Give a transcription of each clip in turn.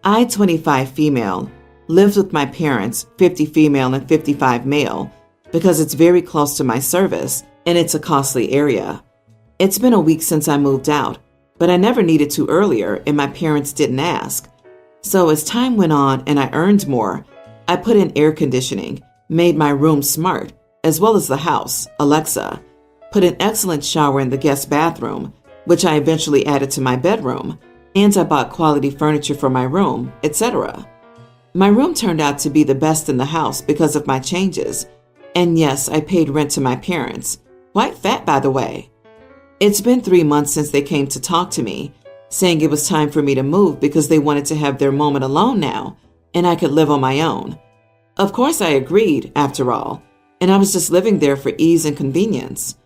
I, 25 female, lived with my parents, 50 female and 55 male, because it's very close to my service and it's a costly area. It's been a week since I moved out, but I never needed to earlier and my parents didn't ask. So as time went on and I earned more, I put in air conditioning, made my room smart, as well as the house, Alexa, put an excellent shower in the guest bathroom, which I eventually added to my bedroom, and I bought quality furniture for my room, etc. My room turned out to be the best in the house because of my changes, and yes, I paid rent to my parents, quite fat by the way. It's been 3 months since they came to talk to me, saying it was time for me to move because they wanted to have their moment alone now, and I could live on my own. Of course I agreed, after all, and I was just living there for ease and convenience.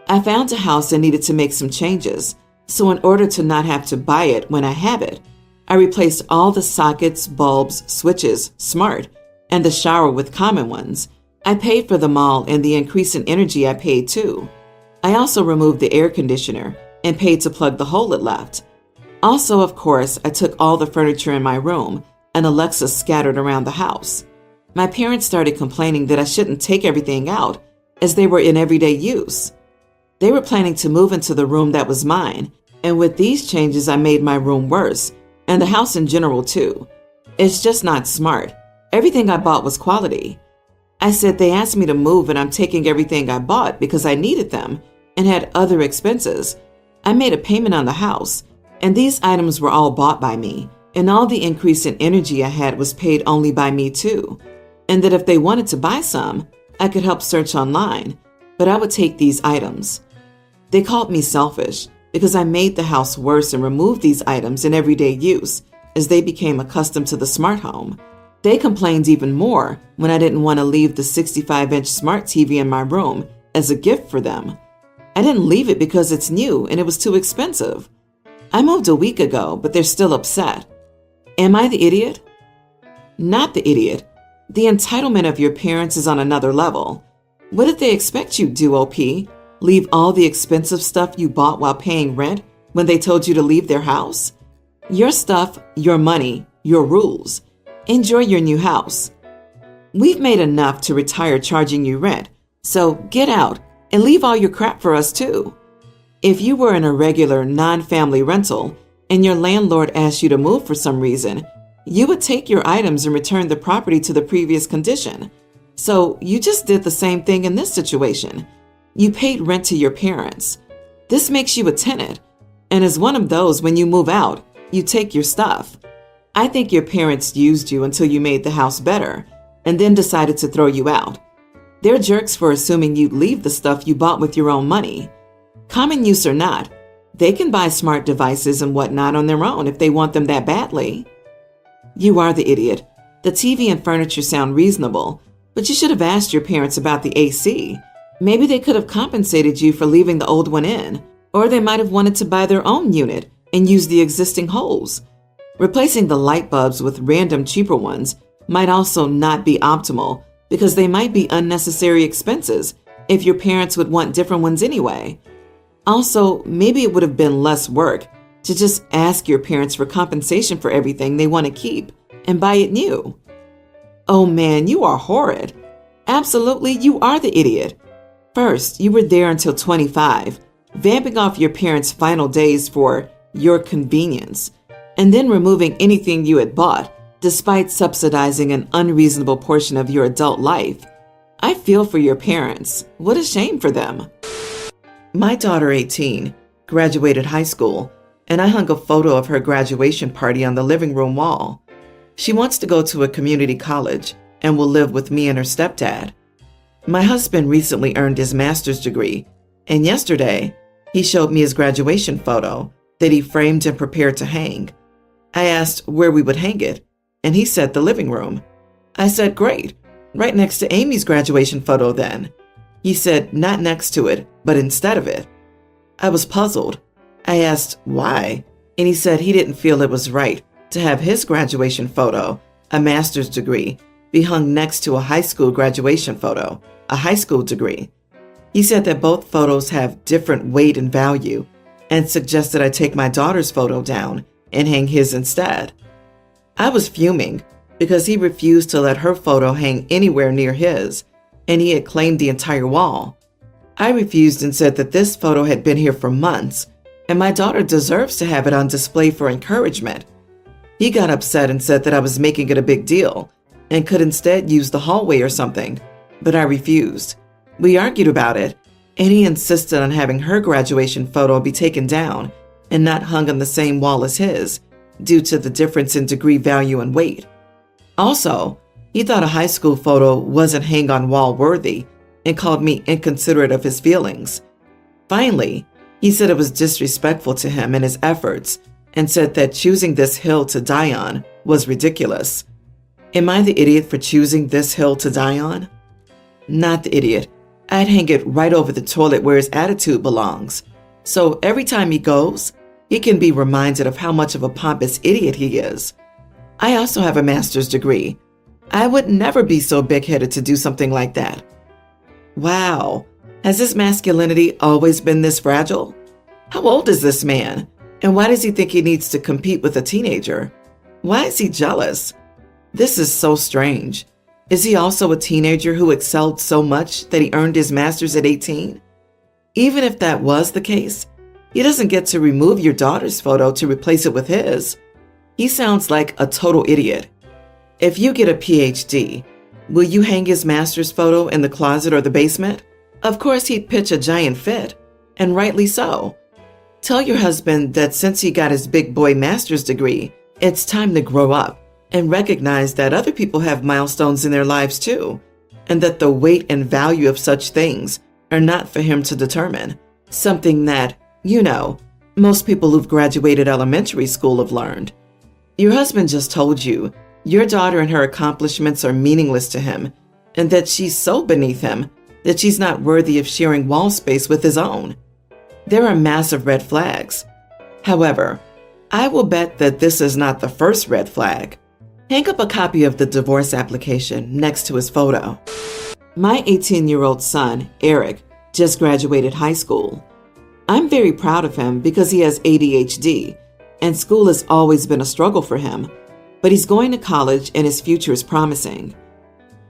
I found a house and needed to make some changes, so in order to not have to buy it when I have it, I replaced all the sockets, bulbs, switches, smart, and the shower with common ones. I paid for them all, and the increase in energy I paid too. I also removed the air conditioner and paid to plug the hole it left. Also, of course, I took all the furniture in my room and Alexa scattered around the house. My parents started complaining that I shouldn't take everything out as they were in everyday use. They were planning to move into the room that was mine, and with these changes I made my room worse, and the house in general too. It's just not smart. Everything I bought was quality. I said they asked me to move and I'm taking everything I bought because I needed them and had other expenses. I made a payment on the house, and these items were all bought by me, and all the increase in energy I had was paid only by me too, and that if they wanted to buy some, I could help search online, but I would take these items. They called me selfish because I made the house worse and removed these items in everyday use as they became accustomed to the smart home. They complained even more when I didn't want to leave the 65-inch smart TV in my room as a gift for them. I didn't leave it because it's new and it was too expensive. I moved a week ago, but they're still upset. Am I the idiot? Not the idiot. The entitlement of your parents is on another level. What did they expect you to do, OP? Leave all the expensive stuff you bought while paying rent when they told you to leave their house? Your stuff, your money, your rules. Enjoy your new house. We've made enough to retire charging you rent, so get out and leave all your crap for us too. If you were in a regular non-family rental and your landlord asked you to move for some reason, you would take your items and return the property to the previous condition. So you just did the same thing in this situation. You paid rent to your parents. This makes you a tenant, and as one of those, when you move out, you take your stuff. I think your parents used you until you made the house better and then decided to throw you out. They're jerks for assuming you'd leave the stuff you bought with your own money. Common use or not, they can buy smart devices and whatnot on their own if they want them that badly. You are the idiot. The TV and furniture sound reasonable, but you should have asked your parents about the AC. Maybe they could have compensated you for leaving the old one in, or they might have wanted to buy their own unit and use the existing holes. Replacing the light bulbs with random cheaper ones might also not be optimal because they might be unnecessary expenses if your parents would want different ones anyway. Also, maybe it would have been less work to just ask your parents for compensation for everything they want to keep and buy it new. Oh man, you are horrid. Absolutely, you are the idiot. First, you were there until 25, vamping off your parents' final days for your convenience, and then removing anything you had bought, despite subsidizing an unreasonable portion of your adult life. I feel for your parents. What a shame for them. My daughter, 18, graduated high school, and I hung a photo of her graduation party on the living room wall. She wants to go to a community college and will live with me and her stepdad. My husband recently earned his master's degree, and yesterday he showed me his graduation photo that he framed and prepared to hang. I asked where we would hang it, and he said the living room. I said, great, right next to Amy's graduation photo then. He said not next to it, but instead of it. I was puzzled. I asked why, and he said he didn't feel it was right to have his graduation photo, a master's degree, be hung next to a high school graduation photo, a high school degree. He said that both photos have different weight and value and suggested I take my daughter's photo down and hang his instead. I was fuming because he refused to let her photo hang anywhere near his, and he had claimed the entire wall. I refused and said that this photo had been here for months, and my daughter deserves to have it on display for encouragement. He got upset and said that I was making it a big deal and could instead use the hallway or something, but I refused. We argued about it, and he insisted on having her graduation photo be taken down and not hung on the same wall as his, due to the difference in degree value and weight. Also, he thought a high school photo wasn't hang-on wall worthy and called me inconsiderate of his feelings. Finally, he said it was disrespectful to him and his efforts and said that choosing this hill to die on was ridiculous. Am I the idiot for choosing this hill to die on? Not the idiot. I'd hang it right over the toilet where his attitude belongs. So every time he goes, he can be reminded of how much of a pompous idiot he is. I also have a master's degree. I would never be so big-headed to do something like that. Wow, has his masculinity always been this fragile? How old is this man? And why does he think he needs to compete with a teenager? Why is he jealous? This is so strange. Is he also a teenager who excelled so much that he earned his master's at 18? Even if that was the case, he doesn't get to remove your daughter's photo to replace it with his. He sounds like a total idiot. If you get a PhD, will you hang his master's photo in the closet or the basement? Of course he'd pitch a giant fit, and rightly so. Tell your husband that since he got his big boy master's degree, it's time to grow up and recognize that other people have milestones in their lives too, and that the weight and value of such things are not for him to determine. Something that, most people who've graduated elementary school have learned. Your husband just told you your daughter and her accomplishments are meaningless to him, and that she's so beneath him that she's not worthy of sharing wall space with his own. There are massive red flags. However, I will bet that this is not the first red flag. Hang up a copy of the divorce application next to his photo. My 18-year-old son, Eric, just graduated high school. I'm very proud of him because he has ADHD, and school has always been a struggle for him, but he's going to college and his future is promising.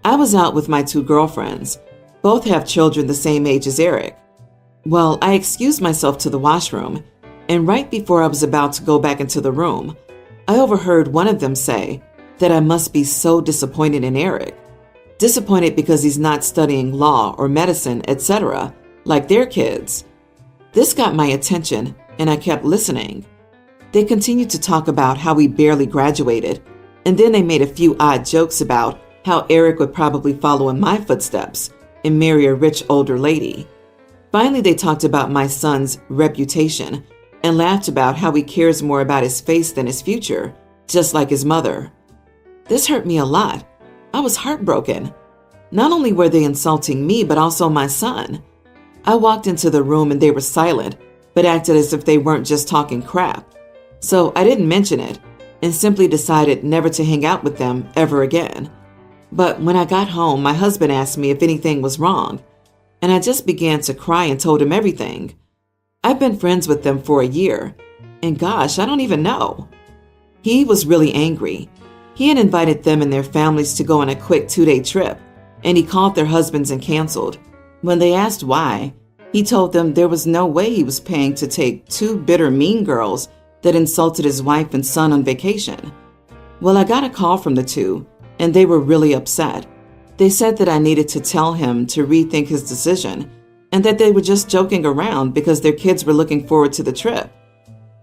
I was out with my two girlfriends. Both have children the same age as Eric. Well, I excused myself to the washroom, and right before I was about to go back into the room, I overheard one of them say that I must be so disappointed in Eric. Disappointed because he's not studying law or medicine, etc., like their kids. This got my attention, and I kept listening. They continued to talk about how he barely graduated, and then they made a few odd jokes about how Eric would probably follow in my footsteps and marry a rich older lady. Finally, they talked about my son's reputation and laughed about how he cares more about his face than his future, just like his mother. This hurt me a lot. I was heartbroken. Not only were they insulting me, but also my son. I walked into the room and they were silent, but acted as if they weren't just talking crap. So I didn't mention it and simply decided never to hang out with them ever again. But when I got home, my husband asked me if anything was wrong, and I just began to cry and told him everything. I've been friends with them for a year, and gosh, I don't even know. He was really angry. He had invited them and their families to go on a quick 2-day trip, and he called their husbands and canceled. When they asked why, he told them there was no way he was paying to take two bitter, mean girls that insulted his wife and son on vacation. Well, I got a call from the two, and they were really upset. They said that I needed to tell him to rethink his decision, and that they were just joking around because their kids were looking forward to the trip.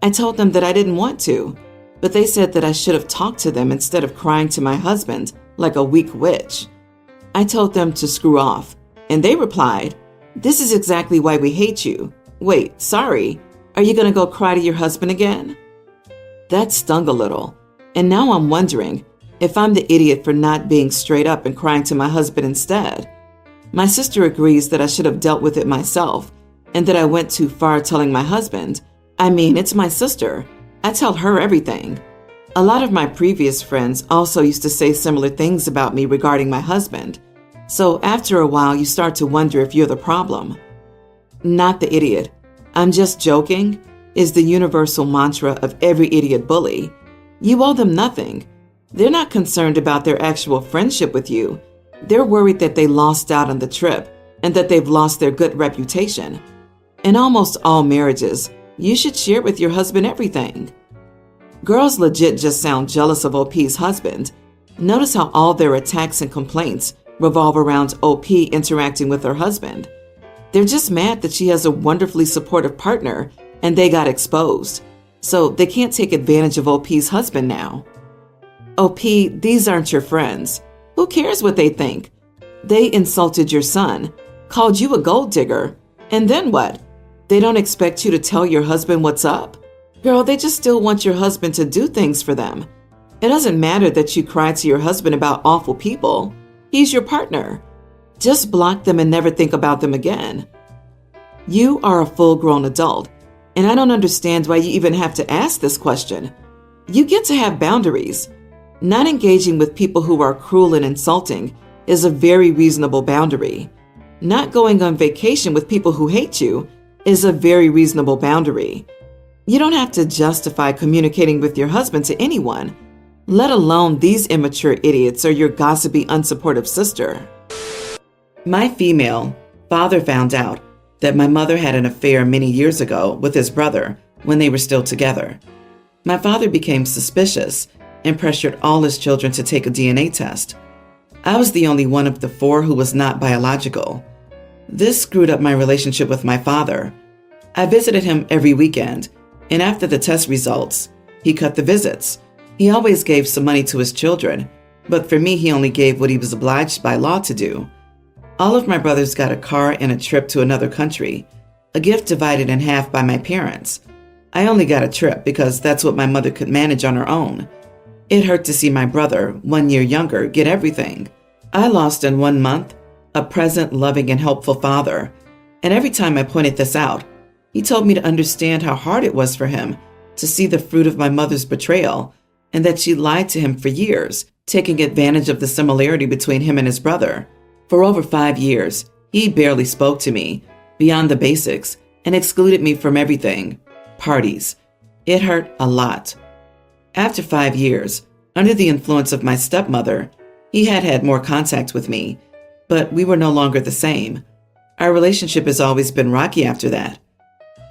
I told them that I didn't want to, but they said that I should have talked to them instead of crying to my husband like a weak witch. I told them to screw off, and they replied, "This is exactly why we hate you. Wait, sorry, are you going to go cry to your husband again?" That stung a little, and now I'm wondering if I'm the idiot for not being straight up and crying to my husband instead. My sister agrees that I should have dealt with it myself and that I went too far telling my husband. I mean, it's my sister. I tell her everything. A lot of my previous friends also used to say similar things about me regarding my husband. So after a while, you start to wonder if you're the problem. Not the idiot. I'm just joking is the universal mantra of every idiot bully. You owe them nothing. They're not concerned about their actual friendship with you. They're worried that they lost out on the trip and that they've lost their good reputation. In almost all marriages, you should share with your husband everything. Girls legit just sound jealous of OP's husband. Notice how all their attacks and complaints revolve around OP interacting with her husband. They're just mad that she has a wonderfully supportive partner and they got exposed. So they can't take advantage of OP's husband now. OP, these aren't your friends. Who cares what they think? They insulted your son, called you a gold digger, and then what? They don't expect you to tell your husband what's up? Girl, they just still want your husband to do things for them. It doesn't matter that you cry to your husband about awful people. He's your partner. Just block them and never think about them again. You are a full-grown adult, and I don't understand why you even have to ask this question. You get to have boundaries. Not engaging with people who are cruel and insulting is a very reasonable boundary. Not going on vacation with people who hate you is a very reasonable boundary. You don't have to justify communicating with your husband to anyone, let alone these immature idiots or your gossipy, unsupportive sister. My female father found out that my mother had an affair many years ago with his brother when they were still together. My father became suspicious and pressured all his children to take a DNA test. I was the only one of the 4 who was not biological. This screwed up my relationship with my father. I visited him every weekend, and after the test results, he cut the visits. He always gave some money to his children, but for me, he only gave what he was obliged by law to do. All of my brothers got a car and a trip to another country, a gift divided in half by my parents. I only got a trip because that's what my mother could manage on her own. It hurt to see my brother, 1 year younger, get everything. I lost in 1 month a present, loving, and helpful father, and every time I pointed this out, he told me to understand how hard it was for him to see the fruit of my mother's betrayal and that she lied to him for years, taking advantage of the similarity between him and his brother. For over 5 years, he barely spoke to me, beyond the basics, and excluded me from everything. Parties. It hurt a lot. After 5 years, under the influence of my stepmother, he had more contact with me, but we were no longer the same. Our relationship has always been rocky after that.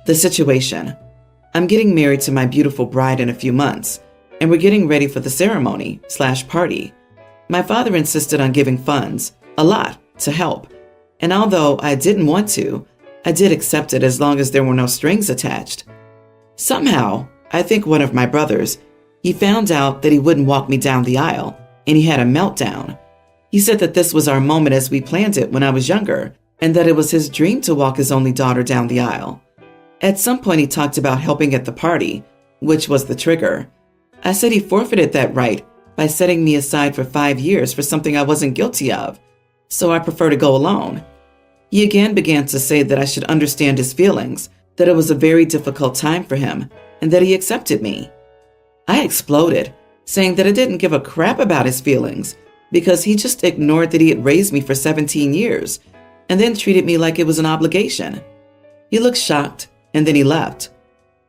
The situation. I'm getting married to my beautiful bride in a few months, and we're getting ready for the ceremony/party. My father insisted on giving funds, a lot, to help, and although I didn't want to, I did accept it as long as there were no strings attached. Somehow, I think one of my brothers, he found out that he wouldn't walk me down the aisle, and he had a meltdown. He said that this was our moment as we planned it when I was younger, and that it was his dream to walk his only daughter down the aisle. At some point, he talked about helping at the party, which was the trigger. I said he forfeited that right by setting me aside for 5 years for something I wasn't guilty of, so I prefer to go alone. He again began to say that I should understand his feelings, that it was a very difficult time for him, and that he accepted me. I exploded, saying that I didn't give a crap about his feelings because he just ignored that he had raised me for 17 years and then treated me like it was an obligation. He looked shocked, and then he left.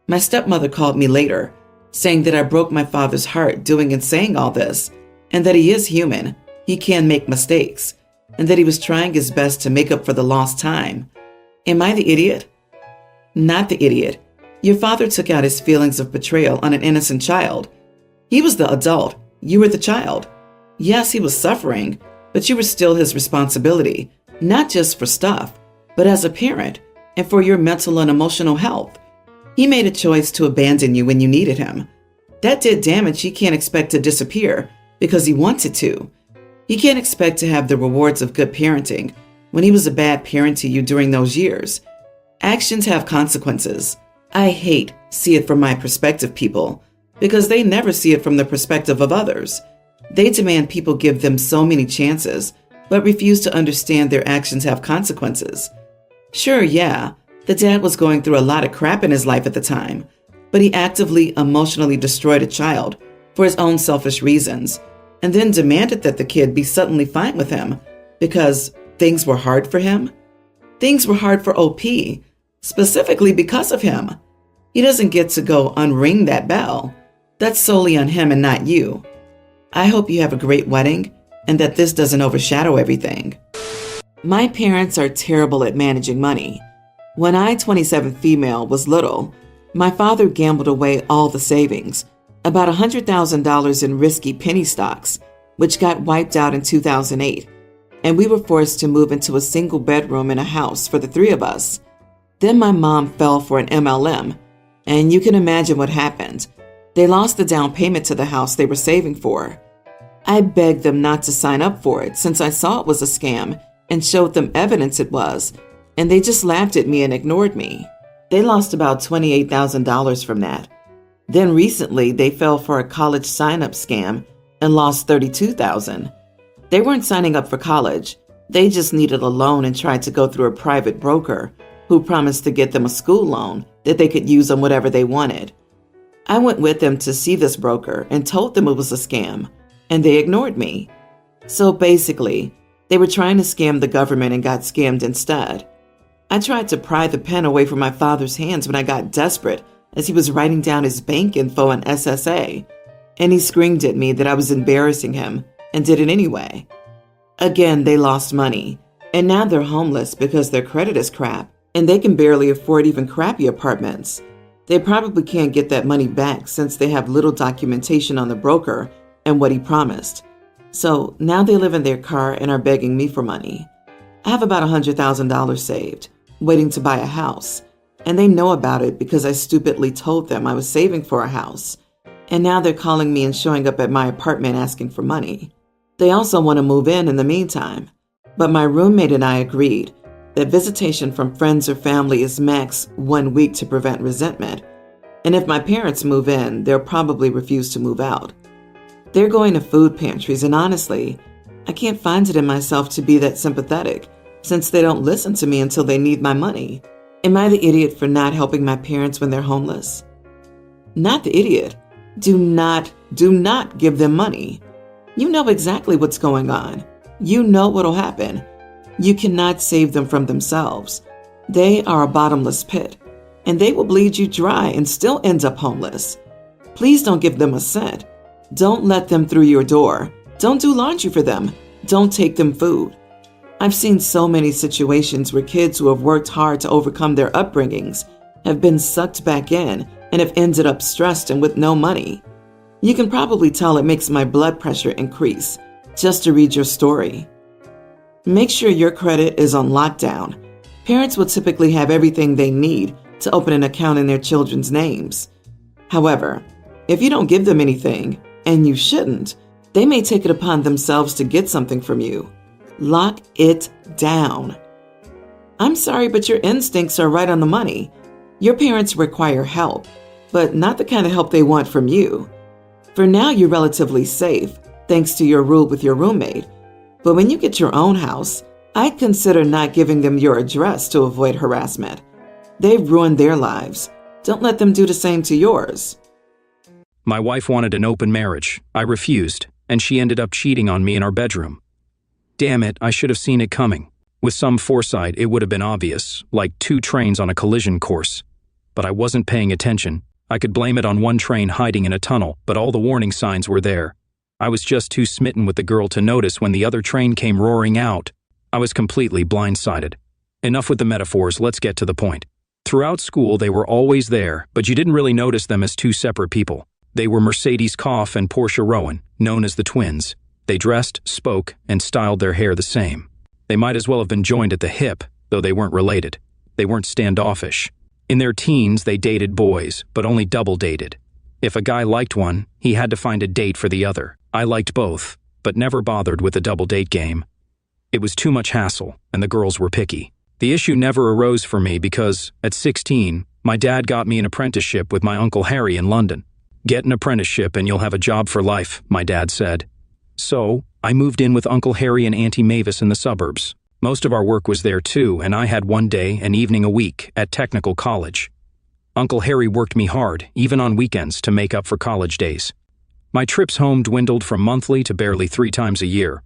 My stepmother called me later, saying that I broke my father's heart doing and saying all this, and that he is human, he can make mistakes, and that he was trying his best to make up for the lost time. Am I the idiot? Not the idiot. Your father took out his feelings of betrayal on an innocent child. He was the adult. You were the child. Yes, he was suffering, but you were still his responsibility, not just for stuff, but as a parent and for your mental and emotional health. He made a choice to abandon you when you needed him. That did damage he can't expect to disappear because he wanted to. He can't expect to have the rewards of good parenting when he was a bad parent to you during those years. Actions have consequences. I hate see it from my perspective people because they never see it from the perspective of others. They demand people give them so many chances, but refuse to understand their actions have consequences. Sure, yeah, the dad was going through a lot of crap in his life at the time, but he actively, emotionally destroyed a child for his own selfish reasons, and then demanded that the kid be suddenly fine with him because things were hard for him. Things were hard for OP, specifically because of him. He doesn't get to go unring that bell. That's solely on him and not you. I hope you have a great wedding and that this doesn't overshadow everything. My parents are terrible at managing money. When I, 27 female, was little, my father gambled away all the savings, about $100,000 in risky penny stocks, which got wiped out in 2008, and we were forced to move into a single bedroom in a house for the three of us. Then my mom fell for an MLM, and you can imagine what happened. They lost the down payment to the house they were saving for. I begged them not to sign up for it since I saw it was a scam and showed them evidence it was, and they just laughed at me and ignored me. They lost about $28,000 from that. Then recently, they fell for a college sign-up scam and lost $32,000. They weren't signing up for college. They just needed a loan and tried to go through a private broker who promised to get them a school loan that they could use on whatever they wanted. I went with them to see this broker and told them it was a scam, and they ignored me. So basically, they were trying to scam the government and got scammed instead. I tried to pry the pen away from my father's hands when I got desperate as he was writing down his bank info and SSA, and he screamed at me that I was embarrassing him and did it anyway. Again, they lost money, and now they're homeless because their credit is crap, and they can barely afford even crappy apartments. They probably can't get that money back since they have little documentation on the broker and what he promised. So now they live in their car and are begging me for money. I have about $100,000 saved, waiting to buy a house, and they know about it because I stupidly told them I was saving for a house, and now they're calling me and showing up at my apartment asking for money. They also want to move in the meantime, but my roommate and I agreed that visitation from friends or family is max 1 week to prevent resentment, and if my parents move in, they'll probably refuse to move out. They're going to food pantries, and honestly, I can't find it in myself to be that sympathetic since they don't listen to me until they need my money. Am I the idiot for not helping my parents when they're homeless? Not the idiot. Do not give them money. You know exactly what's going on. You know what'll happen. You cannot save them from themselves. They are a bottomless pit, and they will bleed you dry and still end up homeless. Please don't give them a cent. Don't let them through your door. Don't do laundry for them. Don't take them food. I've seen so many situations where kids who have worked hard to overcome their upbringings have been sucked back in and have ended up stressed and with no money. You can probably tell it makes my blood pressure increase just to read your story. Make sure your credit is on lockdown. Parents will typically have everything they need to open an account in their children's names. However, if you don't give them anything, and you shouldn't, they may take it upon themselves to get something from you. Lock it down. I'm sorry, but your instincts are right on the money. Your parents require help, but not the kind of help they want from you. For now, you're relatively safe, thanks to your rule with your roommate. But when you get your own house, I'd consider not giving them your address to avoid harassment. They've ruined their lives. Don't let them do the same to yours. My wife wanted an open marriage. I refused, and she ended up cheating on me in our bedroom. Damn it, I should have seen it coming. With some foresight, it would have been obvious, like 2 trains on a collision course. But I wasn't paying attention. I could blame it on one train hiding in a tunnel, but all the warning signs were there. I was just too smitten with the girl to notice when the other train came roaring out. I was completely blindsided. Enough with the metaphors, let's get to the point. Throughout school, they were always there, but you didn't really notice them as 2 separate people. They were Mercedes Koff and Portia Rowan, known as the twins. They dressed, spoke, and styled their hair the same. They might as well have been joined at the hip, though they weren't related. They weren't standoffish. In their teens, they dated boys, but only double dated. If a guy liked one, he had to find a date for the other. I liked both, but never bothered with the double date game. It was too much hassle, and the girls were picky. The issue never arose for me because, at 16, my dad got me an apprenticeship with my Uncle Harry in London. Get an apprenticeship and you'll have a job for life, my dad said. So, I moved in with Uncle Harry and Auntie Mavis in the suburbs. Most of our work was there too, and I had one day, an evening a week, at technical college. Uncle Harry worked me hard, even on weekends, to make up for college days. My trips home dwindled from monthly to barely 3 times a year.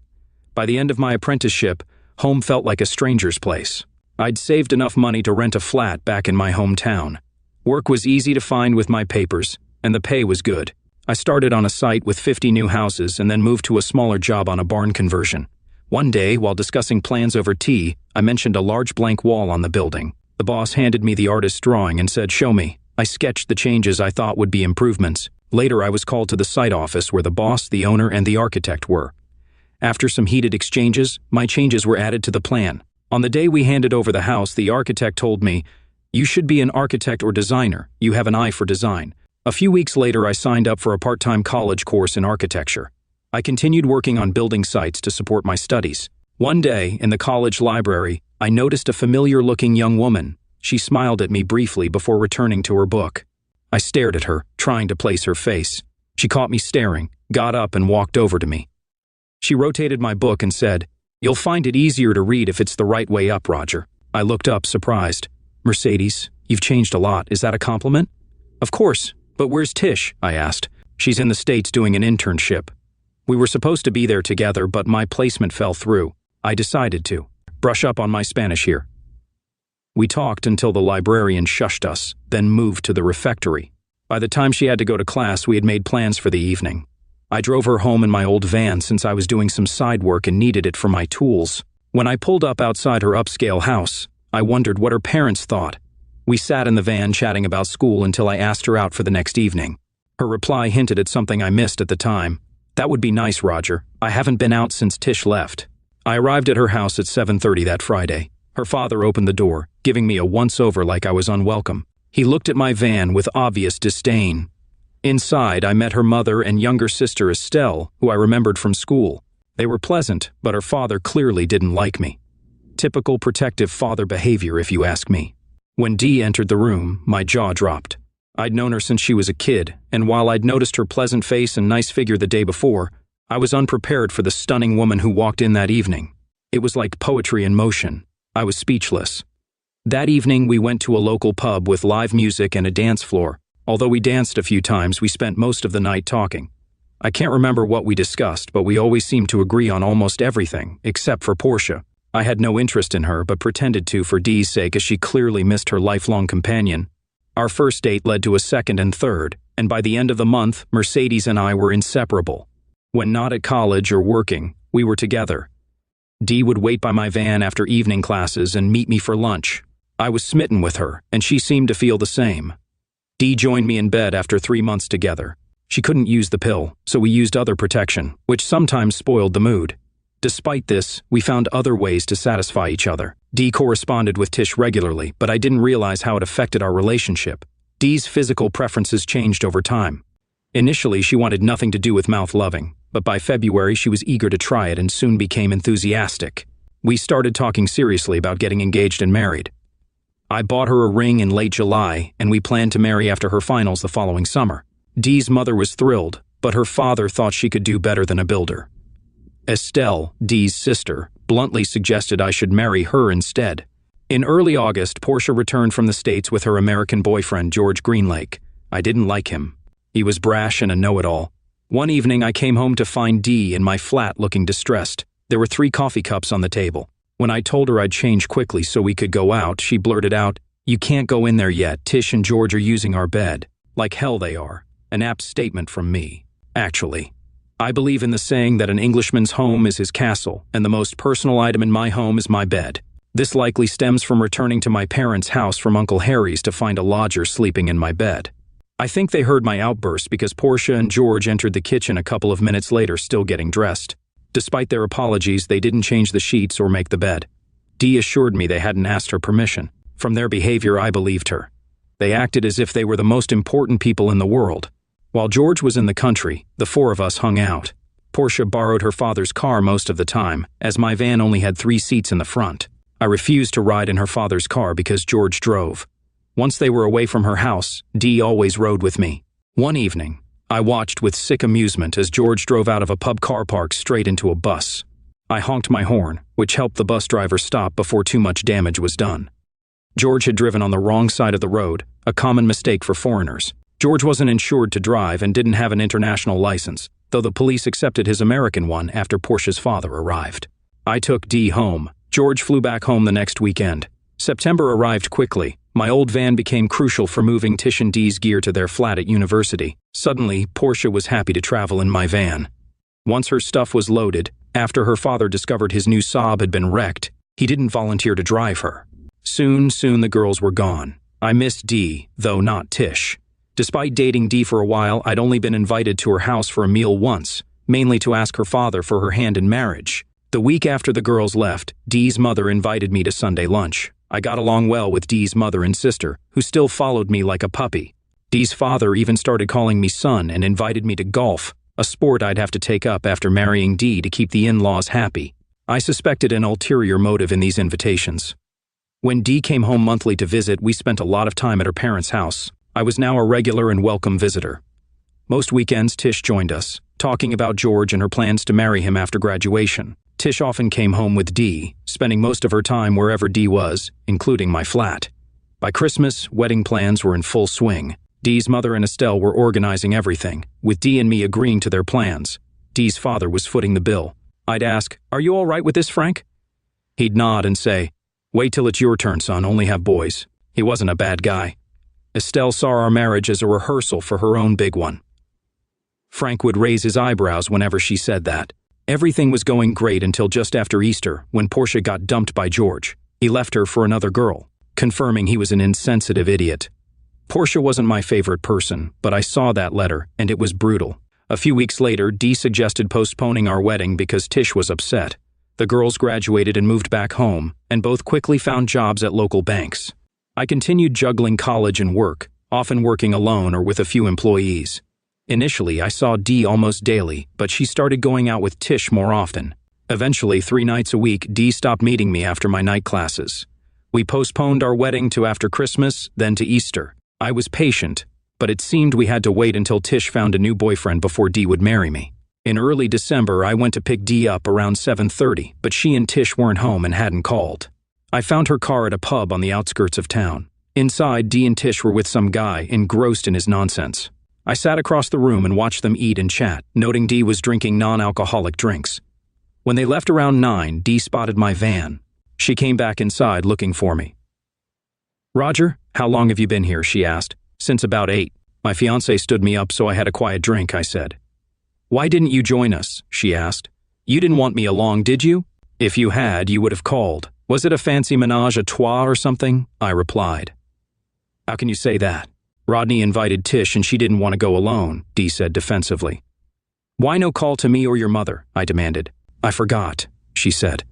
By the end of my apprenticeship, home felt like a stranger's place. I'd saved enough money to rent a flat back in my hometown. Work was easy to find with my papers, and the pay was good. I started on a site with 50 new houses and then moved to a smaller job on a barn conversion. One day, while discussing plans over tea, I mentioned a large blank wall on the building. The boss handed me the artist's drawing and said, "Show me." I sketched the changes I thought would be improvements. Later, I was called to the site office where the boss, the owner, and the architect were. After some heated exchanges, my changes were added to the plan. On the day we handed over the house, the architect told me, "You should be an architect or designer. You have an eye for design." A few weeks later, I signed up for a part-time college course in architecture. I continued working on building sites to support my studies. One day, in the college library, I noticed a familiar-looking young woman. She smiled at me briefly before returning to her book. I stared at her, trying to place her face. She caught me staring, got up, and walked over to me. She rotated my book and said, "You'll find it easier to read if it's the right way up, Roger." I looked up, surprised. "Mercedes, you've changed a lot. Is that a compliment?" "Of course. But where's Tish?" I asked. "She's in the States doing an internship." We were supposed to be there together, but my placement fell through. I decided to brush up on my Spanish here. We talked until the librarian shushed us, then moved to the refectory. By the time she had to go to class, we had made plans for the evening. I drove her home in my old van since I was doing some side work and needed it for my tools. When I pulled up outside her upscale house, I wondered what her parents thought. We sat in the van chatting about school until I asked her out for the next evening. Her reply hinted at something I missed at the time. "That would be nice, Roger. I haven't been out since Tish left." I arrived at her house at 7:30 that Friday. Her father opened the door, giving me a once-over like I was unwelcome. He looked at my van with obvious disdain. Inside, I met her mother and younger sister Estelle, who I remembered from school. They were pleasant, but her father clearly didn't like me. Typical protective father behavior, if you ask me. When Dee entered the room, my jaw dropped. I'd known her since she was a kid, and while I'd noticed her pleasant face and nice figure the day before, I was unprepared for the stunning woman who walked in that evening. It was like poetry in motion. I was speechless. That evening, we went to a local pub with live music and a dance floor. Although we danced a few times, we spent most of the night talking. I can't remember what we discussed, but we always seemed to agree on almost everything, except for Portia. I had no interest in her, but pretended to for Dee's sake, as she clearly missed her lifelong companion. Our first date led to a second and third, and by the end of the month, Mercedes and I were inseparable. When not at college or working, we were together. Dee would wait by my van after evening classes and meet me for lunch. I was smitten with her, and she seemed to feel the same. Dee joined me in bed after 3 months together. She couldn't use the pill, so we used other protection, which sometimes spoiled the mood. Despite this, we found other ways to satisfy each other. Dee corresponded with Tish regularly, but I didn't realize how it affected our relationship. Dee's physical preferences changed over time. Initially, she wanted nothing to do with mouth loving, but by February she was eager to try it and soon became enthusiastic. We started talking seriously about getting engaged and married. I bought her a ring in late July, and we planned to marry after her finals the following summer. Dee's mother was thrilled, but her father thought she could do better than a builder. Estelle, Dee's sister, bluntly suggested I should marry her instead. In early August, Portia returned from the States with her American boyfriend, George Greenlake. I didn't like him. He was brash and a know-it-all. One evening, I came home to find Dee in my flat looking distressed. There were 3 coffee cups on the table. When I told her I'd change quickly so we could go out, she blurted out, "You can't go in there yet. Tish and George are using our bed." Like hell they are. An apt statement from me. Actually, I believe in the saying that an Englishman's home is his castle, and the most personal item in my home is my bed. This likely stems from returning to my parents' house from Uncle Harry's to find a lodger sleeping in my bed. I think they heard my outburst because Portia and George entered the kitchen a couple of minutes later, still getting dressed. Despite their apologies, they didn't change the sheets or make the bed. Dee assured me they hadn't asked her permission. From their behavior, I believed her. They acted as if they were the most important people in the world. While George was in the country, the 4 of us hung out. Portia borrowed her father's car most of the time, as my van only had 3 seats in the front. I refused to ride in her father's car because George drove. Once they were away from her house, Dee always rode with me. One evening, I watched with sick amusement as George drove out of a pub car park straight into a bus. I honked my horn, which helped the bus driver stop before too much damage was done. George had driven on the wrong side of the road, a common mistake for foreigners. George wasn't insured to drive and didn't have an international license, though the police accepted his American one after Portia's father arrived. I took Dee home. George flew back home the next weekend. September arrived quickly. My old van became crucial for moving Tish and Dee's gear to their flat at university. Suddenly, Portia was happy to travel in my van. Once her stuff was loaded, after her father discovered his new Saab had been wrecked, he didn't volunteer to drive her. Soon the girls were gone. I missed Dee, though not Tish. Despite dating Dee for a while, I'd only been invited to her house for a meal once, mainly to ask her father for her hand in marriage. The week after the girls left, Dee's mother invited me to Sunday lunch. I got along well with Dee's mother and sister, who still followed me like a puppy. Dee's father even started calling me son and invited me to golf, a sport I'd have to take up after marrying Dee to keep the in-laws happy. I suspected an ulterior motive in these invitations. When Dee came home monthly to visit, we spent a lot of time at her parents' house. I was now a regular and welcome visitor. Most weekends, Tish joined us, talking about George and her plans to marry him after graduation. Tish often came home with Dee, spending most of her time wherever Dee was, including my flat. By Christmas, wedding plans were in full swing. Dee's mother and Estelle were organizing everything, with Dee and me agreeing to their plans. Dee's father was footing the bill. I'd ask, "Are you all right with this, Frank?" He'd nod and say, "Wait till it's your turn, son, only have boys." He wasn't a bad guy. Estelle saw our marriage as a rehearsal for her own big one. Frank would raise his eyebrows whenever she said that. Everything was going great until just after Easter, when Portia got dumped by George. He left her for another girl, confirming he was an insensitive idiot. Portia wasn't my favorite person, but I saw that letter, and it was brutal. A few weeks later, Dee suggested postponing our wedding because Tish was upset. The girls graduated and moved back home, and both quickly found jobs at local banks. I continued juggling college and work, often working alone or with a few employees. Initially, I saw Dee almost daily, but she started going out with Tish more often. Eventually, 3 nights a week, Dee stopped meeting me after my night classes. We postponed our wedding to after Christmas, then to Easter. I was patient, but it seemed we had to wait until Tish found a new boyfriend before Dee would marry me. In early December, I went to pick Dee up around 7:30, but she and Tish weren't home and hadn't called. I found her car at a pub on the outskirts of town. Inside, Dee and Tish were with some guy, engrossed in his nonsense. I sat across the room and watched them eat and chat, noting Dee was drinking non-alcoholic drinks. When they left around 9, Dee spotted my van. She came back inside looking for me. "Roger, how long have you been here?" she asked. "Since about 8. My fiancé stood me up, so I had a quiet drink," I said. "Why didn't you join us?" she asked. "You didn't want me along, did you? If you had, you would have called. Was it a fancy menage a trois or something?" I replied. "How can you say that? Rodney invited Tish and she didn't want to go alone," Dee said defensively. "Why no call to me or your mother?" I demanded. "I forgot," she said.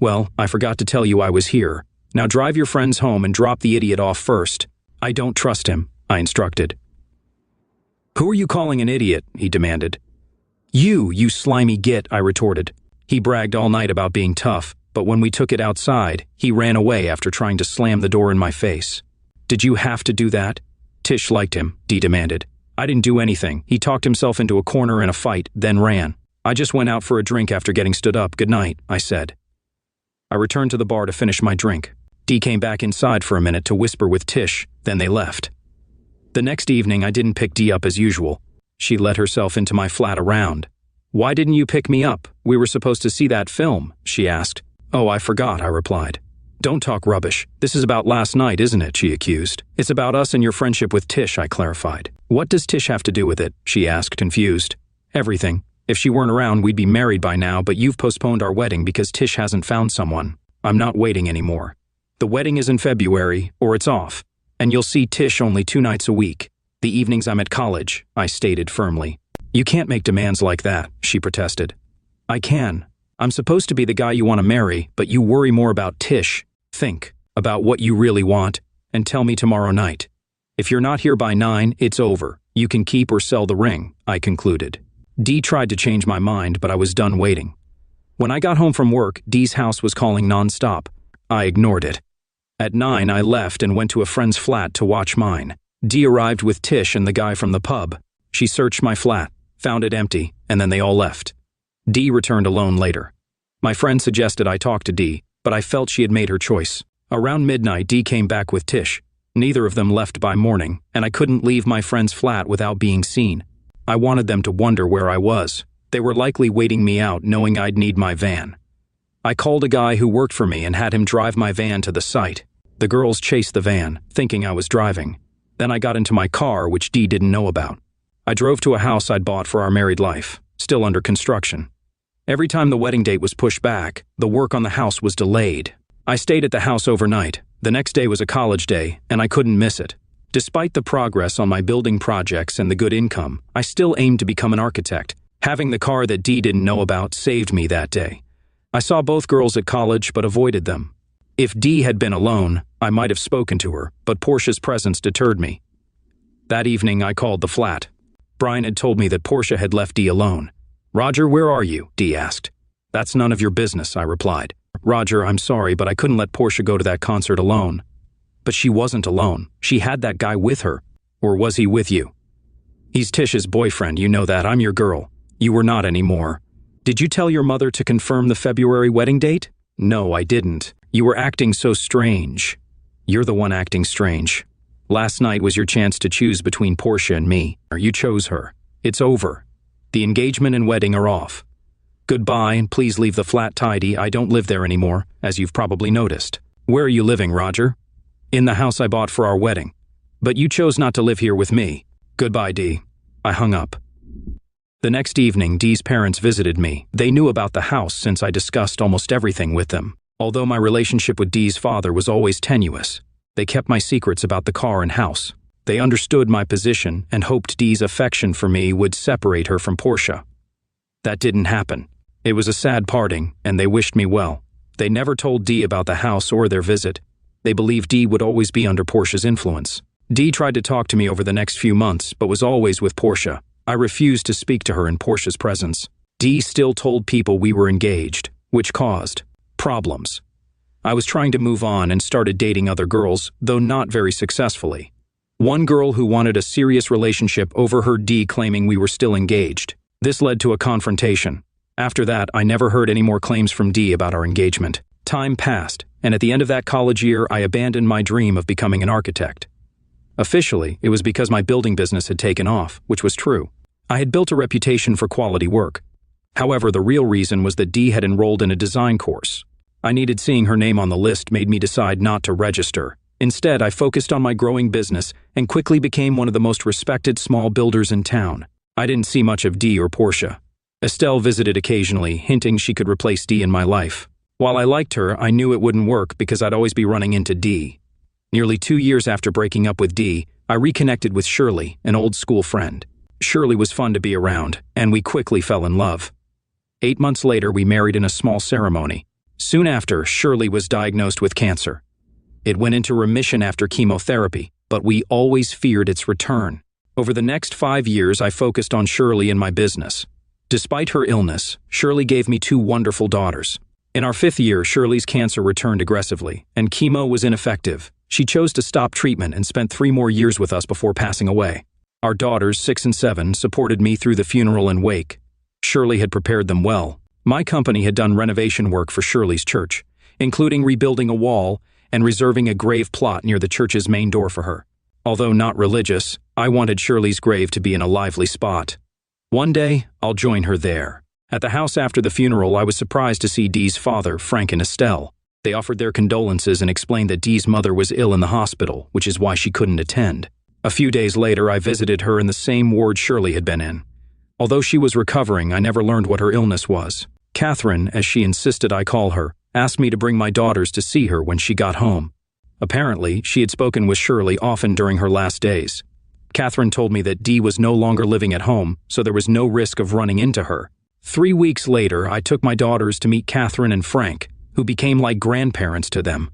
"Well, I forgot to tell you I was here. Now drive your friends home and drop the idiot off first." "I don't trust him," I instructed. "Who are you calling an idiot?" he demanded. You slimy git," I retorted. He bragged all night about being tough, but when we took it outside, he ran away after trying to slam the door in my face. "Did you have to do that?" "Tish liked him," Dee demanded. "I didn't do anything. He talked himself into a corner in a fight, then ran. I just went out for a drink after getting stood up. Good night," I said. I returned to the bar to finish my drink. Dee came back inside for a minute to whisper with Tish, then they left. The next evening, I didn't pick Dee up as usual. She let herself into my flat around. "Why didn't you pick me up? We were supposed to see that film," she asked. "Oh, I forgot," I replied. "Don't talk rubbish. This is about last night, isn't it?" she accused. "It's about us and your friendship with Tish," I clarified. "What does Tish have to do with it?" she asked, confused. "Everything. If she weren't around, we'd be married by now, but you've postponed our wedding because Tish hasn't found someone. I'm not waiting anymore. The wedding is in February, or it's off, and you'll see Tish only 2 nights a week. The evenings I'm at college," I stated firmly. "You can't make demands like that," she protested. "I can. I'm supposed to be the guy you want to marry, but you worry more about Tish. Think about what you really want, and tell me tomorrow night. If you're not here by 9, it's over. You can keep or sell the ring," I concluded. Dee tried to change my mind, but I was done waiting. When I got home from work, Dee's house was calling nonstop. I ignored it. At 9, I left and went to a friend's flat to watch mine. Dee arrived with Tish and the guy from the pub. She searched my flat, found it empty, and then they all left. Dee returned alone later. My friend suggested I talk to Dee, but I felt she had made her choice. Around midnight, Dee came back with Tish. Neither of them left by morning, and I couldn't leave my friend's flat without being seen. I wanted them to wonder where I was. They were likely waiting me out, knowing I'd need my van. I called a guy who worked for me and had him drive my van to the site. The girls chased the van, thinking I was driving. Then I got into my car, which Dee didn't know about. I drove to a house I'd bought for our married life, still under construction. Every time the wedding date was pushed back, the work on the house was delayed. I stayed at the house overnight. The next day was a college day, and I couldn't miss it. Despite the progress on my building projects and the good income, I still aimed to become an architect. Having the car that Dee didn't know about saved me that day. I saw both girls at college but avoided them. If Dee had been alone, I might have spoken to her, but Portia's presence deterred me. That evening, I called the flat. Brian had told me that Portia had left Dee alone. "Roger, where are you?" Dee asked. "That's none of your business," I replied. "Roger, I'm sorry, but I couldn't let Portia go to that concert alone." But she wasn't alone. She had that guy with her. Or was he with you? "He's Tish's boyfriend, you know that. I'm your girl. You were not anymore." "Did you tell your mother to confirm the February wedding date?" "No, I didn't. You were acting so strange." "You're the one acting strange. Last night was your chance to choose between Portia and me. You chose her. It's over. The engagement and wedding are off. Goodbye, and please leave the flat tidy. I don't live there anymore, as you've probably noticed." "Where are you living, Roger?" "In the house I bought for our wedding. But you chose not to live here with me. Goodbye, Dee." I hung up. The next evening, Dee's parents visited me. They knew about the house since I discussed almost everything with them. Although my relationship with Dee's father was always tenuous, they kept my secrets about the car and house. They understood my position and hoped Dee's affection for me would separate her from Portia. That didn't happen. It was a sad parting, and they wished me well. They never told Dee about the house or their visit. They believed Dee would always be under Portia's influence. Dee tried to talk to me over the next few months, but was always with Portia. I refused to speak to her in Portia's presence. Dee still told people we were engaged, which caused problems. I was trying to move on and started dating other girls, though not very successfully. One girl who wanted a serious relationship overheard Dee claiming we were still engaged. This led to a confrontation. After that, I never heard any more claims from Dee about our engagement. Time passed, and at the end of that college year, I abandoned my dream of becoming an architect. Officially, it was because my building business had taken off, which was true. I had built a reputation for quality work. However, the real reason was that Dee had enrolled in a design course. I needed seeing her name on the list made me decide not to register. Instead, I focused on my growing business and quickly became one of the most respected small builders in town. I didn't see much of Dee or Portia. Estelle visited occasionally, hinting she could replace Dee in my life. While I liked her, I knew it wouldn't work because I'd always be running into Dee. Nearly 2 years after breaking up with Dee, I reconnected with Shirley, an old school friend. Shirley was fun to be around, and we quickly fell in love. 8 months later, we married in a small ceremony. Soon after, Shirley was diagnosed with cancer. It went into remission after chemotherapy, but we always feared its return. Over the next 5 years, I focused on Shirley and my business. Despite her illness, Shirley gave me 2 wonderful daughters. In our 5th year, Shirley's cancer returned aggressively, and chemo was ineffective. She chose to stop treatment and spent 3 more years with us before passing away. Our daughters, 6 and 7, supported me through the funeral and wake. Shirley had prepared them well. My company had done renovation work for Shirley's church, including rebuilding a wall and reserving a grave plot near the church's main door for her. Although not religious, I wanted Shirley's grave to be in a lively spot. One day, I'll join her there. At the house after the funeral, I was surprised to see Dee's father, Frank and Estelle. They offered their condolences and explained that Dee's mother was ill in the hospital, which is why she couldn't attend. A few days later, I visited her in the same ward Shirley had been in. Although she was recovering, I never learned what her illness was. Catherine, as she insisted I call her, asked me to bring my daughters to see her when she got home. Apparently, she had spoken with Shirley often during her last days. Catherine told me that Dee was no longer living at home, so there was no risk of running into her. 3 weeks later, I took my daughters to meet Catherine and Frank, who became like grandparents to them.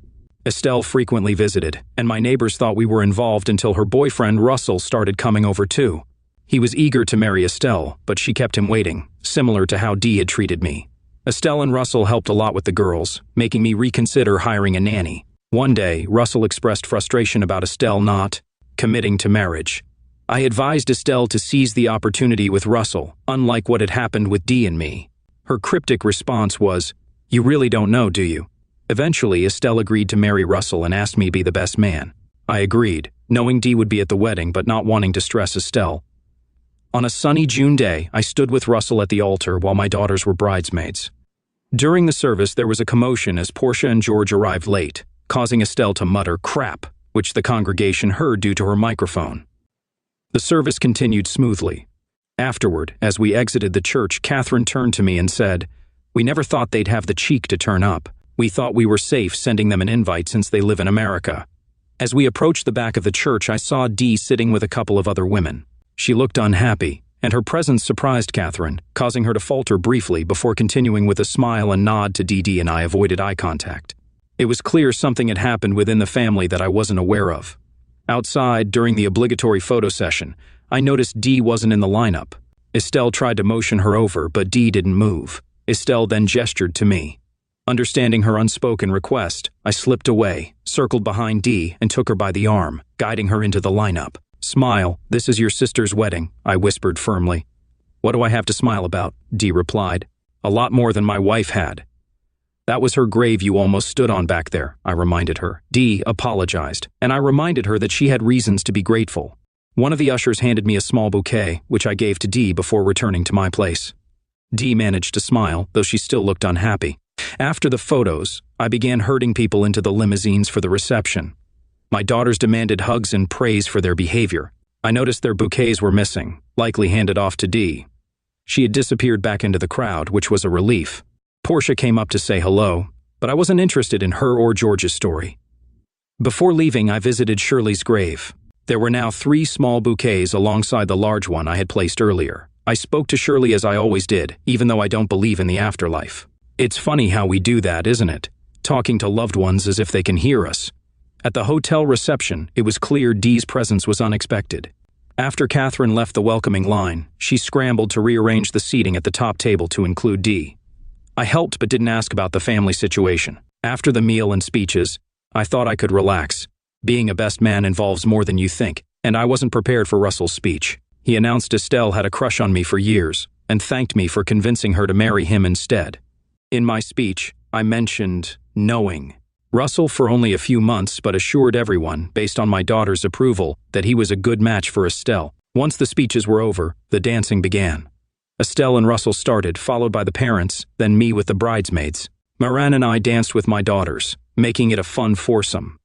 Estelle frequently visited, and my neighbors thought we were involved until her boyfriend Russell started coming over too. He was eager to marry Estelle, but she kept him waiting, similar to how Dee had treated me. Estelle and Russell helped a lot with the girls, making me reconsider hiring a nanny. One day, Russell expressed frustration about Estelle not committing to marriage. I advised Estelle to seize the opportunity with Russell, unlike what had happened with Dee and me. Her cryptic response was, "You really don't know, do you?" Eventually, Estelle agreed to marry Russell and asked me to be the best man. I agreed, knowing Dee would be at the wedding but not wanting to stress Estelle. On a sunny June day, I stood with Russell at the altar while my daughters were bridesmaids. During the service, there was a commotion as Portia and George arrived late, causing Estelle to mutter crap, which the congregation heard due to her microphone. The service continued smoothly. Afterward, as we exited the church, Catherine turned to me and said, "We never thought they'd have the cheek to turn up. We thought we were safe sending them an invite since they live in America." As we approached the back of the church, I saw Dee sitting with a couple of other women. She looked unhappy, and her presence surprised Catherine, causing her to falter briefly before continuing with a smile and nod to Dee, and I avoided eye contact. It was clear something had happened within the family that I wasn't aware of. Outside, during the obligatory photo session, I noticed Dee wasn't in the lineup. Estelle tried to motion her over, but Dee didn't move. Estelle then gestured to me. Understanding her unspoken request, I slipped away, circled behind Dee, and took her by the arm, guiding her into the lineup. "Smile, this is your sister's wedding," I whispered firmly. "What do I have to smile about?" Dee replied. "A lot more than my wife had." "That was her grave you almost stood on back there," I reminded her. Dee apologized, and I reminded her that she had reasons to be grateful. One of the ushers handed me a small bouquet, which I gave to Dee before returning to my place. Dee managed to smile, though she still looked unhappy. After the photos, I began herding people into the limousines for the reception. My daughters demanded hugs and praise for their behavior. I noticed their bouquets were missing, likely handed off to Dee. She had disappeared back into the crowd, which was a relief. Portia came up to say hello, but I wasn't interested in her or George's story. Before leaving, I visited Shirley's grave. There were now 3 small bouquets alongside the large one I had placed earlier. I spoke to Shirley as I always did, even though I don't believe in the afterlife. It's funny how we do that, isn't it? Talking to loved ones as if they can hear us. At the hotel reception, it was clear Dee's presence was unexpected. After Catherine left the welcoming line, she scrambled to rearrange the seating at the top table to include Dee. I helped but didn't ask about the family situation. After the meal and speeches, I thought I could relax. Being a best man involves more than you think, and I wasn't prepared for Russell's speech. He announced Estelle had a crush on me for years, and thanked me for convincing her to marry him instead. In my speech, I mentioned knowing Russell for only a few months, but assured everyone, based on my daughter's approval, that he was a good match for Estelle. Once the speeches were over, the dancing began. Estelle and Russell started, followed by the parents, then me with the bridesmaids. Moran and I danced with my daughters, making it a fun foursome.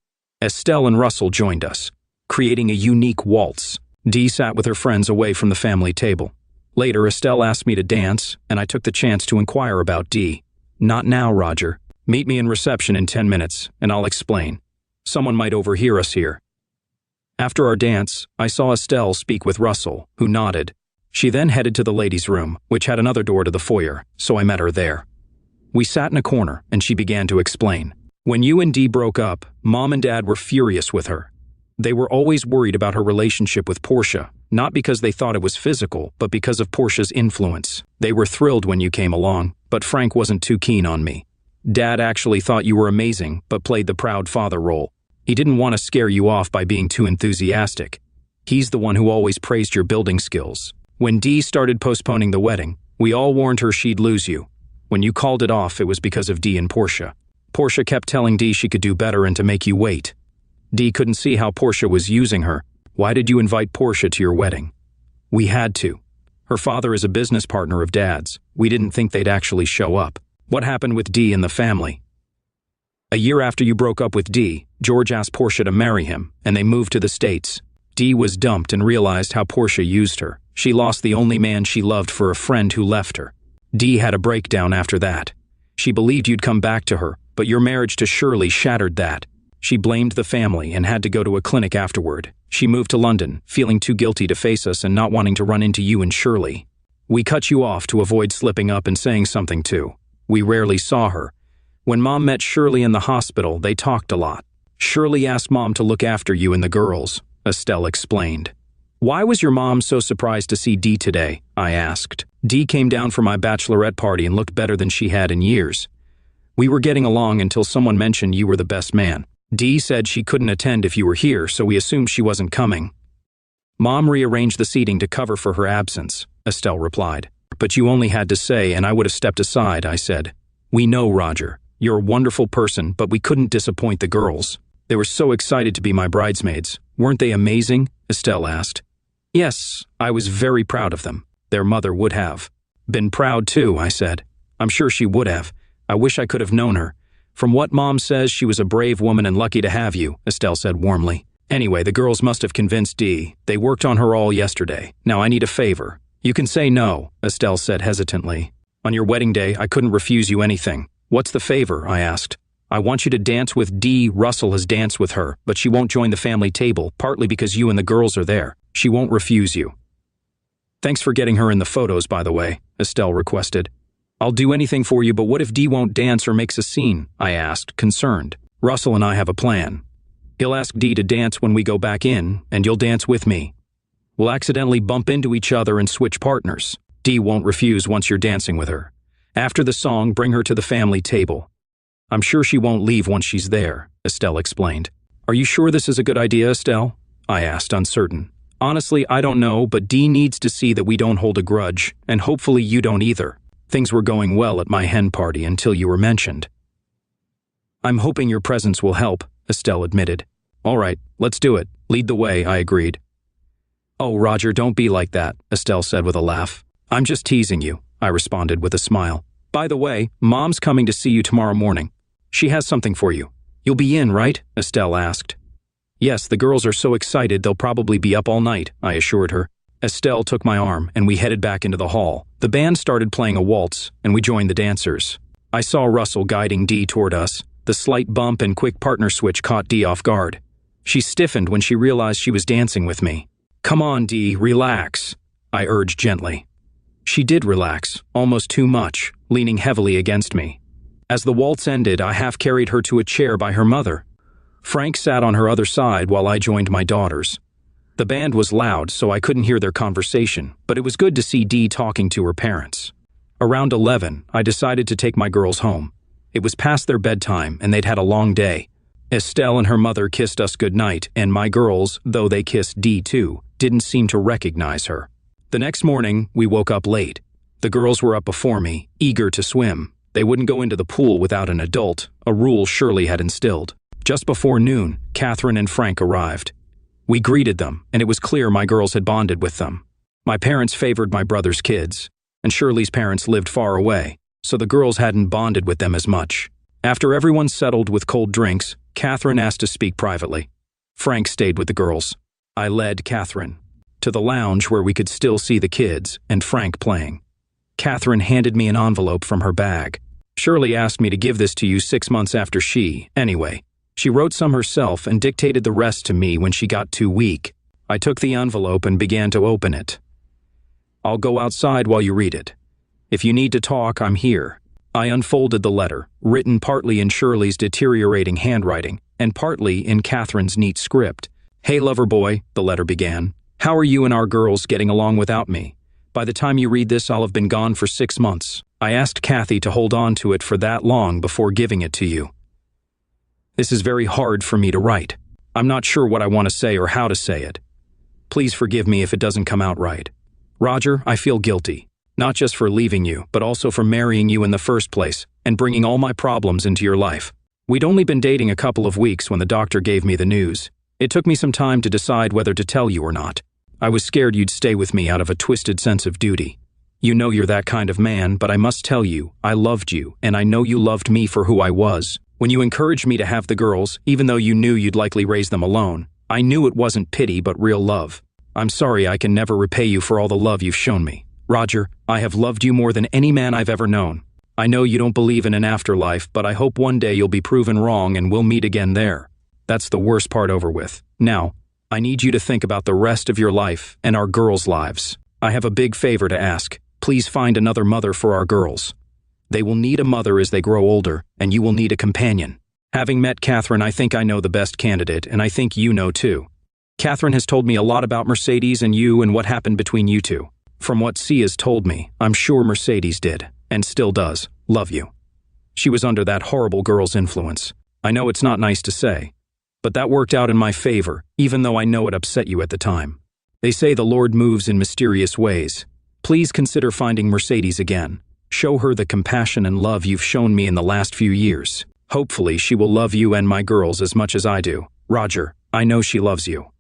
Estelle and Russell joined us, creating a unique waltz. Dee sat with her friends away from the family table. Later, Estelle asked me to dance, and I took the chance to inquire about Dee. "Not now, Roger. Meet me in reception in 10 minutes, and I'll explain. Someone might overhear us here." After our dance, I saw Estelle speak with Russell, who nodded. She then headed to the ladies' room, which had another door to the foyer, so I met her there. We sat in a corner, and she began to explain. "When you and Dee broke up, Mom and Dad were furious with her. They were always worried about her relationship with Portia, not because they thought it was physical, but because of Portia's influence. They were thrilled when you came along, but Frank wasn't too keen on me. Dad actually thought you were amazing, but played the proud father role. He didn't want to scare you off by being too enthusiastic. He's the one who always praised your building skills. When Dee started postponing the wedding, we all warned her she'd lose you. When you called it off, it was because of Dee and Portia. Portia kept telling Dee she could do better and to make you wait. Dee couldn't see how Portia was using her. Why did you invite Portia to your wedding?" "We had to. Her father is a business partner of Dad's. We didn't think they'd actually show up." "What happened with Dee and the family?" "A year after you broke up with Dee, George asked Portia to marry him, and they moved to the States. Dee was dumped and realized how Portia used her. She lost the only man she loved for a friend who left her. Dee had a breakdown after that. She believed you'd come back to her, but your marriage to Shirley shattered that. She blamed the family and had to go to a clinic afterward. She moved to London, feeling too guilty to face us and not wanting to run into you and Shirley. We cut you off to avoid slipping up and saying something too. We rarely saw her. When Mom met Shirley in the hospital, they talked a lot. Shirley asked Mom to look after you and the girls," Estelle explained. "Why was your mom so surprised to see Dee today?" I asked. "Dee came down for my bachelorette party and looked better than she had in years. We were getting along until someone mentioned you were the best man. Dee said she couldn't attend if you were here, so we assumed she wasn't coming." "Mom rearranged the seating to cover for her absence," Estelle replied. "But you only had to say, and I would have stepped aside," I said. "We know, Roger. You're a wonderful person, but we couldn't disappoint the girls. They were so excited to be my bridesmaids. Weren't they amazing?" Estelle asked. "Yes, I was very proud of them. Their mother would have been proud too," I said. "I'm sure she would have. I wish I could have known her. From what Mom says, she was a brave woman and lucky to have you, Estelle said warmly. Anyway, the girls must have convinced Dee. They worked on her all yesterday. Now I need a favor. You can say no, Estelle said hesitantly. On your wedding day, I couldn't refuse you anything. What's the favor? I asked. I want you to dance with Dee. Russell has danced with her, but she won't join the family table, partly because you and the girls are there. She won't refuse you. Thanks for getting her in the photos, by the way, Estelle requested. I'll do anything for you, but what if Dee won't dance or makes a scene? I asked, concerned. Russell and I have a plan. He'll ask Dee to dance when we go back in, and you'll dance with me. We'll accidentally bump into each other and switch partners. Dee won't refuse once you're dancing with her. After the song, bring her to the family table. I'm sure she won't leave once she's there, Estelle explained. Are you sure this is a good idea, Estelle? I asked, uncertain. Honestly, I don't know, but Dee needs to see that we don't hold a grudge, and hopefully you don't either. Things were going well at my hen party until you were mentioned. I'm hoping your presence will help, Estelle admitted. All right, let's do it. Lead the way, I agreed. Oh, Roger, don't be like that, Estelle said with a laugh. I'm just teasing you, I responded with a smile. By the way, Mom's coming to see you tomorrow morning. She has something for you. You'll be in, right? Estelle asked. Yes, the girls are so excited they'll probably be up all night, I assured her. Estelle took my arm and we headed back into the hall. The band started playing a waltz and we joined the dancers. I saw Russell guiding Dee toward us. The slight bump and quick partner switch caught Dee off guard. She stiffened when she realized she was dancing with me. Come on, Dee, relax, I urged gently. She did relax, almost too much, leaning heavily against me. As the waltz ended, I half-carried her to a chair by her mother. Frank sat on her other side while I joined my daughters. The band was loud, so I couldn't hear their conversation, but it was good to see Dee talking to her parents. Around 11, I decided to take my girls home. It was past their bedtime, and they'd had a long day. Estelle and her mother kissed us goodnight, and my girls, though they kissed Dee too, didn't seem to recognize her. The next morning, we woke up late. The girls were up before me, eager to swim. They wouldn't go into the pool without an adult, a rule Shirley had instilled. Just before noon, Catherine and Frank arrived. We greeted them, and it was clear my girls had bonded with them. My parents favored my brother's kids, and Shirley's parents lived far away, so the girls hadn't bonded with them as much. After everyone settled with cold drinks, Catherine asked to speak privately. Frank stayed with the girls. I led Catherine to the lounge where we could still see the kids and Frank playing. Catherine handed me an envelope from her bag. Shirley asked me to give this to you 6 months after anyway. She wrote some herself and dictated the rest to me when she got too weak. I took the envelope and began to open it. I'll go outside while you read it. If you need to talk, I'm here. I unfolded the letter, written partly in Shirley's deteriorating handwriting and partly in Catherine's neat script. Hey, lover boy, the letter began. How are you and our girls getting along without me? By the time you read this, I'll have been gone for 6 months. I asked Kathy to hold on to it for that long before giving it to you. This is very hard for me to write. I'm not sure what I want to say or how to say it. Please forgive me if it doesn't come out right. Roger, I feel guilty, not just for leaving you, but also for marrying you in the first place and bringing all my problems into your life. We'd only been dating a couple of weeks when the doctor gave me the news. It took me some time to decide whether to tell you or not. I was scared you'd stay with me out of a twisted sense of duty. You know you're that kind of man, but I must tell you, I loved you, and I know you loved me for who I was. When you encouraged me to have the girls, even though you knew you'd likely raise them alone, I knew it wasn't pity but real love. I'm sorry I can never repay you for all the love you've shown me. Roger, I have loved you more than any man I've ever known. I know you don't believe in an afterlife, but I hope one day you'll be proven wrong and we'll meet again there. That's the worst part over with. Now, I need you to think about the rest of your life and our girls' lives. I have a big favor to ask. Please find another mother for our girls. They will need a mother as they grow older, and you will need a companion. Having met Catherine, I think I know the best candidate, and I think you know too. Catherine has told me a lot about Mercedes and you and what happened between you two. From what Sia's told me, I'm sure Mercedes did, and still does, love you. She was under that horrible girl's influence. I know it's not nice to say, but that worked out in my favor, even though I know it upset you at the time. They say the Lord moves in mysterious ways. Please consider finding Mercedes again. Show her the compassion and love you've shown me in the last few years. Hopefully she will love you and my girls as much as I do. Roger, I know she loves you.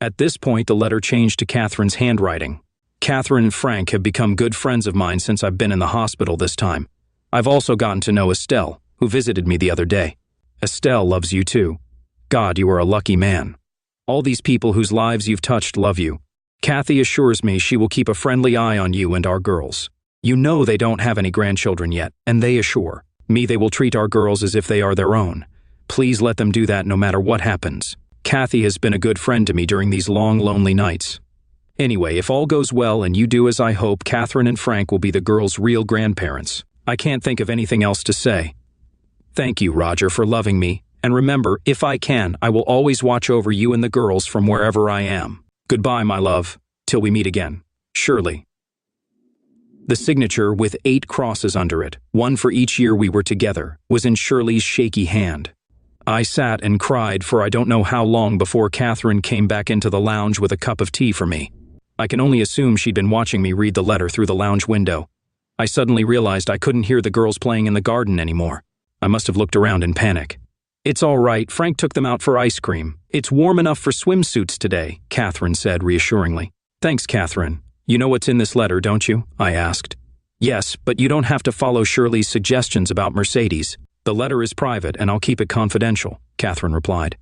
At this point, the letter changed to Catherine's handwriting. Catherine and Frank have become good friends of mine since I've been in the hospital this time. I've also gotten to know Estelle, who visited me the other day. Estelle loves you too. God, you are a lucky man. All these people whose lives you've touched love you. Kathy assures me she will keep a friendly eye on you and our girls. You know they don't have any grandchildren yet, and they assure me they will treat our girls as if they are their own. Please let them do that no matter what happens. Kathy has been a good friend to me during these long, lonely nights. Anyway, if all goes well and you do as I hope, Catherine and Frank will be the girls' real grandparents. I can't think of anything else to say. Thank you, Roger, for loving me, and remember, if I can, I will always watch over you and the girls from wherever I am. Goodbye, my love, till we meet again. Shirley. The signature, with 8 crosses under it, one for each year we were together, was in Shirley's shaky hand. I sat and cried for I don't know how long before Catherine came back into the lounge with a cup of tea for me. I can only assume she'd been watching me read the letter through the lounge window. I suddenly realized I couldn't hear the girls playing in the garden anymore. I must have looked around in panic. It's all right, Frank took them out for ice cream. It's warm enough for swimsuits today, Catherine said reassuringly. Thanks, Catherine. You know what's in this letter, don't you? I asked. Yes, but you don't have to follow Shirley's suggestions about Mercedes. The letter is private and I'll keep it confidential, Catherine replied.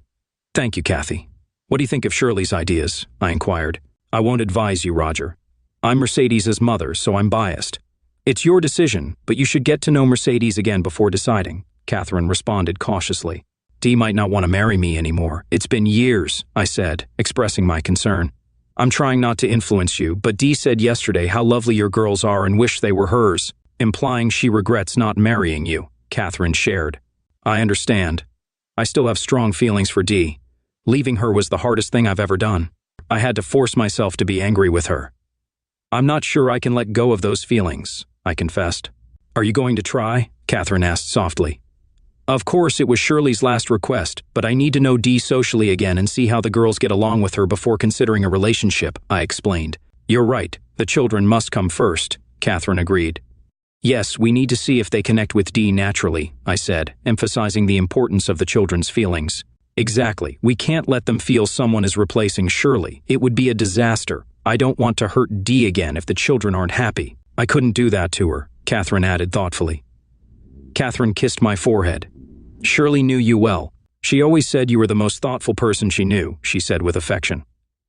Thank you, Kathy. What do you think of Shirley's ideas? I inquired. I won't advise you, Roger. I'm Mercedes' mother, so I'm biased. It's your decision, but you should get to know Mercedes again before deciding, Catherine responded cautiously. Dee might not want to marry me anymore. It's been years, I said, expressing my concern. I'm trying not to influence you, but Dee said yesterday how lovely your girls are and wished they were hers, implying she regrets not marrying you, Catherine shared. I understand. I still have strong feelings for Dee. Leaving her was the hardest thing I've ever done. I had to force myself to be angry with her. I'm not sure I can let go of those feelings, I confessed. Are you going to try? Catherine asked softly. Of course, it was Shirley's last request, but I need to know Dee socially again and see how the girls get along with her before considering a relationship, I explained. You're right, the children must come first, Catherine agreed. Yes, we need to see if they connect with Dee naturally, I said, emphasizing the importance of the children's feelings. Exactly, we can't let them feel someone is replacing Shirley. It would be a disaster. I don't want to hurt Dee again if the children aren't happy. I couldn't do that to her, Catherine added thoughtfully. Catherine kissed my forehead. Shirley knew you well. She always said you were the most thoughtful person she knew, she said with affection.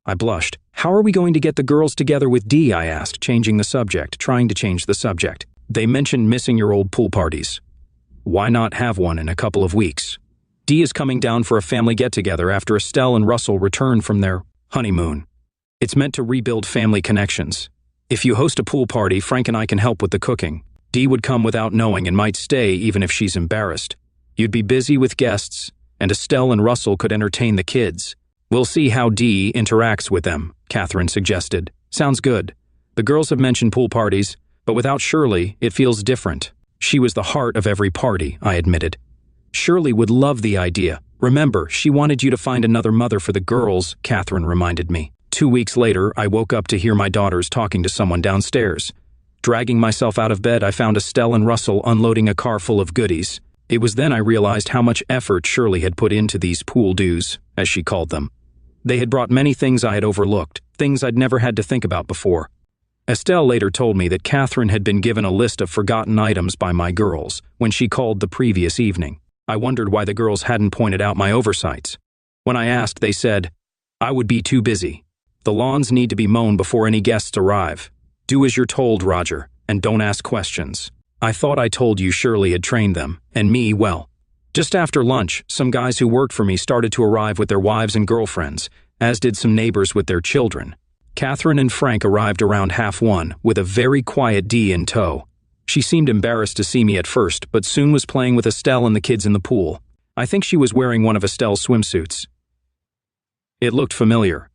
I blushed. How are we going to get the girls together with Dee? I asked, trying to change the subject. They mentioned missing your old pool parties. Why not have one in a couple of weeks? Dee is coming down for a family get-together after Estelle and Russell return from their honeymoon. It's meant to rebuild family connections. If you host a pool party, Frank and I can help with the cooking. Dee would come without knowing and might stay even if she's embarrassed. You'd be busy with guests, and Estelle and Russell could entertain the kids. We'll see how Dee interacts with them, Catherine suggested. Sounds good. The girls have mentioned pool parties, but without Shirley, it feels different. She was the heart of every party, I admitted. Shirley would love the idea. Remember, she wanted you to find another mother for the girls, Catherine reminded me. 2 weeks later, I woke up to hear my daughters talking to someone downstairs. Dragging myself out of bed, I found Estelle and Russell unloading a car full of goodies. It was then I realized how much effort Shirley had put into these pool dues, as she called them. They had brought many things I had overlooked, things I'd never had to think about before. Estelle later told me that Catherine had been given a list of forgotten items by my girls when she called the previous evening. I wondered why the girls hadn't pointed out my oversights. When I asked, they said, I would be too busy. The lawns need to be mown before any guests arrive. Do as you're told, Roger, and don't ask questions. I thought I told you Shirley had trained them, and me well. Just after lunch, some guys who worked for me started to arrive with their wives and girlfriends, as did some neighbors with their children. Catherine and Frank arrived around 1:30 with a very quiet Dee in tow. She seemed embarrassed to see me at first, but soon was playing with Estelle and the kids in the pool. I think she was wearing one of Estelle's swimsuits. It looked familiar.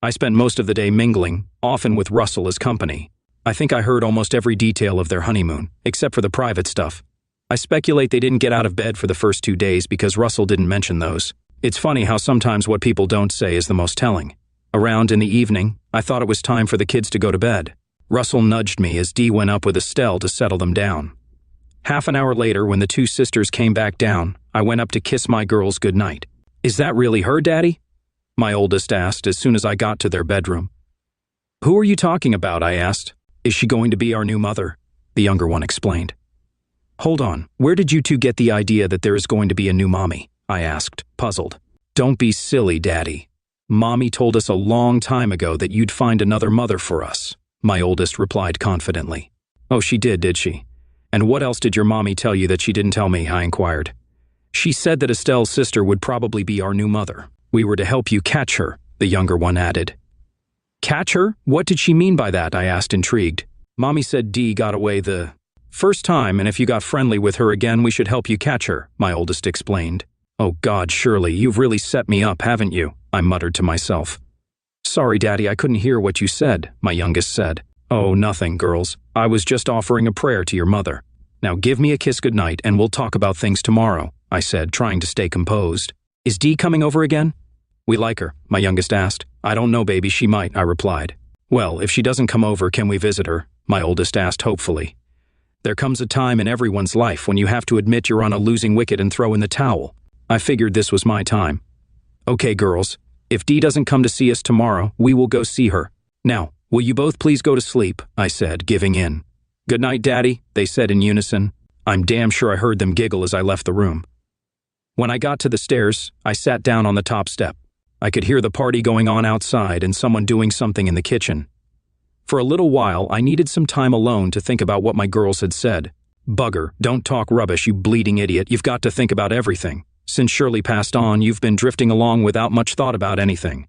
I spent most of the day mingling, often with Russell as company. I think I heard almost every detail of their honeymoon, except for the private stuff. I speculate they didn't get out of bed for the first 2 days because Russell didn't mention those. It's funny how sometimes what people don't say is the most telling. Around in the evening, I thought it was time for the kids to go to bed. Russell nudged me as Dee went up with Estelle to settle them down. Half an hour later, when the 2 sisters came back down, I went up to kiss my girls goodnight. Is that really her, Daddy? My oldest asked as soon as I got to their bedroom. Who are you talking about? I asked. Is she going to be our new mother? The younger one explained. Hold on, where did you two get the idea that there is going to be a new mommy? I asked, puzzled. Don't be silly, Daddy. Mommy told us a long time ago that you'd find another mother for us, my oldest replied confidently. Oh, she did she? And what else did your mommy tell you that she didn't tell me? I inquired. She said that Estelle's sister would probably be our new mother. We were to help you catch her, the younger one added. Catch her? What did she mean by that? I asked, intrigued. Mommy said Dee got away the first time, and if you got friendly with her again, we should help you catch her, my oldest explained. Oh God, Shirley, you've really set me up, haven't you? I muttered to myself. Sorry, Daddy, I couldn't hear what you said, my youngest said. Oh, nothing, girls. I was just offering a prayer to your mother. Now give me a kiss goodnight and we'll talk about things tomorrow, I said, trying to stay composed. Is Dee coming over again? We like her, my youngest asked. I don't know, baby, she might, I replied. Well, if she doesn't come over, can we visit her? My oldest asked hopefully. There comes a time in everyone's life when you have to admit you're on a losing wicket and throw in the towel. I figured this was my time. Okay, girls, if Dee doesn't come to see us tomorrow, we will go see her. Now, will you both please go to sleep? I said, giving in. Good night, Daddy, they said in unison. I'm damn sure I heard them giggle as I left the room. When I got to the stairs, I sat down on the top step. I could hear the party going on outside and someone doing something in the kitchen. For a little while, I needed some time alone to think about what my girls had said. Bugger, don't talk rubbish, you bleeding idiot. You've got to think about everything. Since Shirley passed on, you've been drifting along without much thought about anything.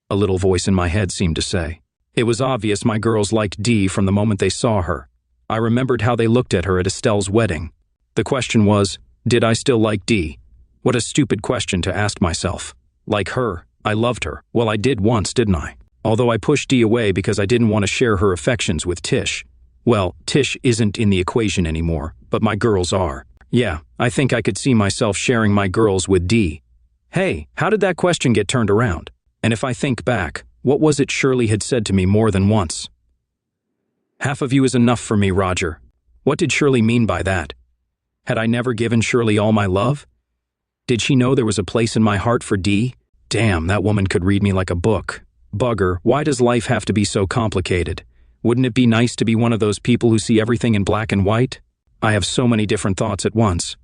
A little voice in my head seemed to say. It was obvious my girls liked Dee from the moment they saw her. I remembered how they looked at her at Estelle's wedding. The question was, did I still like Dee? What a stupid question to ask myself. Like her, I loved her. Well, I did once, didn't I? Although I pushed Dee away because I didn't want to share her affections with Tish. Well, Tish isn't in the equation anymore, but my girls are. Yeah, I think I could see myself sharing my girls with Dee. Hey, how did that question get turned around? And if I think back, what was it Shirley had said to me more than once? Half of you is enough for me, Roger. What did Shirley mean by that? Had I never given Shirley all my love? Did she know there was a place in my heart for Dee? Damn, that woman could read me like a book. Bugger, why does life have to be so complicated? Wouldn't it be nice to be one of those people who see everything in black and white? I have so many different thoughts at once.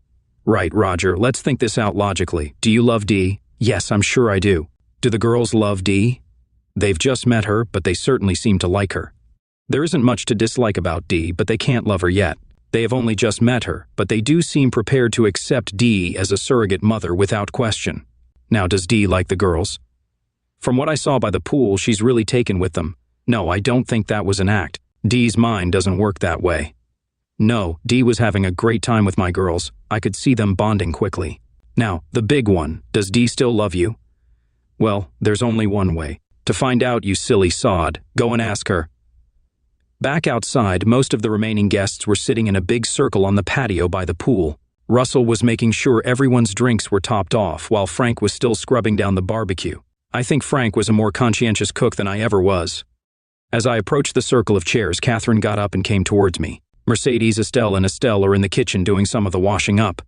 Right, Roger, let's think this out logically. Do you love Dee? Yes, I'm sure I do. Do the girls love Dee? They've just met her, but they certainly seem to like her. There isn't much to dislike about Dee, but they can't love her yet. They have only just met her, but they do seem prepared to accept Dee as a surrogate mother without question. Now, does Dee like the girls? From what I saw by the pool, she's really taken with them. No, I don't think that was an act. Dee's mind doesn't work that way. No, Dee was having a great time with my girls. I could see them bonding quickly. Now, the big one, does Dee still love you? Well, there's only one way. To find out, you silly sod, go and ask her. Back outside, most of the remaining guests were sitting in a big circle on the patio by the pool. Russell was making sure everyone's drinks were topped off while Frank was still scrubbing down the barbecue. I think Frank was a more conscientious cook than I ever was. As I approached the circle of chairs, Catherine got up and came towards me. Mercedes, Estelle, and Estelle are in the kitchen doing some of the washing up.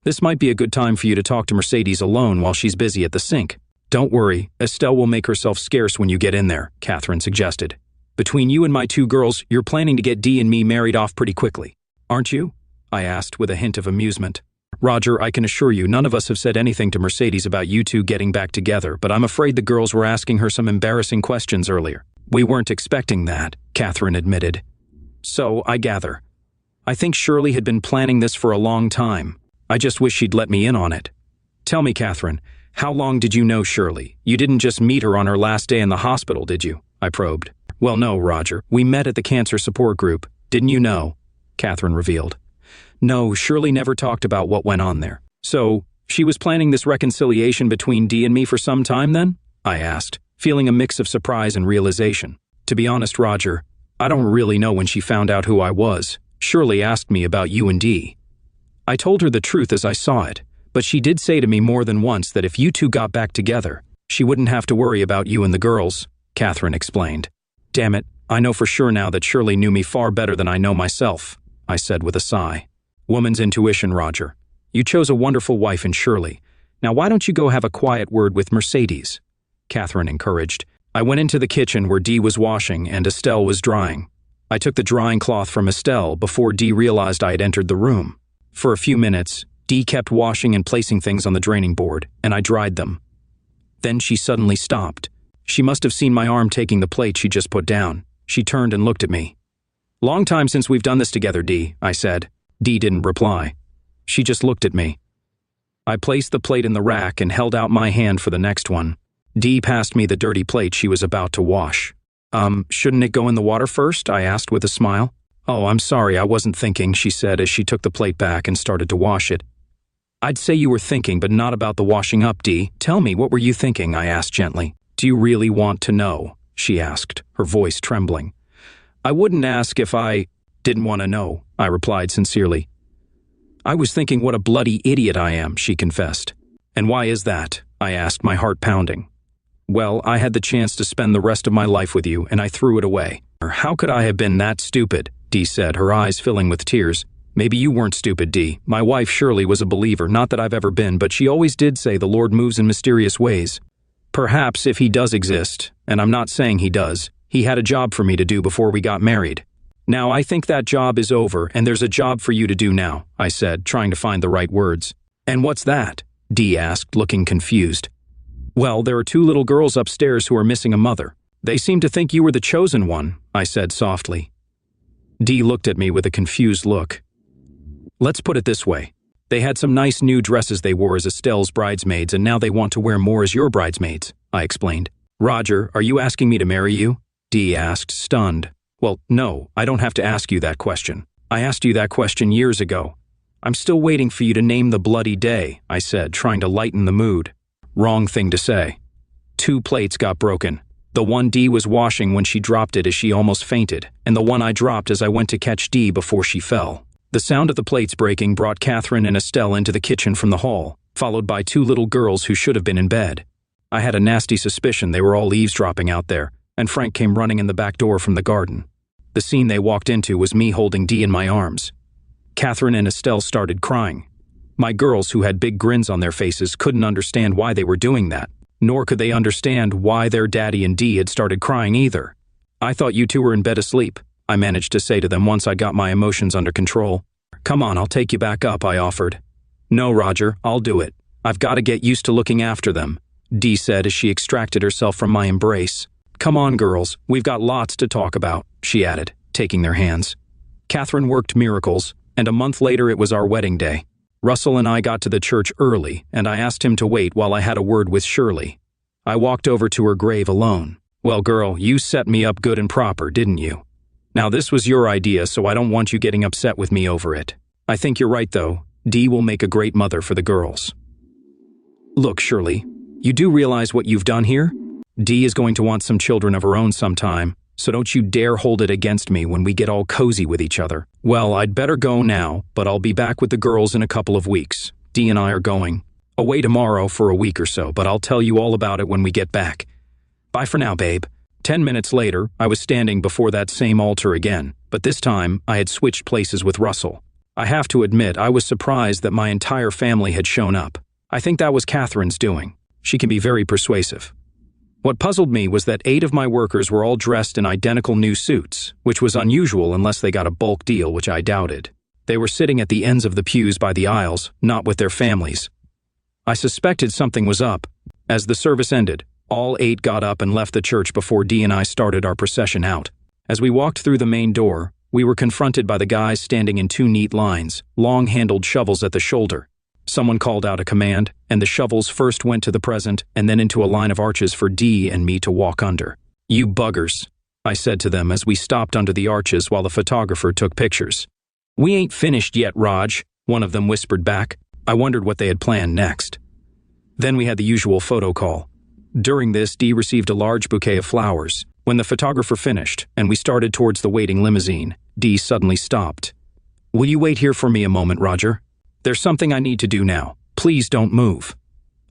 This might be a good time for you to talk to Mercedes alone while she's busy at the sink. Don't worry, Estelle will make herself scarce when you get in there, Catherine suggested. Between you and my two girls, you're planning to get Dee and me married off pretty quickly, aren't you? I asked with a hint of amusement. Roger, I can assure you none of us have said anything to Mercedes about you two getting back together, but I'm afraid the girls were asking her some embarrassing questions earlier. We weren't expecting that, Catherine admitted. So, I gather. I think Shirley had been planning this for a long time. I just wish she'd let me in on it. Tell me, Catherine, how long did you know Shirley? You didn't just meet her on her last day in the hospital, did you? I probed. Well, no, Roger. We met at the cancer support group. Didn't you know? Catherine revealed. No, Shirley never talked about what went on there. So, she was planning this reconciliation between Dee and me for some time then? I asked, feeling a mix of surprise and realization. To be honest, Roger, I don't really know when she found out who I was. Shirley asked me about you and Dee. I told her the truth as I saw it, but she did say to me more than once that if you two got back together, she wouldn't have to worry about you and the girls, Catherine explained. Damn it, I know for sure now that Shirley knew me far better than I know myself, I said with a sigh. Woman's intuition, Roger. You chose a wonderful wife in Shirley. Now why don't you go have a quiet word with Mercedes? Catherine encouraged. I went into the kitchen where Dee was washing and Estelle was drying. I took the drying cloth from Estelle before Dee realized I had entered the room. For a few minutes, Dee kept washing and placing things on the draining board, and I dried them. Then she suddenly stopped. She must have seen my arm taking the plate she just put down. She turned and looked at me. "Long time since we've done this together, Dee," I said. Dee didn't reply. She just looked at me. I placed the plate in the rack and held out my hand for the next one. Dee passed me the dirty plate she was about to wash. Shouldn't it go in the water first?" I asked with a smile. "Oh, I'm sorry, I wasn't thinking," she said as she took the plate back and started to wash it. "I'd say you were thinking, but not about the washing up, Dee. Tell me, what were you thinking?" I asked gently. "Do you really want to know?" she asked, her voice trembling. "I wouldn't ask if I didn't want to know," I replied sincerely. "I was thinking what a bloody idiot I am," she confessed. "And why is that?" I asked, my heart pounding. "Well, I had the chance to spend the rest of my life with you, and I threw it away." "How could I have been that stupid?" Dee said, her eyes filling with tears. "Maybe you weren't stupid, Dee. My wife Shirley was a believer, not that I've ever been, but she always did say the Lord moves in mysterious ways. Perhaps if he does exist, and I'm not saying he does, he had a job for me to do before we got married. Now I think that job is over, and there's a job for you to do now," I said, trying to find the right words. "And what's that?" Dee asked, looking confused. "Well, there are 2 little girls upstairs who are missing a mother. They seem to think you were the chosen one," I said softly. Dee looked at me with a confused look. "Let's put it this way. They had some nice new dresses they wore as Estelle's bridesmaids, and now they want to wear more as your bridesmaids," I explained. "Roger, are you asking me to marry you?" Dee asked, stunned. "Well, no, I don't have to ask you that question. I asked you that question years ago. I'm still waiting for you to name the bloody day," I said, trying to lighten the mood. Wrong thing to say. 2 plates got broken. The one Dee was washing when she dropped it as she almost fainted, and the one I dropped as I went to catch Dee before she fell. The sound of the plates breaking brought Catherine and Estelle into the kitchen from the hall, followed by 2 little girls who should have been in bed. I had a nasty suspicion they were all eavesdropping out there, and Frank came running in the back door from the garden. The scene they walked into was me holding Dee in my arms. Catherine and Estelle started crying. My girls, who had big grins on their faces, couldn't understand why they were doing that, nor could they understand why their daddy and Dee had started crying either. "I thought you 2 were in bed asleep," I managed to say to them once I got my emotions under control. "Come on, I'll take you back up," I offered. "No, Roger, I'll do it. I've got to get used to looking after them," Dee said as she extracted herself from my embrace. "Come on, girls, we've got lots to talk about," she added, taking their hands. Catherine worked miracles, and a month later it was our wedding day. Russell and I got to the church early, and I asked him to wait while I had a word with Shirley. I walked over to her grave alone. "Well, girl, you set me up good and proper, didn't you? Now this was your idea, so I don't want you getting upset with me over it. I think you're right, though. Dee will make a great mother for the girls." "Look, Shirley, you do realize what you've done here? Dee is going to want some children of her own sometime, so don't you dare hold it against me when we get all cozy with each other. Well, I'd better go now, but I'll be back with the girls in a couple of weeks. Dee and I are going away tomorrow for a week or so, but I'll tell you all about it when we get back. Bye for now, babe." 10 minutes later, I was standing before that same altar again, but this time I had switched places with Russell. I have to admit, I was surprised that my entire family had shown up. I think that was Catherine's doing. She can be very persuasive. What puzzled me was that 8 of my workers were all dressed in identical new suits, which was unusual unless they got a bulk deal, which I doubted. They were sitting at the ends of the pews by the aisles, not with their families. I suspected something was up. As the service ended, all 8 got up and left the church before Dee and I started our procession out. As we walked through the main door, we were confronted by the guys standing in 2 neat lines, long-handled shovels at the shoulder. Someone called out a command, and the shovels first went to the present and then into a line of arches for Dee and me to walk under. "You buggers," I said to them as we stopped under the arches while the photographer took pictures. "We ain't finished yet, Raj," one of them whispered back. I wondered what they had planned next. Then we had the usual photo call. During this, Dee received a large bouquet of flowers. When the photographer finished, and we started towards the waiting limousine, Dee suddenly stopped. "Will you wait here for me a moment, Roger? There's something I need to do now. Please don't move."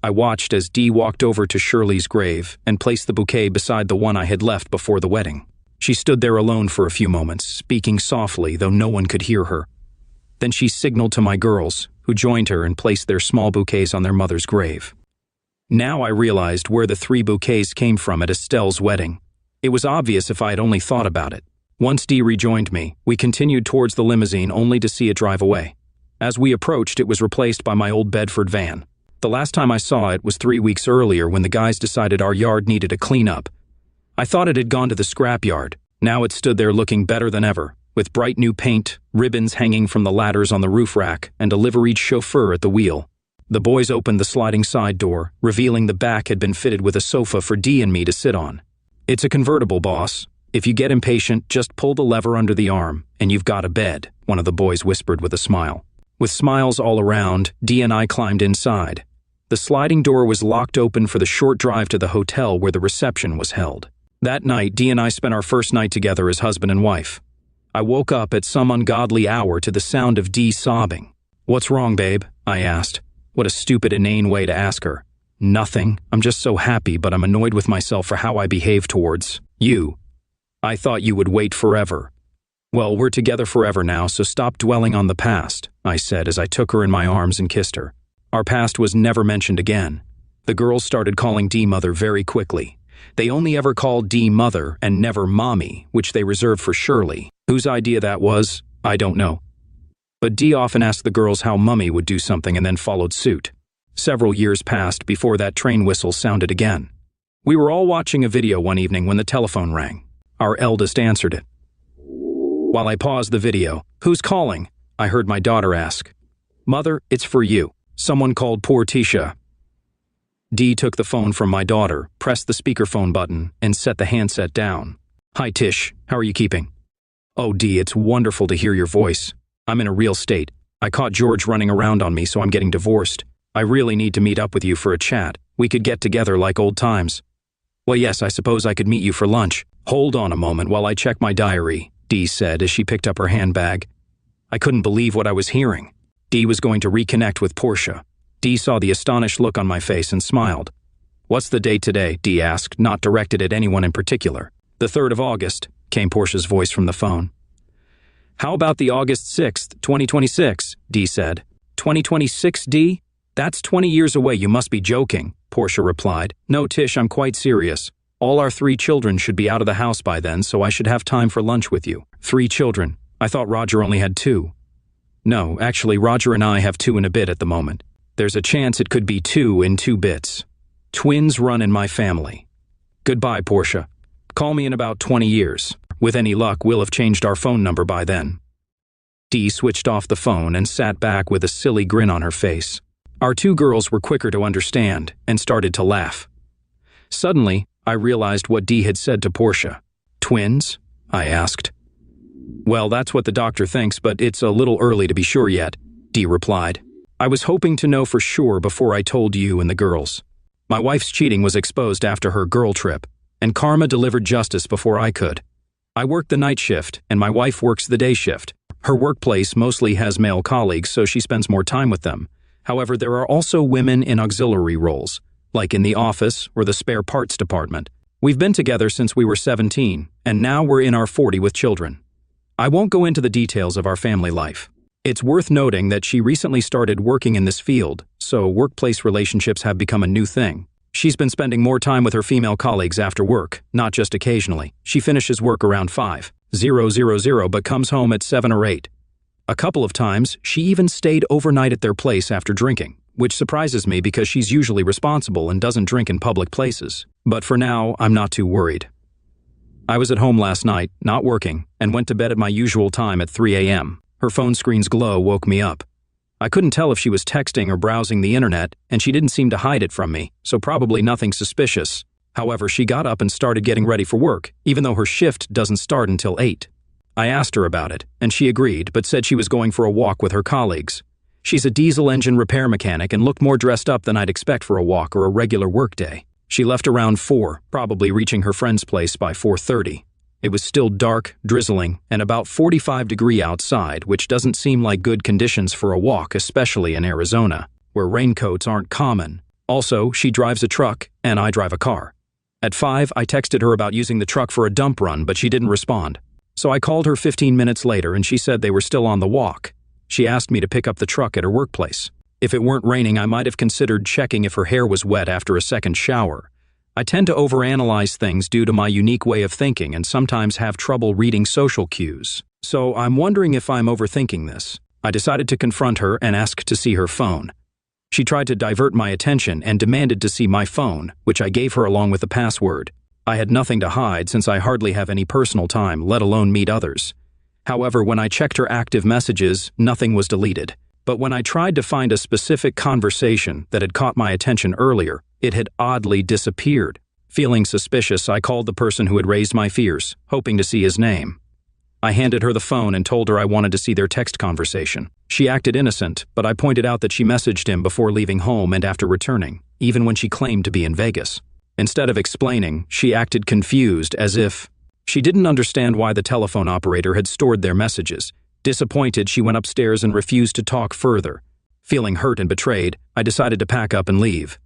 I watched as Dee walked over to Shirley's grave and placed the bouquet beside the one I had left before the wedding. She stood there alone for a few moments, speaking softly, though no one could hear her. Then she signaled to my girls, who joined her and placed their small bouquets on their mother's grave. Now I realized where the 3 bouquets came from at Estelle's wedding. It was obvious if I had only thought about it. Once Dee rejoined me, we continued towards the limousine only to see it drive away. As we approached, it was replaced by my old Bedford van. The last time I saw it was 3 weeks earlier when the guys decided our yard needed a cleanup. I thought it had gone to the scrapyard. Now it stood there looking better than ever, with bright new paint, ribbons hanging from the ladders on the roof rack, and a liveried chauffeur at the wheel. The boys opened the sliding side door, revealing the back had been fitted with a sofa for Dee and me to sit on. "It's a convertible, boss. If you get impatient, just pull the lever under the arm, and you've got a bed," one of the boys whispered with a smile. With smiles all around, Dee and I climbed inside. The sliding door was locked open for the short drive to the hotel where the reception was held. That night, Dee and I spent our first night together as husband and wife. I woke up at some ungodly hour to the sound of Dee sobbing. "What's wrong, babe?" I asked. What a stupid, inane way to ask her. "Nothing. I'm just so happy, but I'm annoyed with myself for how I behave towards you. I thought you would wait forever." "Well, we're together forever now, so stop dwelling on the past," I said as I took her in my arms and kissed her. Our past was never mentioned again. The girls started calling Dee mother very quickly. They only ever called Dee mother and never mommy, which they reserved for Shirley. Whose idea that was, I don't know. But Dee often asked the girls how mummy would do something and then followed suit. Several years passed before that train whistle sounded again. We were all watching a video one evening when the telephone rang. Our eldest answered it. While I paused the video, "Who's calling?" I heard my daughter ask. "Mother, it's for you. Someone called poor Tisha." Dee took the phone from my daughter, pressed the speakerphone button, and set the handset down. "Hi, Tish. How are you keeping?" "Oh, Dee, it's wonderful to hear your voice. I'm in a real state. I caught George running around on me, so I'm getting divorced. I really need to meet up with you for a chat. We could get together like old times." "Well, yes, I suppose I could meet you for lunch." "Hold on a moment while I check my diary," Dee said as she picked up her handbag. I couldn't believe what I was hearing. Dee was going to reconnect with Portia. Dee saw the astonished look on my face and smiled. "What's the date today?" Dee asked, not directed at anyone in particular. "The 3rd of August, came Portia's voice from the phone. "How about the August 6th, 2026, Dee said. 2026, Dee? That's 20 years away, you must be joking," Portia replied. "No, Tish, I'm quite serious. All our 3 children should be out of the house by then, so I should have time for lunch with you." 3 children. I thought Roger only had 2. No, actually, Roger and I have 2 and a bit at the moment. There's a chance it could be 2 in 2 bits. Twins run in my family. Goodbye, Portia. Call me in about 20 years. With any luck, we'll have changed our phone number by then. Dee switched off the phone and sat back with a silly grin on her face. Our 2 girls were quicker to understand and started to laugh. Suddenly, I realized what Dee had said to Portia. "Twins?" I asked. "Well, that's what the doctor thinks, but it's a little early to be sure yet," Dee replied. "I was hoping to know for sure before I told you and the girls. My wife's cheating was exposed after her girl trip, and karma delivered justice before I could. I work the night shift, and my wife works the day shift. Her workplace mostly has male colleagues, so she spends more time with them. However, there are also women in auxiliary roles, like in the office or the spare parts department. We've been together since we were 17, and now we're in our 40 with children. I won't go into the details of our family life. It's worth noting that she recently started working in this field, so workplace relationships have become a new thing. She's been spending more time with her female colleagues after work, not just occasionally. She finishes work around 5:00 but comes home at 7 or 8. A couple of times, she even stayed overnight at their place after drinking, which surprises me because she's usually responsible and doesn't drink in public places. But for now, I'm not too worried. I was at home last night, not working, and went to bed at my usual time at 3 a.m. Her phone screen's glow woke me up. I couldn't tell if she was texting or browsing the internet, and she didn't seem to hide it from me, so probably nothing suspicious. However, she got up and started getting ready for work, even though her shift doesn't start until 8. I asked her about it, and she agreed, but said she was going for a walk with her colleagues. She's a diesel engine repair mechanic and looked more dressed up than I'd expect for a walk or a regular workday. She left around 4, probably reaching her friend's place by 4:30. It was still dark, drizzling, and about 45 degrees outside, which doesn't seem like good conditions for a walk, especially in Arizona, where raincoats aren't common. Also, she drives a truck, and I drive a car. At 5, I texted her about using the truck for a dump run, but she didn't respond. So I called her 15 minutes later, and she said they were still on the walk. She asked me to pick up the truck at her workplace. If it weren't raining, I might have considered checking if her hair was wet after a second shower. I tend to overanalyze things due to my unique way of thinking and sometimes have trouble reading social cues. So I'm wondering if I'm overthinking this. I decided to confront her and ask to see her phone. She tried to divert my attention and demanded to see my phone, which I gave her along with the password. I had nothing to hide since I hardly have any personal time, let alone meet others. However, when I checked her active messages, nothing was deleted. But when I tried to find a specific conversation that had caught my attention earlier, it had oddly disappeared. Feeling suspicious, I called the person who had raised my fears, hoping to see his name. I handed her the phone and told her I wanted to see their text conversation. She acted innocent, but I pointed out that she messaged him before leaving home and after returning, even when she claimed to be in Vegas. Instead of explaining, she acted confused, as if she didn't understand why the telephone operator had stored their messages. Disappointed, she went upstairs and refused to talk further. Feeling hurt and betrayed, I decided to pack up and leave.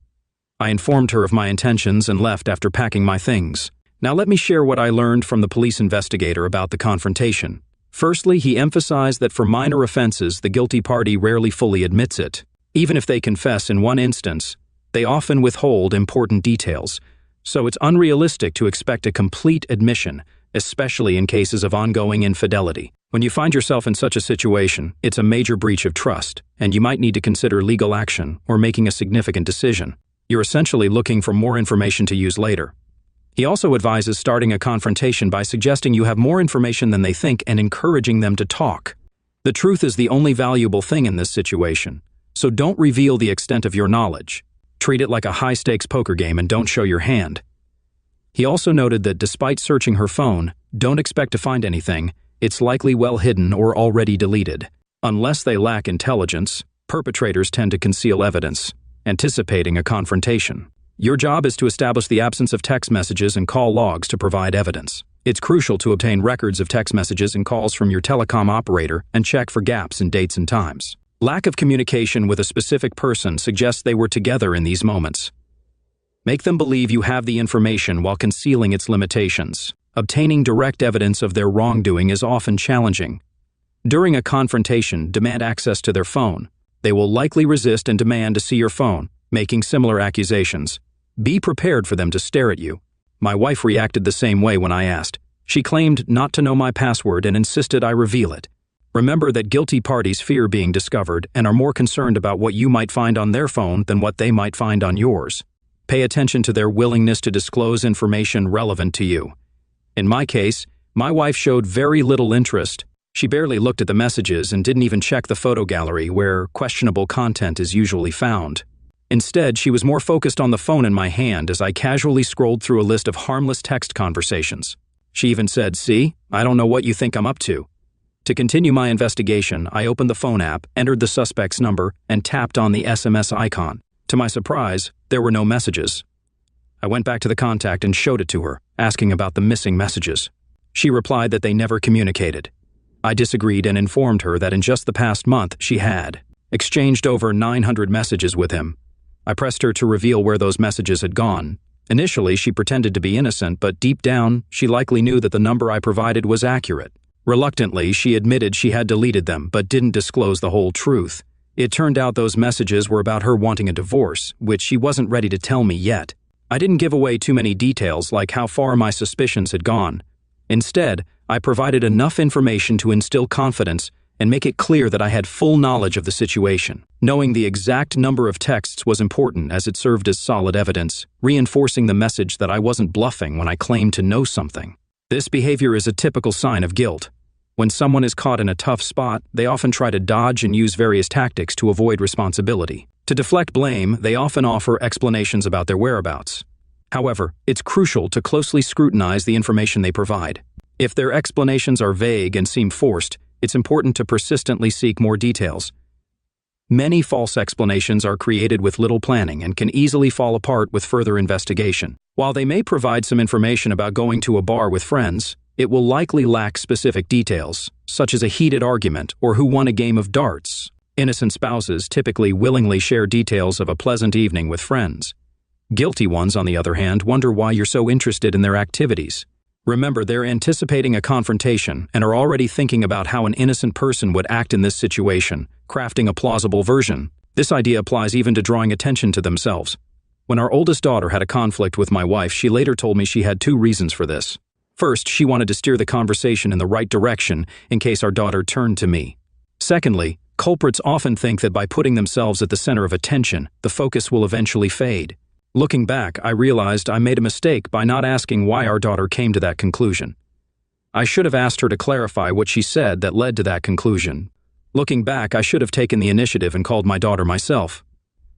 I informed her of my intentions and left after packing my things. Now let me share what I learned from the police investigator about the confrontation. Firstly, he emphasized that for minor offenses, the guilty party rarely fully admits it. Even if they confess in one instance, they often withhold important details, so it's unrealistic to expect a complete admission, especially in cases of ongoing infidelity. When you find yourself in such a situation, it's a major breach of trust, and you might need to consider legal action or making a significant decision. You're essentially looking for more information to use later. He also advises starting a confrontation by suggesting you have more information than they think and encouraging them to talk. The truth is the only valuable thing in this situation, so don't reveal the extent of your knowledge. Treat it like a high-stakes poker game and don't show your hand. He also noted that despite searching her phone, don't expect to find anything. It's likely well hidden or already deleted. Unless they lack intelligence, perpetrators tend to conceal evidence, anticipating a confrontation. Your job is to establish the absence of text messages and call logs to provide evidence. It's crucial to obtain records of text messages and calls from your telecom operator and check for gaps in dates and times. Lack of communication with a specific person suggests they were together in these moments. Make them believe you have the information while concealing its limitations. Obtaining direct evidence of their wrongdoing is often challenging. During a confrontation, demand access to their phone. They will likely resist and demand to see your phone, making similar accusations. Be prepared for them to stare at you. My wife reacted the same way when I asked. She claimed not to know my password and insisted I reveal it. Remember that guilty parties fear being discovered and are more concerned about what you might find on their phone than what they might find on yours. Pay attention to their willingness to disclose information relevant to you. In my case, my wife showed very little interest. She barely looked at the messages and didn't even check the photo gallery where questionable content is usually found. Instead, she was more focused on the phone in my hand as I casually scrolled through a list of harmless text conversations. She even said, "See, I don't know what you think I'm up to." To continue my investigation, I opened the phone app, entered the suspect's number, and tapped on the SMS icon. To my surprise, there were no messages. I went back to the contact and showed it to her, asking about the missing messages. She replied that they never communicated. I disagreed and informed her that in just the past month she had exchanged over 900 messages with him. I pressed her to reveal where those messages had gone. Initially, she pretended to be innocent, but deep down, she likely knew that the number I provided was accurate. Reluctantly, she admitted she had deleted them, but didn't disclose the whole truth. It turned out those messages were about her wanting a divorce, which she wasn't ready to tell me yet. I didn't give away too many details like how far my suspicions had gone. Instead, I provided enough information to instill confidence and make it clear that I had full knowledge of the situation. Knowing the exact number of texts was important as it served as solid evidence, reinforcing the message that I wasn't bluffing when I claimed to know something. This behavior is a typical sign of guilt. When someone is caught in a tough spot, they often try to dodge and use various tactics to avoid responsibility. To deflect blame, they often offer explanations about their whereabouts. However, it's crucial to closely scrutinize the information they provide. If their explanations are vague and seem forced, it's important to persistently seek more details. Many false explanations are created with little planning and can easily fall apart with further investigation. While they may provide some information about going to a bar with friends, it will likely lack specific details, such as a heated argument or who won a game of darts. Innocent spouses typically willingly share details of a pleasant evening with friends. Guilty ones, on the other hand, wonder why you're so interested in their activities. Remember, they're anticipating a confrontation and are already thinking about how an innocent person would act in this situation, crafting a plausible version. This idea applies even to drawing attention to themselves. When our oldest daughter had a conflict with my wife, she later told me she had 2 reasons for this. First, she wanted to steer the conversation in the right direction in case our daughter turned to me. Secondly, Culprits often think that by putting themselves at the center of attention, the focus will eventually fade. Looking back, I realized I made a mistake by not asking why our daughter came to that conclusion. I should have asked her to clarify what she said that led to that conclusion. Looking back, I should have taken the initiative and called my daughter myself.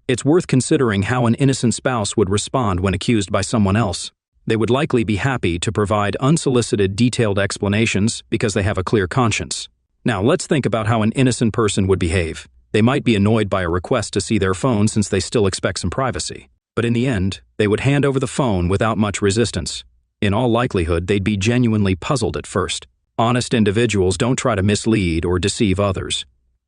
It's worth considering how an innocent spouse would respond when accused by someone else. They would likely be happy to provide unsolicited, detailed explanations because they have a clear conscience. Now, let's think about how an innocent person would behave. They might be annoyed by a request to see their phone since they still expect some privacy. But in the end, they would hand over the phone without much resistance. In all likelihood, they'd be genuinely puzzled at first. Honest individuals don't try to mislead or deceive others.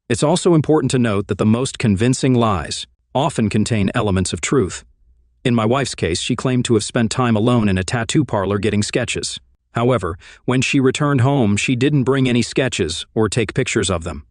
It's also important to note that the most convincing lies often contain elements of truth. In my wife's case, she claimed to have spent time alone in a tattoo parlor getting sketches. However, when she returned home, she didn't bring any sketches or take pictures of them.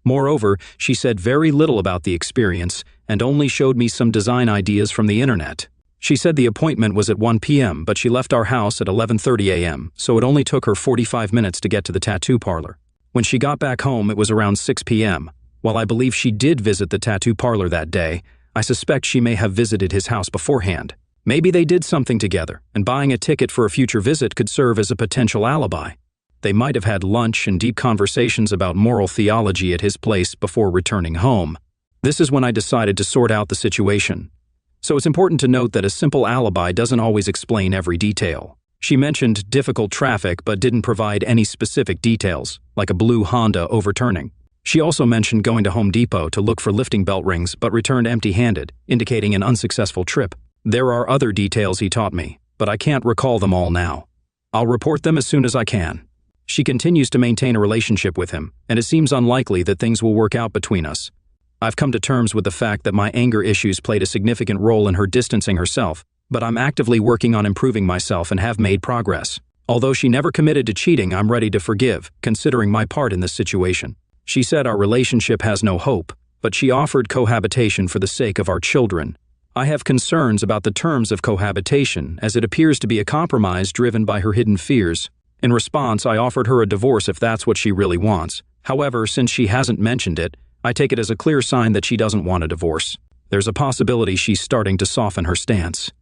Moreover, she said very little about the experience and only showed me some design ideas from the internet. She said the appointment was at 1 p.m., but she left our house at 11:30 a.m., so it only took her 45 minutes to get to the tattoo parlor. When she got back home, it was around 6 p.m. While I believe she did visit the tattoo parlor that day, I suspect she may have visited his house beforehand. Maybe they did something together, and buying a ticket for a future visit could serve as a potential alibi. They might have had lunch and deep conversations about moral theology at his place before returning home. This is when I decided to sort out the situation. So it's important to note that a simple alibi doesn't always explain every detail. She mentioned difficult traffic but didn't provide any specific details, like a blue Honda overturning. She also mentioned going to Home Depot to look for lifting belt rings but returned empty-handed, indicating an unsuccessful trip. There are other details he taught me, but I can't recall them all now. I'll report them as soon as I can. She continues to maintain a relationship with him, and it seems unlikely that things will work out between us. I've come to terms with the fact that my anger issues played a significant role in her distancing herself, but I'm actively working on improving myself and have made progress. Although she never committed to cheating, I'm ready to forgive, considering my part in this situation. She said our relationship has no hope, but she offered cohabitation for the sake of our children. I have concerns about the terms of cohabitation, as it appears to be a compromise driven by her hidden fears. In response, I offered her a divorce if that's what she really wants. However, since she hasn't mentioned it, I take it as a clear sign that she doesn't want a divorce. There's a possibility she's starting to soften her stance.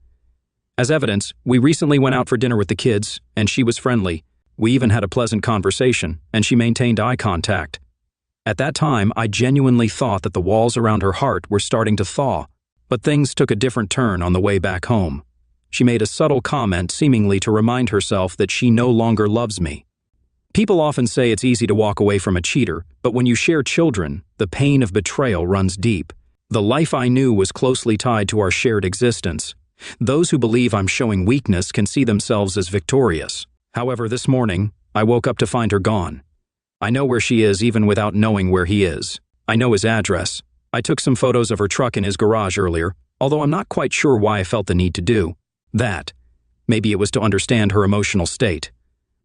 As evidence, we recently went out for dinner with the kids, and she was friendly. We even had a pleasant conversation, and she maintained eye contact. At that time, I genuinely thought that the walls around her heart were starting to thaw, but things took a different turn on the way back home. She made a subtle comment seemingly to remind herself that she no longer loves me. People often say it's easy to walk away from a cheater, but when you share children, the pain of betrayal runs deep. The life I knew was closely tied to our shared existence. Those who believe I'm showing weakness can see themselves as victorious. However, this morning, I woke up to find her gone. I know where she is even without knowing where he is. I know his address. I took some photos of her truck in his garage earlier, although I'm not quite sure why I felt the need to do that. Maybe it was to understand her emotional state.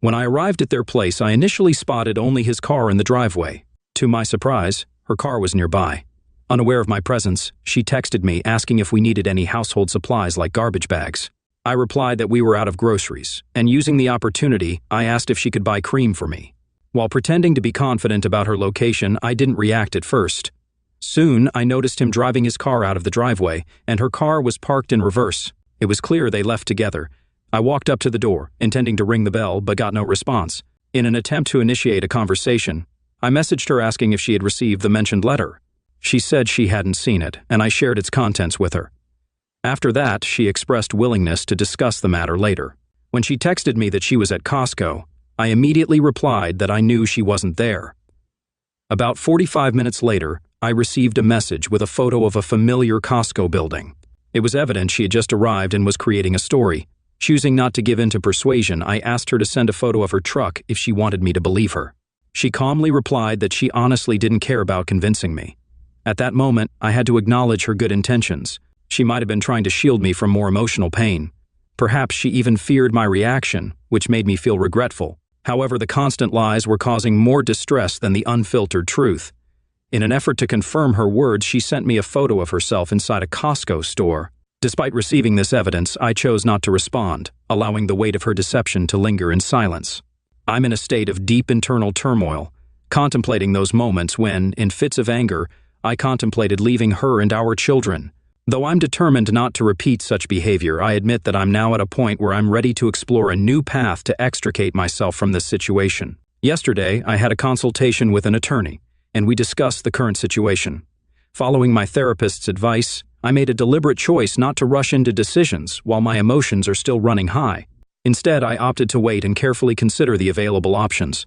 When I arrived at their place, I initially spotted only his car in the driveway. To my surprise, her car was nearby. Unaware of my presence, she texted me asking if we needed any household supplies like garbage bags. I replied that we were out of groceries, and using the opportunity, I asked if she could buy cream for me. While pretending to be confident about her location, I didn't react at first. Soon, I noticed him driving his car out of the driveway, and her car was parked in reverse. It was clear they left together. I walked up to the door, intending to ring the bell, but got no response. In an attempt to initiate a conversation, I messaged her asking if she had received the mentioned letter. She said she hadn't seen it, and I shared its contents with her. After that, she expressed willingness to discuss the matter later. When she texted me that she was at Costco, I immediately replied that I knew she wasn't there. About 45 minutes later, I received a message with a photo of a familiar Costco building. It was evident she had just arrived and was creating a story. Choosing not to give in to persuasion, I asked her to send a photo of her truck if she wanted me to believe her. She calmly replied that she honestly didn't care about convincing me. At that moment, I had to acknowledge her good intentions. She might have been trying to shield me from more emotional pain. Perhaps she even feared my reaction, which made me feel regretful. However, the constant lies were causing more distress than the unfiltered truth. In an effort to confirm her words, she sent me a photo of herself inside a Costco store. Despite receiving this evidence, I chose not to respond, allowing the weight of her deception to linger in silence. I'm in a state of deep internal turmoil, contemplating those moments when, in fits of anger, I contemplated leaving her and our children. Though I'm determined not to repeat such behavior, I admit that I'm now at a point where I'm ready to explore a new path to extricate myself from this situation. Yesterday, I had a consultation with an attorney, and we discussed the current situation. Following my therapist's advice, I made a deliberate choice not to rush into decisions while my emotions are still running high. Instead, I opted to wait and carefully consider the available options.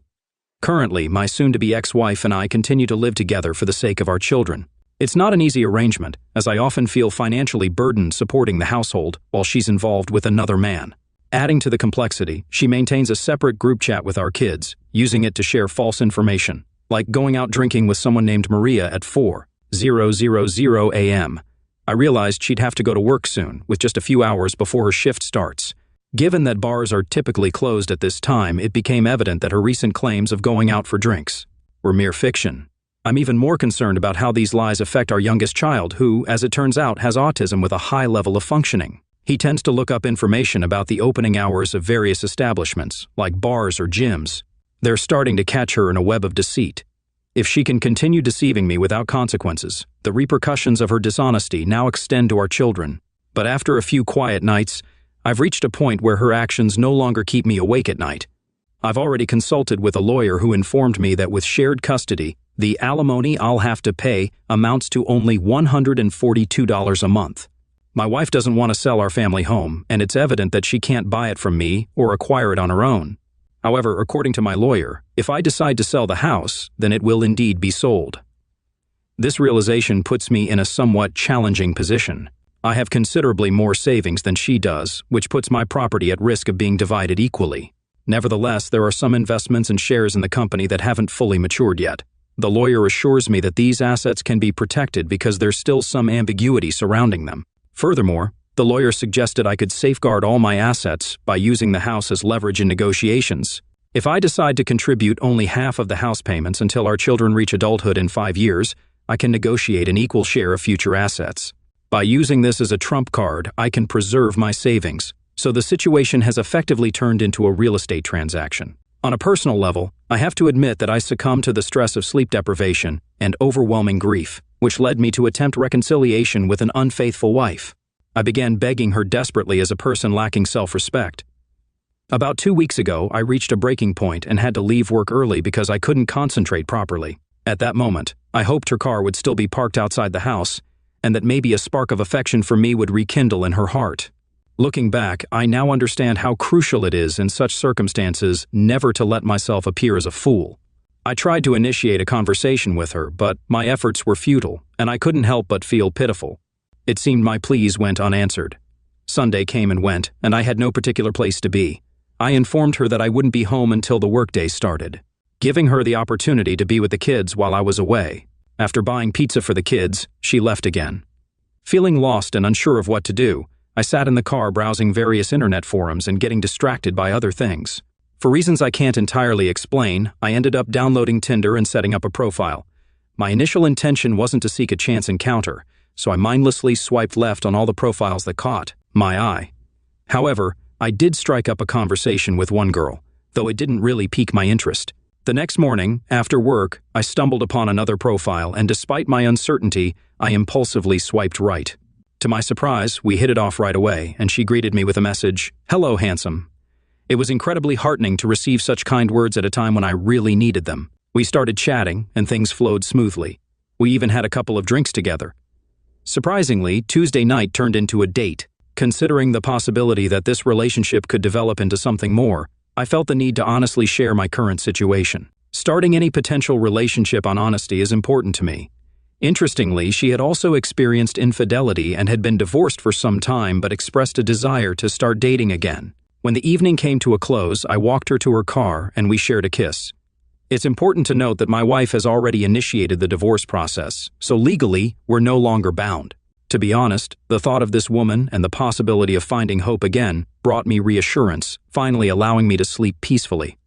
Currently, my soon-to-be ex-wife and I continue to live together for the sake of our children. It's not an easy arrangement, as I often feel financially burdened supporting the household while she's involved with another man. Adding to the complexity, she maintains a separate group chat with our kids, using it to share false information, like going out drinking with someone named Maria at 4:00 a.m. I realized she'd have to go to work soon, with just a few hours before her shift starts. Given that bars are typically closed at this time, it became evident that her recent claims of going out for drinks were mere fiction. I'm even more concerned about how these lies affect our youngest child, who, as it turns out, has autism with a high level of functioning. He tends to look up information about the opening hours of various establishments, like bars or gyms. They're starting to catch her in a web of deceit. If she can continue deceiving me without consequences, the repercussions of her dishonesty now extend to our children. But after a few quiet nights, I've reached a point where her actions no longer keep me awake at night. I've already consulted with a lawyer who informed me that with shared custody, the alimony I'll have to pay amounts to only $142 a month. My wife doesn't want to sell our family home, and it's evident that she can't buy it from me or acquire it on her own. However, according to my lawyer, if I decide to sell the house, then it will indeed be sold. This realization puts me in a somewhat challenging position. I have considerably more savings than she does, which puts my property at risk of being divided equally. Nevertheless, there are some investments and shares in the company that haven't fully matured yet. The lawyer assures me that these assets can be protected because there's still some ambiguity surrounding them. Furthermore, the lawyer suggested I could safeguard all my assets by using the house as leverage in negotiations. If I decide to contribute only half of the house payments until our children reach adulthood in 5 years, I can negotiate an equal share of future assets. By using this as a trump card, I can preserve my savings. So the situation has effectively turned into a real estate transaction. On a personal level, I have to admit that I succumbed to the stress of sleep deprivation and overwhelming grief, which led me to attempt reconciliation with an unfaithful wife. I began begging her desperately as a person lacking self-respect. About 2 weeks ago, I reached a breaking point and had to leave work early because I couldn't concentrate properly. At that moment, I hoped her car would still be parked outside the house, and that maybe a spark of affection for me would rekindle in her heart. Looking back, I now understand how crucial it is in such circumstances never to let myself appear as a fool. I tried to initiate a conversation with her, but my efforts were futile, and I couldn't help but feel pitiful. It seemed my pleas went unanswered. Sunday came and went, and I had no particular place to be. I informed her that I wouldn't be home until the workday started, giving her the opportunity to be with the kids while I was away. After buying pizza for the kids, she left again. Feeling lost and unsure of what to do, I sat in the car browsing various internet forums and getting distracted by other things. For reasons I can't entirely explain, I ended up downloading Tinder and setting up a profile. My initial intention wasn't to seek a chance encounter, so I mindlessly swiped left on all the profiles that caught my eye. However, I did strike up a conversation with one girl, though it didn't really pique my interest. The next morning, after work, I stumbled upon another profile, and despite my uncertainty, I impulsively swiped right. To my surprise, we hit it off right away, and she greeted me with a message, "Hello, handsome." It was incredibly heartening to receive such kind words at a time when I really needed them. We started chatting, and things flowed smoothly. We even had a couple of drinks together. Surprisingly, Tuesday night turned into a date. Considering the possibility that this relationship could develop into something more, I felt the need to honestly share my current situation. Starting any potential relationship on honesty is important to me. Interestingly, she had also experienced infidelity and had been divorced for some time but expressed a desire to start dating again. When the evening came to a close, I walked her to her car and we shared a kiss. It's important to note that my wife has already initiated the divorce process, so legally, we're no longer bound. To be honest, the thought of this woman and the possibility of finding hope again brought me reassurance, finally allowing me to sleep peacefully.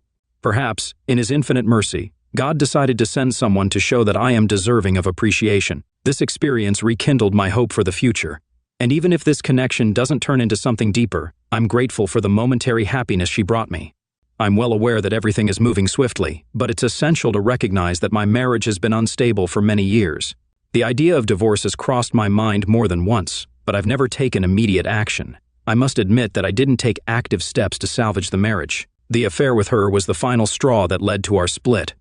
Perhaps, in His infinite mercy, God decided to send someone to show that I am deserving of appreciation. This experience rekindled my hope for the future. And even if this connection doesn't turn into something deeper, I'm grateful for the momentary happiness she brought me. I'm well aware that everything is moving swiftly, but it's essential to recognize that my marriage has been unstable for many years. The idea of divorce has crossed my mind more than once, but I've never taken immediate action. I must admit that I didn't take active steps to salvage the marriage. The affair with her was the final straw that led to our split.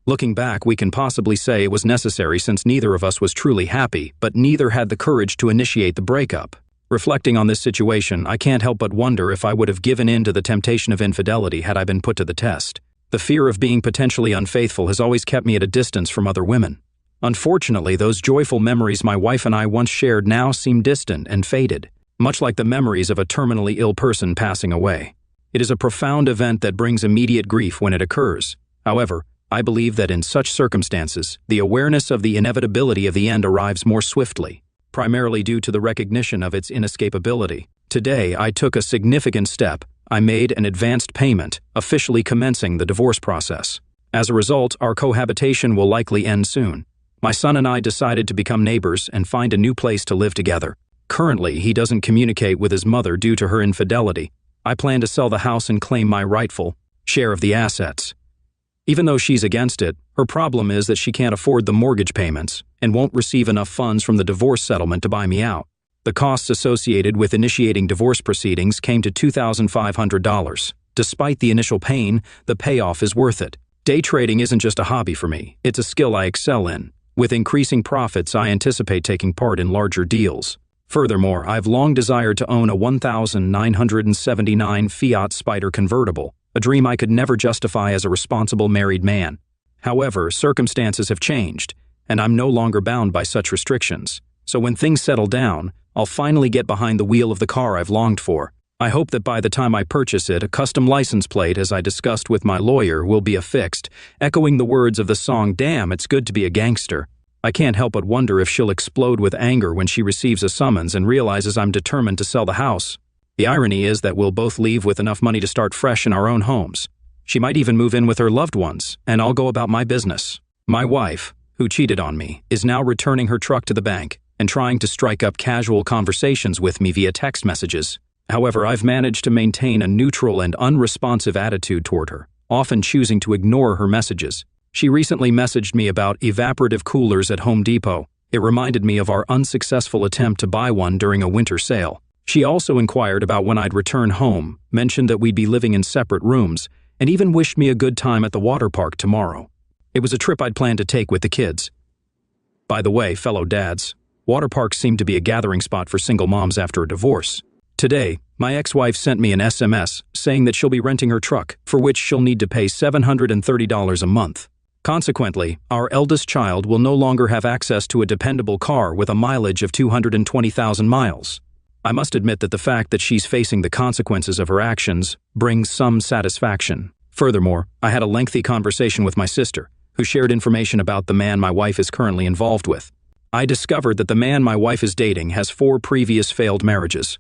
Looking back, we can possibly say it was necessary since neither of us was truly happy, but neither had the courage to initiate the breakup. Reflecting on this situation, I can't help but wonder if I would have given in to the temptation of infidelity had I been put to the test. The fear of being potentially unfaithful has always kept me at a distance from other women. Unfortunately, those joyful memories my wife and I once shared now seem distant and faded, much like the memories of a terminally ill person passing away. It is a profound event that brings immediate grief when it occurs. However, I believe that in such circumstances, the awareness of the inevitability of the end arrives more swiftly, primarily due to the recognition of its inescapability. Today, I took a significant step. I made an advanced payment, officially commencing the divorce process. As a result, our cohabitation will likely end soon. My son and I decided to become neighbors and find a new place to live together. Currently, he doesn't communicate with his mother due to her infidelity. I plan to sell the house and claim my rightful share of the assets. Even though she's against it, her problem is that she can't afford the mortgage payments and won't receive enough funds from the divorce settlement to buy me out. The costs associated with initiating divorce proceedings came to $2,500. Despite the initial pain, the payoff is worth it. Day trading isn't just a hobby for me, it's a skill I excel in. With increasing profits, I anticipate taking part in larger deals. Furthermore, I've long desired to own a 1979 Fiat Spider convertible, a dream I could never justify as a responsible married man. However, circumstances have changed, and I'm no longer bound by such restrictions. So when things settle down, I'll finally get behind the wheel of the car I've longed for. I hope that by the time I purchase it, a custom license plate, as I discussed with my lawyer, will be affixed, echoing the words of the song, "Damn, It's Good to Be a Gangster." I can't help but wonder if she'll explode with anger when she receives a summons and realizes I'm determined to sell the house. The irony is that we'll both leave with enough money to start fresh in our own homes. She might even move in with her loved ones, and I'll go about my business. My wife, who cheated on me, is now returning her truck to the bank and trying to strike up casual conversations with me via text messages. However, I've managed to maintain a neutral and unresponsive attitude toward her, often choosing to ignore her messages. She recently messaged me about evaporative coolers at Home Depot. It reminded me of our unsuccessful attempt to buy one during a winter sale. She also inquired about when I'd return home, mentioned that we'd be living in separate rooms, and even wished me a good time at the water park tomorrow. It was a trip I'd planned to take with the kids. By the way, fellow dads, water parks seem to be a gathering spot for single moms after a divorce. Today, my ex-wife sent me an SMS saying that she'll be renting her truck, for which she'll need to pay $730 a month. Consequently, our eldest child will no longer have access to a dependable car with a mileage of 220,000 miles. I must admit that the fact that she's facing the consequences of her actions brings some satisfaction. Furthermore, I had a lengthy conversation with my sister, who shared information about the man my wife is currently involved with. I discovered that the man my wife is dating has 4 previous failed marriages.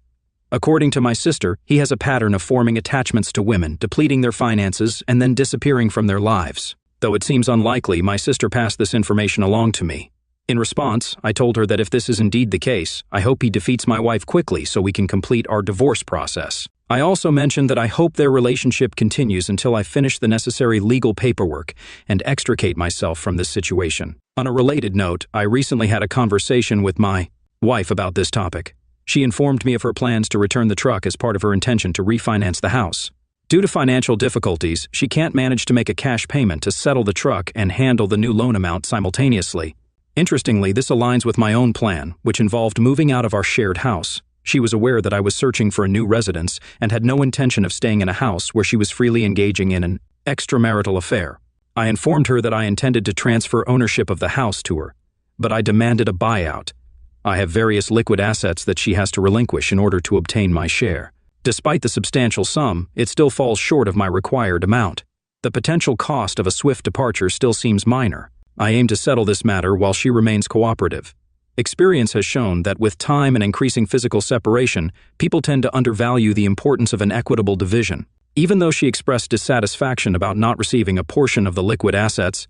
According to my sister, he has a pattern of forming attachments to women, depleting their finances, and then disappearing from their lives. Though it seems unlikely, my sister passed this information along to me. In response, I told her that if this is indeed the case, I hope he defeats my wife quickly so we can complete our divorce process. I also mentioned that I hope their relationship continues until I finish the necessary legal paperwork and extricate myself from this situation. On a related note, I recently had a conversation with my wife about this topic. She informed me of her plans to return the truck as part of her intention to refinance the house. Due to financial difficulties, she can't manage to make a cash payment to settle the truck and handle the new loan amount simultaneously. Interestingly, this aligns with my own plan, which involved moving out of our shared house. She was aware that I was searching for a new residence and had no intention of staying in a house where she was freely engaging in an extramarital affair. I informed her that I intended to transfer ownership of the house to her, but I demanded a buyout. I have various liquid assets that she has to relinquish in order to obtain my share. Despite the substantial sum, it still falls short of my required amount. The potential cost of a swift departure still seems minor. I aim to settle this matter while she remains cooperative. Experience has shown that with time and increasing physical separation, people tend to undervalue the importance of an equitable division. Even though she expressed dissatisfaction about not receiving a portion of the liquid assets,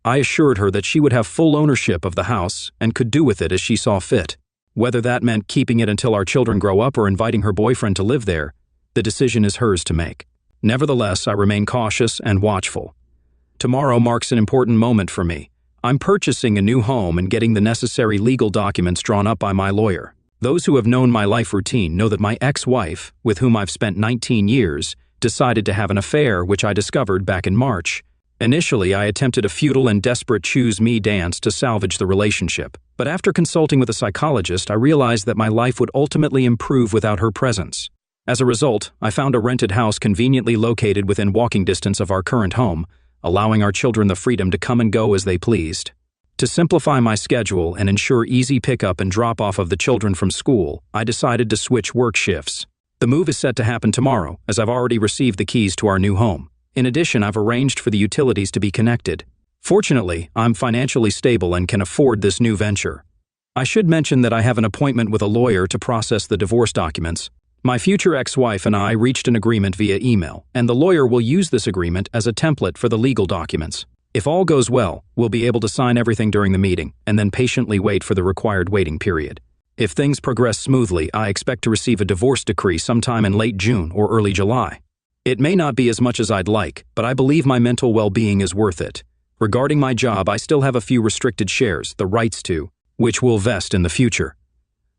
I assured her that she would have full ownership of the house and could do with it as she saw fit. Whether that meant keeping it until our children grow up or inviting her boyfriend to live there, the decision is hers to make. Nevertheless, I remain cautious and watchful. Tomorrow marks an important moment for me. I'm purchasing a new home and getting the necessary legal documents drawn up by my lawyer. Those who have known my life routine know that my ex-wife, with whom I've spent 19 years, decided to have an affair, which I discovered back in March. Initially, I attempted a futile and desperate choose-me dance to salvage the relationship. But after consulting with a psychologist, I realized that my life would ultimately improve without her presence. As a result, I found a rented house conveniently located within walking distance of our current home, allowing our children the freedom to come and go as they pleased. To simplify my schedule and ensure easy pickup and drop-off of the children from school, I decided to switch work shifts. The move is set to happen tomorrow, as I've already received the keys to our new home. In addition, I've arranged for the utilities to be connected. Fortunately, I'm financially stable and can afford this new venture. I should mention that I have an appointment with a lawyer to process the divorce documents. My future ex-wife and I reached an agreement via email, and the lawyer will use this agreement as a template for the legal documents. If all goes well, we'll be able to sign everything during the meeting and then patiently wait for the required waiting period. If things progress smoothly, I expect to receive a divorce decree sometime in late June or early July. It may not be as much as I'd like, but I believe my mental well-being is worth it. Regarding my job, I still have a few restricted shares, the rights to, which will vest in the future.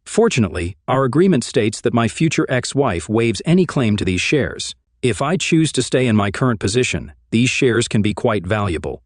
Fortunately, our agreement states that my future ex-wife waives any claim to these shares. If I choose to stay in my current position, these shares can be quite valuable.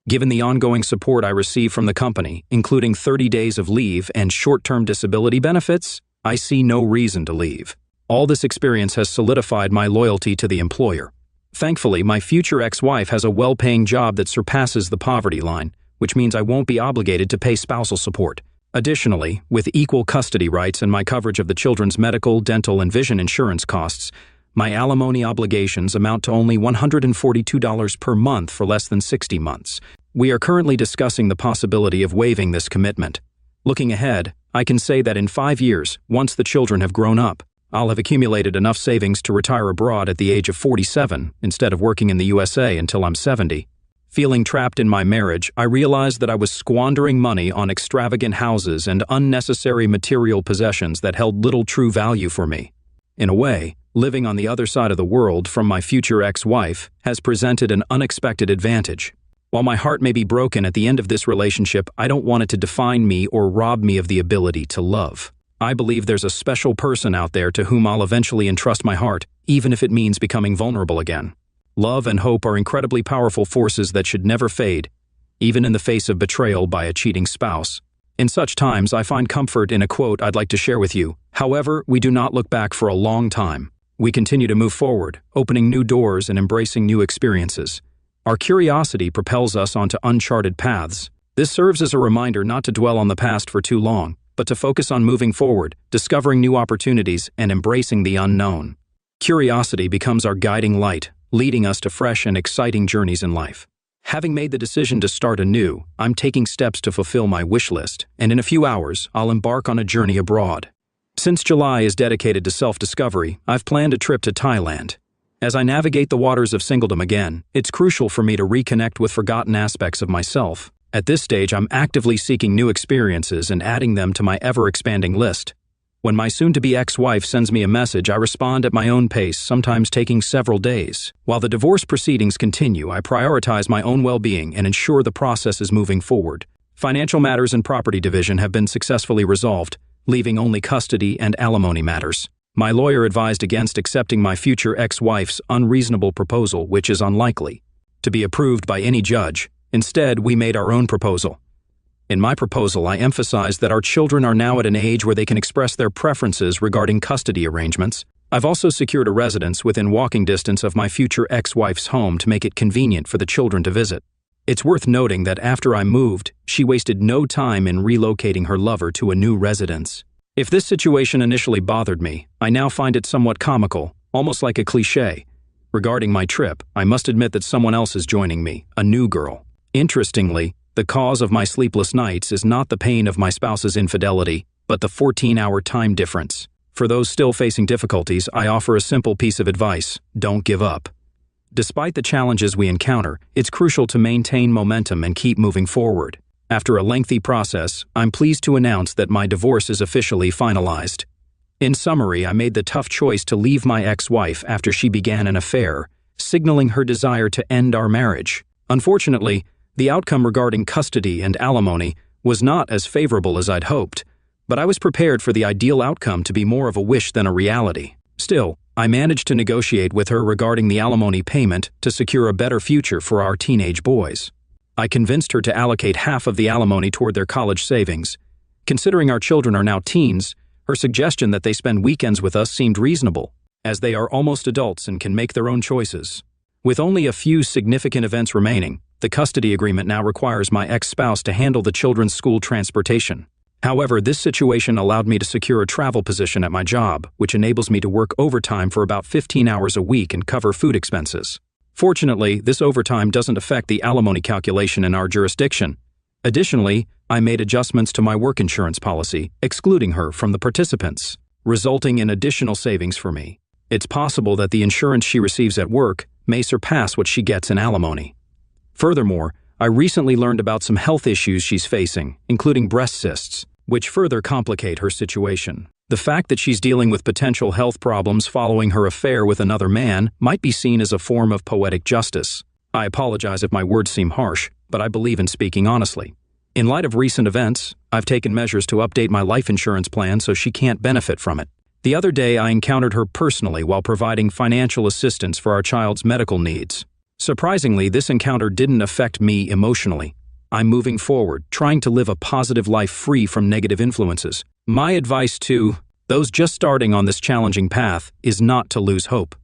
Given the ongoing support I receive from the company, including 30 days of leave and short-term disability benefits, I see no reason to leave. All this experience has solidified my loyalty to the employer. Thankfully, my future ex-wife has a well-paying job that surpasses the poverty line, which means I won't be obligated to pay spousal support. Additionally, with equal custody rights and my coverage of the children's medical, dental, and vision insurance costs, my alimony obligations amount to only $142 per month for less than 60 months. We are currently discussing the possibility of waiving this commitment. Looking ahead, I can say that in 5 years, once the children have grown up, I'll have accumulated enough savings to retire abroad at the age of 47 instead of working in the USA until I'm 70. Feeling trapped in my marriage, I realized that I was squandering money on extravagant houses and unnecessary material possessions that held little true value for me. In a way, living on the other side of the world from my future ex-wife has presented an unexpected advantage. While my heart may be broken at the end of this relationship, I don't want it to define me or rob me of the ability to love. I believe there's a special person out there to whom I'll eventually entrust my heart, even if it means becoming vulnerable again. Love and hope are incredibly powerful forces that should never fade, even in the face of betrayal by a cheating spouse. In such times, I find comfort in a quote I'd like to share with you. However, we do not look back for a long time. We continue to move forward, opening new doors and embracing new experiences. Our curiosity propels us onto uncharted paths. This serves as a reminder not to dwell on the past for too long, but to focus on moving forward, discovering new opportunities, and embracing the unknown. Curiosity becomes our guiding light, leading us to fresh and exciting journeys in life. Having made the decision to start anew, I'm taking steps to fulfill my wish list, and in a few hours, I'll embark on a journey abroad. Since July is dedicated to self-discovery, I've planned a trip to Thailand. As I navigate the waters of singledom again, it's crucial for me to reconnect with forgotten aspects of myself. At this stage, I'm actively seeking new experiences and adding them to my ever-expanding list. When my soon-to-be ex-wife sends me a message, I respond at my own pace, sometimes taking several days. While the divorce proceedings continue, I prioritize my own well-being and ensure the process is moving forward. Financial matters and property division have been successfully resolved, leaving only custody and alimony matters. My lawyer advised against accepting my future ex-wife's unreasonable proposal, which is unlikely to be approved by any judge. Instead, we made our own proposal. In my proposal, I emphasized that our children are now at an age where they can express their preferences regarding custody arrangements. I've also secured a residence within walking distance of my future ex-wife's home to make it convenient for the children to visit. It's worth noting that after I moved, she wasted no time in relocating her lover to a new residence. If this situation initially bothered me, I now find it somewhat comical, almost like a cliché. Regarding my trip, I must admit that someone else is joining me, a new girl. Interestingly, the cause of my sleepless nights is not the pain of my spouse's infidelity, but the 14-hour time difference. For those still facing difficulties, I offer a simple piece of advice: don't give up. Despite the challenges we encounter, it's crucial to maintain momentum and keep moving forward. After a lengthy process, I'm pleased to announce that my divorce is officially finalized. In summary, I made the tough choice to leave my ex-wife after she began an affair, signaling her desire to end our marriage. Unfortunately, the outcome regarding custody and alimony was not as favorable as I'd hoped, but I was prepared for the ideal outcome to be more of a wish than a reality. Still, I managed to negotiate with her regarding the alimony payment to secure a better future for our teenage boys. I convinced her to allocate half of the alimony toward their college savings. Considering our children are now teens, her suggestion that they spend weekends with us seemed reasonable, as they are almost adults and can make their own choices. With only a few significant events remaining, the custody agreement now requires my ex-spouse to handle the children's school transportation. However, this situation allowed me to secure a travel position at my job, which enables me to work overtime for about 15 hours a week and cover food expenses. Fortunately, this overtime doesn't affect the alimony calculation in our jurisdiction. Additionally, I made adjustments to my work insurance policy, excluding her from the participants, resulting in additional savings for me. It's possible that the insurance she receives at work may surpass what she gets in alimony. Furthermore, I recently learned about some health issues she's facing, including breast cysts, which further complicate her situation. The fact that she's dealing with potential health problems following her affair with another man might be seen as a form of poetic justice. I apologize if my words seem harsh, but I believe in speaking honestly. In light of recent events, I've taken measures to update my life insurance plan so she can't benefit from it. The other day, I encountered her personally while providing financial assistance for our child's medical needs. Surprisingly, this encounter didn't affect me emotionally. I'm moving forward, trying to live a positive life free from negative influences. My advice to those just starting on this challenging path is not to lose hope.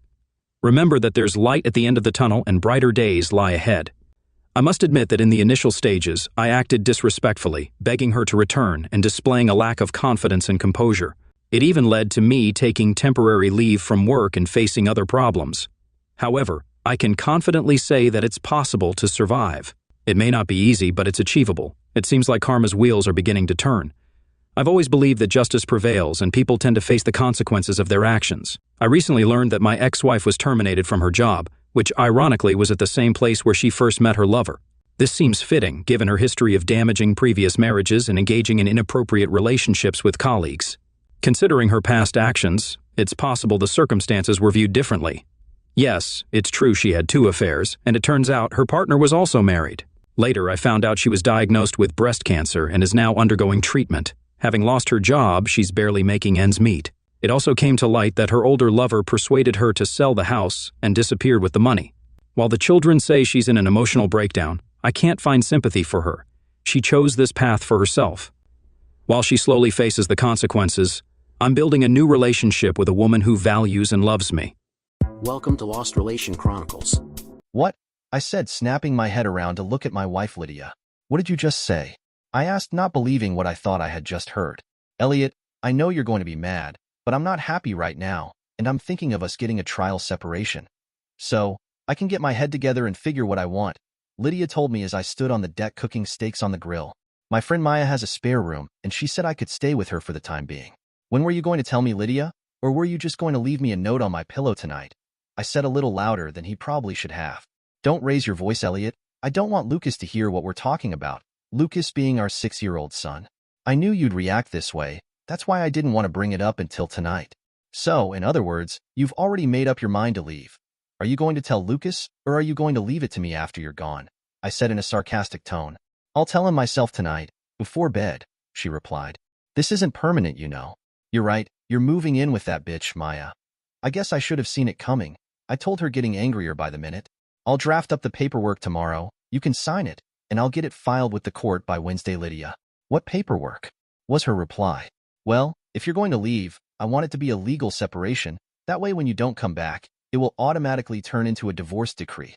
Remember that there's light at the end of the tunnel and brighter days lie ahead. I must admit that in the initial stages, I acted disrespectfully, begging her to return and displaying a lack of confidence and composure. It even led to me taking temporary leave from work and facing other problems. However, I can confidently say that it's possible to survive. It may not be easy, but it's achievable. It seems like karma's wheels are beginning to turn. I've always believed that justice prevails and people tend to face the consequences of their actions. I recently learned that my ex-wife was terminated from her job, which ironically was at the same place where she first met her lover. This seems fitting, given her history of damaging previous marriages and engaging in inappropriate relationships with colleagues. Considering her past actions, it's possible the circumstances were viewed differently. Yes, it's true she had 2 affairs, and it turns out her partner was also married. Later, I found out she was diagnosed with breast cancer and is now undergoing treatment. Having lost her job, she's barely making ends meet. It also came to light that her older lover persuaded her to sell the house and disappeared with the money. While the children say she's in an emotional breakdown, I can't find sympathy for her. She chose this path for herself. While she slowly faces the consequences, I'm building a new relationship with a woman who values and loves me. Welcome to Lost Relation Chronicles. What? I said, snapping my head around to look at my wife Lydia. What did you just say? I asked, not believing what I thought I had just heard. Elliot, I know you're going to be mad, but I'm not happy right now, and I'm thinking of us getting a trial separation. So, I can get my head together and figure what I want, Lydia told me as I stood on the deck cooking steaks on the grill. My friend Maya has a spare room, and she said I could stay with her for the time being. When were you going to tell me, Lydia? Or were you just going to leave me a note on my pillow tonight? I said a little louder than he probably should have. Don't raise your voice, Elliot. I don't want Lucas to hear what we're talking about. Lucas being our 6-year-old son. I knew you'd react this way. That's why I didn't want to bring it up until tonight. So, in other words, you've already made up your mind to leave. Are you going to tell Lucas, or are you going to leave it to me after you're gone? I said in a sarcastic tone. I'll tell him myself tonight, before bed, she replied. This isn't permanent, you know. You're right, you're moving in with that bitch, Maya. I guess I should have seen it coming. I told her, getting angrier by the minute. I'll draft up the paperwork tomorrow, you can sign it, and I'll get it filed with the court by Wednesday, Lydia. What paperwork? Was her reply. Well, if you're going to leave, I want it to be a legal separation. That way when you don't come back, it will automatically turn into a divorce decree.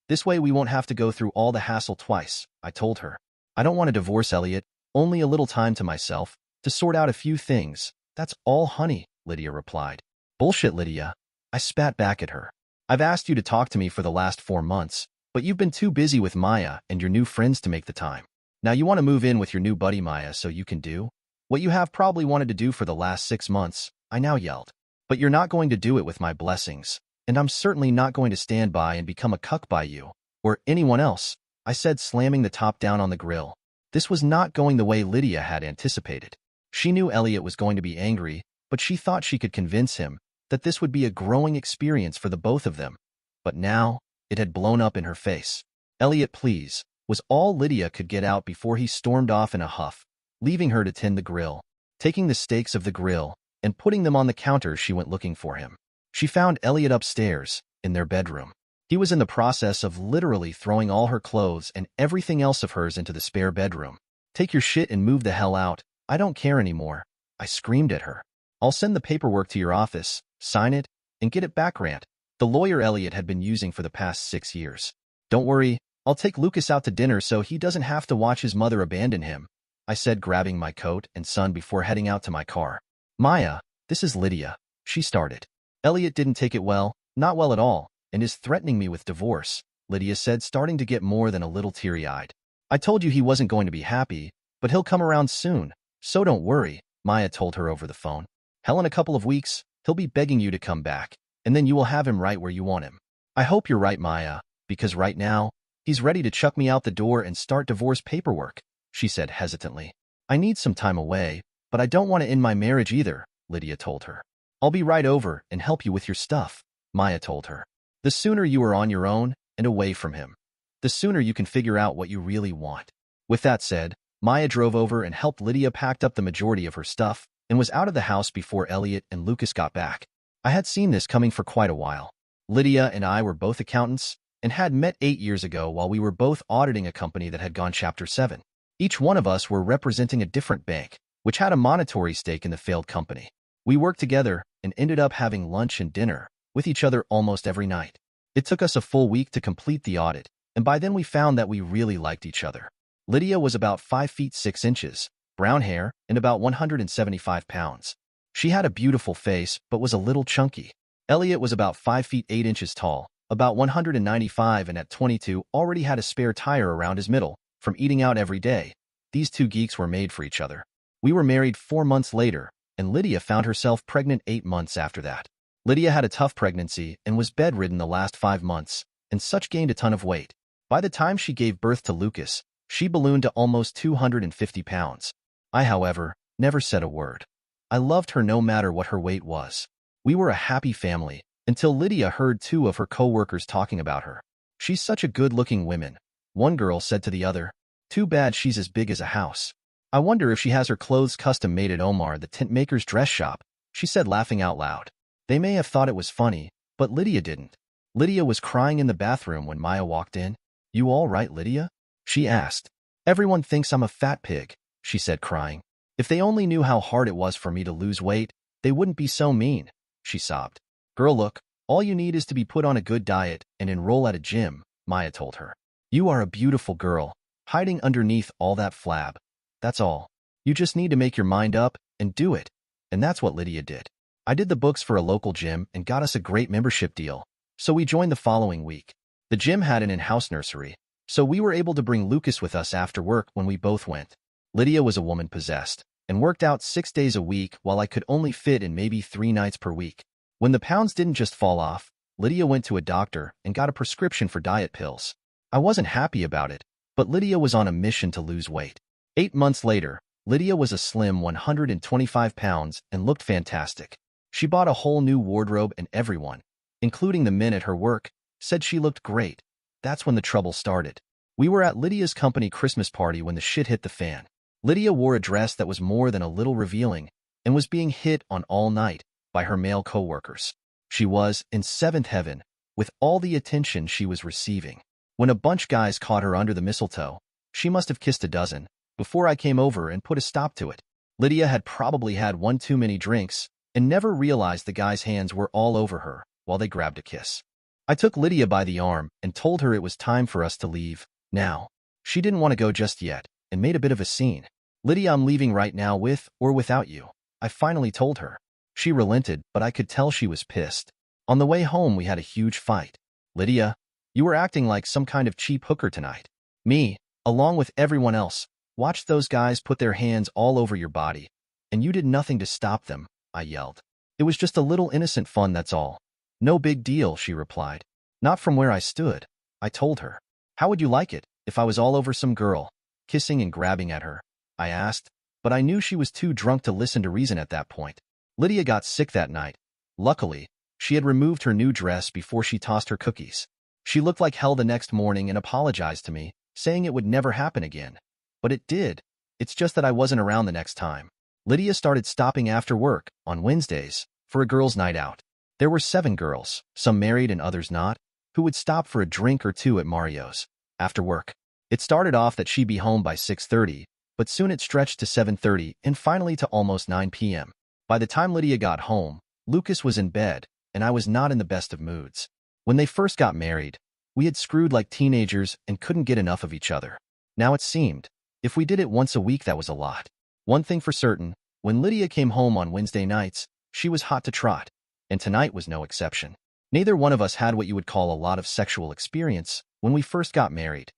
This way we won't have to go through all the hassle twice, I told her. I don't want a divorce, Elliot, only a little time to myself, to sort out a few things. That's all, honey, Lydia replied. Bullshit, Lydia. I spat back at her. I've asked you to talk to me for the last 4 months, but you've been too busy with Maya and your new friends to make the time. Now you want to move in with your new buddy Maya so you can do what you have probably wanted to do for the last 6 months, I now yelled. But you're not going to do it with my blessings, and I'm certainly not going to stand by and become a cuck by you, or anyone else, I said, slamming the top down on the grill. This was not going the way Lydia had anticipated. She knew Elliot was going to be angry, but she thought she could convince him that this would be a growing experience for the both of them. But now, it had blown up in her face. "Elliot, please," was all Lydia could get out before he stormed off in a huff, leaving her to tend the grill. Taking the steaks of the grill and putting them on the counter, she went looking for him. She found Elliot upstairs, in their bedroom. He was in the process of literally throwing all her clothes and everything else of hers into the spare bedroom. "Take your shit and move the hell out. I don't care anymore," I screamed at her. "I'll send the paperwork to your office, sign it, and get it back," rant the lawyer Elliot had been using for the past 6 years. "Don't worry, I'll take Lucas out to dinner so he doesn't have to watch his mother abandon him," I said, grabbing my coat and son before heading out to my car. "Maya, this is Lydia," she started. "Elliot didn't take it well, not well at all, and is threatening me with divorce," Lydia said, starting to get more than a little teary-eyed. "I told you he wasn't going to be happy, but he'll come around soon, so don't worry," Maya told her over the phone. "Hell, in a couple of weeks, he'll be begging you to come back, and then you will have him right where you want him." "I hope you're right, Maya, because right now, he's ready to chuck me out the door and start divorce paperwork," she said hesitantly. "I need some time away, but I don't want to end my marriage either," Lydia told her. "I'll be right over and help you with your stuff," Maya told her. "The sooner you are on your own and away from him, the sooner you can figure out what you really want." With that said, Maya drove over and helped Lydia pack up the majority of her stuff and was out of the house before Elliot and Lucas got back. I had seen this coming for quite a while. Lydia and I were both accountants and had met 8 years ago while we were both auditing a company that had gone Chapter 7. Each one of us were representing a different bank, which had a monetary stake in the failed company. We worked together and ended up having lunch and dinner with each other almost every night. It took us a full week to complete the audit, and by then we found that we really liked each other. Lydia was about 5 feet 6 inches, brown hair, and about 175 pounds. She had a beautiful face, but was a little chunky. Elliot was about 5 feet 8 inches tall, about 195, and at 22 already had a spare tire around his middle from eating out every day. These two geeks were made for each other. We were married 4 months later, and Lydia found herself pregnant 8 months after that. Lydia had a tough pregnancy and was bedridden the last 5 months, and such gained a ton of weight. By the time she gave birth to Lucas, she ballooned to almost 250 pounds. I, however, never said a word. I loved her no matter what her weight was. We were a happy family until Lydia heard 2 of her co-workers talking about her. "She's such a good-looking woman," one girl said to the other. "Too bad she's as big as a house. I wonder if she has her clothes custom-made at Omar the tent maker's dress shop," she said, laughing out loud. They may have thought it was funny, but Lydia didn't. Lydia was crying in the bathroom when Maya walked in. "You all right, Lydia?" she asked. "Everyone thinks I'm a fat pig," she said, crying. "If they only knew how hard it was for me to lose weight, they wouldn't be so mean," she sobbed. "Girl, look, all you need is to be put on a good diet and enroll at a gym," Maya told her. "You are a beautiful girl, hiding underneath all that flab. That's all. You just need to make your mind up and do it." And that's what Lydia did. I did the books for a local gym and got us a great membership deal, so we joined the following week. The gym had an in-house nursery, so we were able to bring Lucas with us after work when we both went. Lydia was a woman possessed and worked out 6 days a week while I could only fit in maybe 3 nights per week. When the pounds didn't just fall off, Lydia went to a doctor and got a prescription for diet pills. I wasn't happy about it, but Lydia was on a mission to lose weight. 8 months later, Lydia was a slim 125 pounds and looked fantastic. She bought a whole new wardrobe and everyone, including the men at her work, said she looked great. That's when the trouble started. We were at Lydia's company Christmas party when the shit hit the fan. Lydia wore a dress that was more than a little revealing and was being hit on all night by her male co-workers. She was in 7th heaven with all the attention she was receiving. When a bunch guys caught her under the mistletoe, she must have kissed a dozen before I came over and put a stop to it. Lydia had probably had one too many drinks and never realized the guys' hands were all over her while they grabbed a kiss. I took Lydia by the arm and told her it was time for us to leave now. She didn't want to go just yet and made a bit of a scene. "Lydia, I'm leaving right now with or without you," I finally told her. She relented, but I could tell she was pissed. On the way home, we had a huge fight. "Lydia, you were acting like some kind of cheap hooker tonight. Me, along with everyone else, watched those guys put their hands all over your body, and you did nothing to stop them," I yelled. "It was just a little innocent fun, that's all." "No big deal," she replied. "Not from where I stood," I told her. "How would you like it if I was all over some girl, kissing and grabbing at her?" I asked, but I knew she was too drunk to listen to reason at that point. Lydia got sick that night. Luckily, she had removed her new dress before she tossed her cookies. She looked like hell the next morning and apologized to me, saying it would never happen again. But it did. It's just that I wasn't around the next time. Lydia started stopping after work, on Wednesdays, for a girls' night out. There were 7 girls, some married and others not, who would stop for a drink or two at Mario's, after work. It started off that she'd be home by 6:30, but soon it stretched to 7:30 and finally to almost 9 p.m. By the time Lydia got home, Lucas was in bed, and I was not in the best of moods. When they first got married, we had screwed like teenagers and couldn't get enough of each other. Now it seemed, if we did it once a week, that was a lot. One thing for certain, when Lydia came home on Wednesday nights, she was hot to trot, and tonight was no exception. Neither one of us had what you would call a lot of sexual experience when we first got married,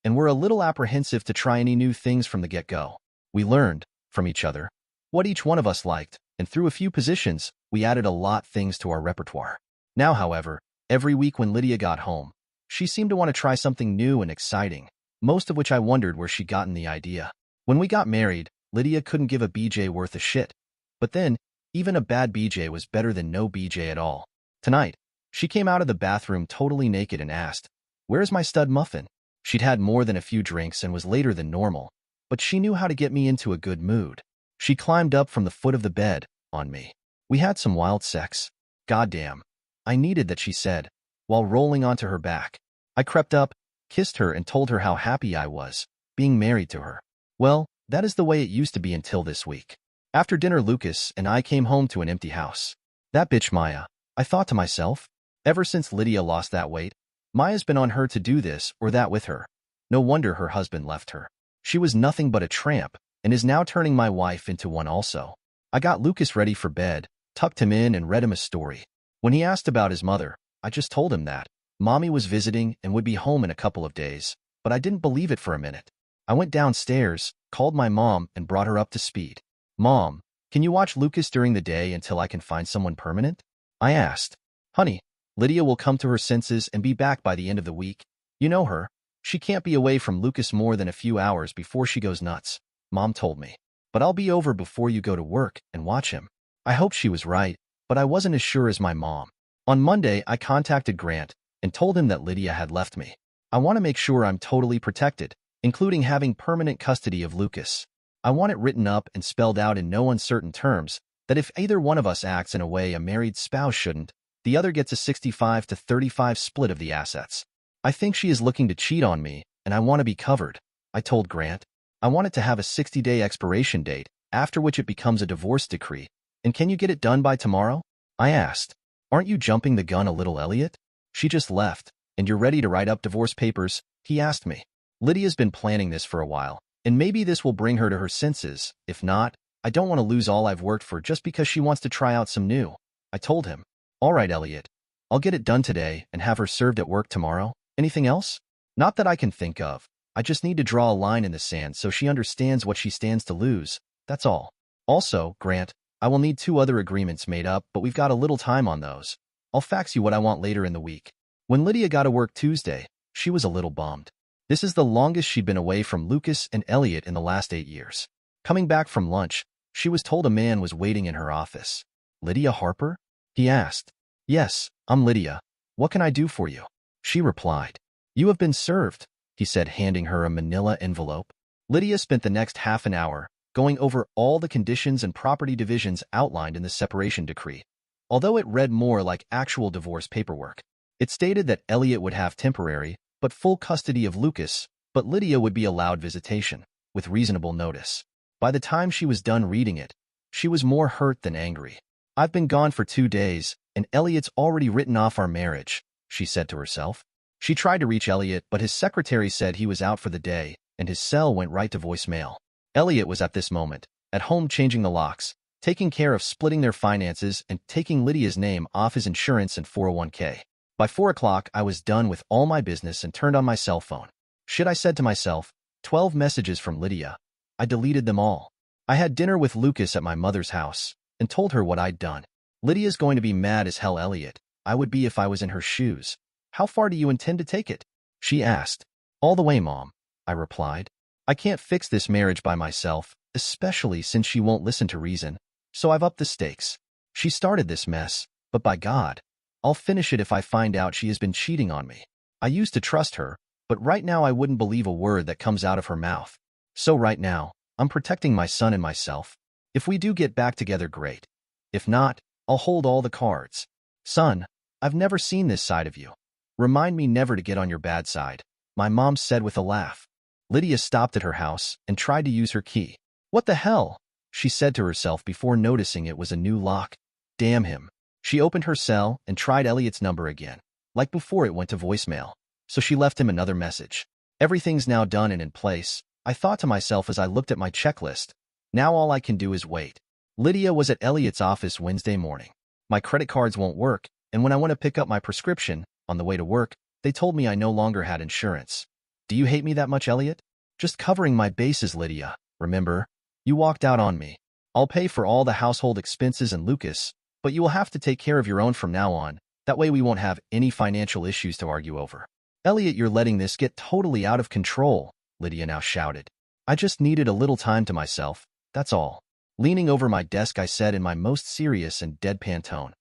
and were a little apprehensive to try any new things from the get-go. We learned, from each other, what each one of us liked, and through a few positions, we added a lot things to our repertoire. Now, however, every week when Lydia got home, she seemed to want to try something new and exciting, most of which I wondered where she'd gotten the idea. When we got married, Lydia couldn't give a BJ worth a shit. But then, even a bad BJ was better than no BJ at all. Tonight, she came out of the bathroom totally naked and asked, "Where's my stud muffin?" She'd had more than a few drinks and was later than normal, but she knew how to get me into a good mood. She climbed up from the foot of the bed, on me. We had some wild sex. Goddamn. I needed that, she said, while rolling onto her back. I crept up, kissed her, and told her how happy I was, being married to her. Well, that is the way it used to be until this week. After dinner, Lucas and I came home to an empty house. That bitch Maya, I thought to myself. Ever since Lydia lost that weight, Maya's been on her to do this or that with her. No wonder her husband left her. She was nothing but a tramp, and is now turning my wife into one also. I got Lucas ready for bed, tucked him in, and read him a story. When he asked about his mother, I just told him that Mommy was visiting and would be home in a couple of days, but I didn't believe it for a minute. I went downstairs, called my mom, and brought her up to speed. "Mom, can you watch Lucas during the day until I can find someone permanent?" I asked. "Honey, Lydia will come to her senses and be back by the end of the week. You know her. She can't be away from Lucas more than a few hours before she goes nuts," Mom told me. "But I'll be over before you go to work and watch him." I hoped she was right, but I wasn't as sure as my mom. On Monday, I contacted Grant and told him that Lydia had left me. I want to make sure I'm totally protected, including having permanent custody of Lucas. I want it written up and spelled out in no uncertain terms that if either one of us acts in a way a married spouse shouldn't, the other gets a 65 to 35 split of the assets. I think she is looking to cheat on me, and I want to be covered. I told Grant. I want it to have a 60-day expiration date, after which it becomes a divorce decree. "And can you get it done by tomorrow?" I asked. "Aren't you jumping the gun a little, Elliot? She just left, and you're ready to write up divorce papers?" he asked me. "Lydia's been planning this for a while, and maybe this will bring her to her senses. If not, I don't want to lose all I've worked for just because she wants to try out some new." I told him. "All right, Elliot. I'll get it done today and have her served at work tomorrow. Anything else?" "Not that I can think of. I just need to draw a line in the sand so she understands what she stands to lose. That's all. Also, Grant, I will need 2 other agreements made up, but we've got a little time on those. I'll fax you what I want later in the week." When Lydia got to work Tuesday, she was a little bummed. This is the longest she'd been away from Lucas and Elliot in the last 8 years. Coming back from lunch, she was told a man was waiting in her office. "Lydia Harper?" he asked. "Yes, I'm Lydia. What can I do for you?" she replied. "You have been served," he said, handing her a manila envelope. Lydia spent the next half an hour going over all the conditions and property divisions outlined in the separation decree. Although it read more like actual divorce paperwork, it stated that Elliot would have temporary but full custody of Lucas, but Lydia would be allowed visitation, with reasonable notice. By the time she was done reading it, she was more hurt than angry. "I've been gone for 2 days, and Elliot's already written off our marriage," she said to herself. She tried to reach Elliot, but his secretary said he was out for the day, and his cell went right to voicemail. Elliot was at this moment at home changing the locks, taking care of splitting their finances and taking Lydia's name off his insurance and 401k. By 4 o'clock, I was done with all my business and turned on my cell phone. Shit, I said to myself. 12 messages from Lydia. I deleted them all. I had dinner with Lucas at my mother's house and told her what I'd done. "Lydia's going to be mad as hell, Elliot. I would be if I was in her shoes. How far do you intend to take it?" she asked. "All the way, Mom," I replied. "I can't fix this marriage by myself, especially since she won't listen to reason, so I've upped the stakes. She started this mess, but by God, I'll finish it if I find out she has been cheating on me. I used to trust her, but right now I wouldn't believe a word that comes out of her mouth. So right now, I'm protecting my son and myself. If we do get back together, great. If not, I'll hold all the cards. Son, I've never seen this side of you. Remind me never to get on your bad side, my mom said with a laugh. Lydia stopped at her house and tried to use her key. What the hell? She said to herself before noticing it was a new lock. Damn him. She opened her cell and tried Elliot's number again. Like before, it went to voicemail. So she left him another message. Everything's now done and in place, I thought to myself as I looked at my checklist. Now all I can do is wait. Lydia was at Elliot's office Wednesday morning. My credit cards won't work, and when I went to pick up my prescription, on the way to work, they told me I no longer had insurance. Do you hate me that much, Elliot? Just covering my bases, Lydia. Remember? You walked out on me. I'll pay for all the household expenses and Lucas, but you will have to take care of your own from now on. That way we won't have any financial issues to argue over. Elliot, you're letting this get totally out of control, Lydia now shouted. I just needed a little time to myself, that's all. Leaning over my desk, I said in my most serious and deadpan tone.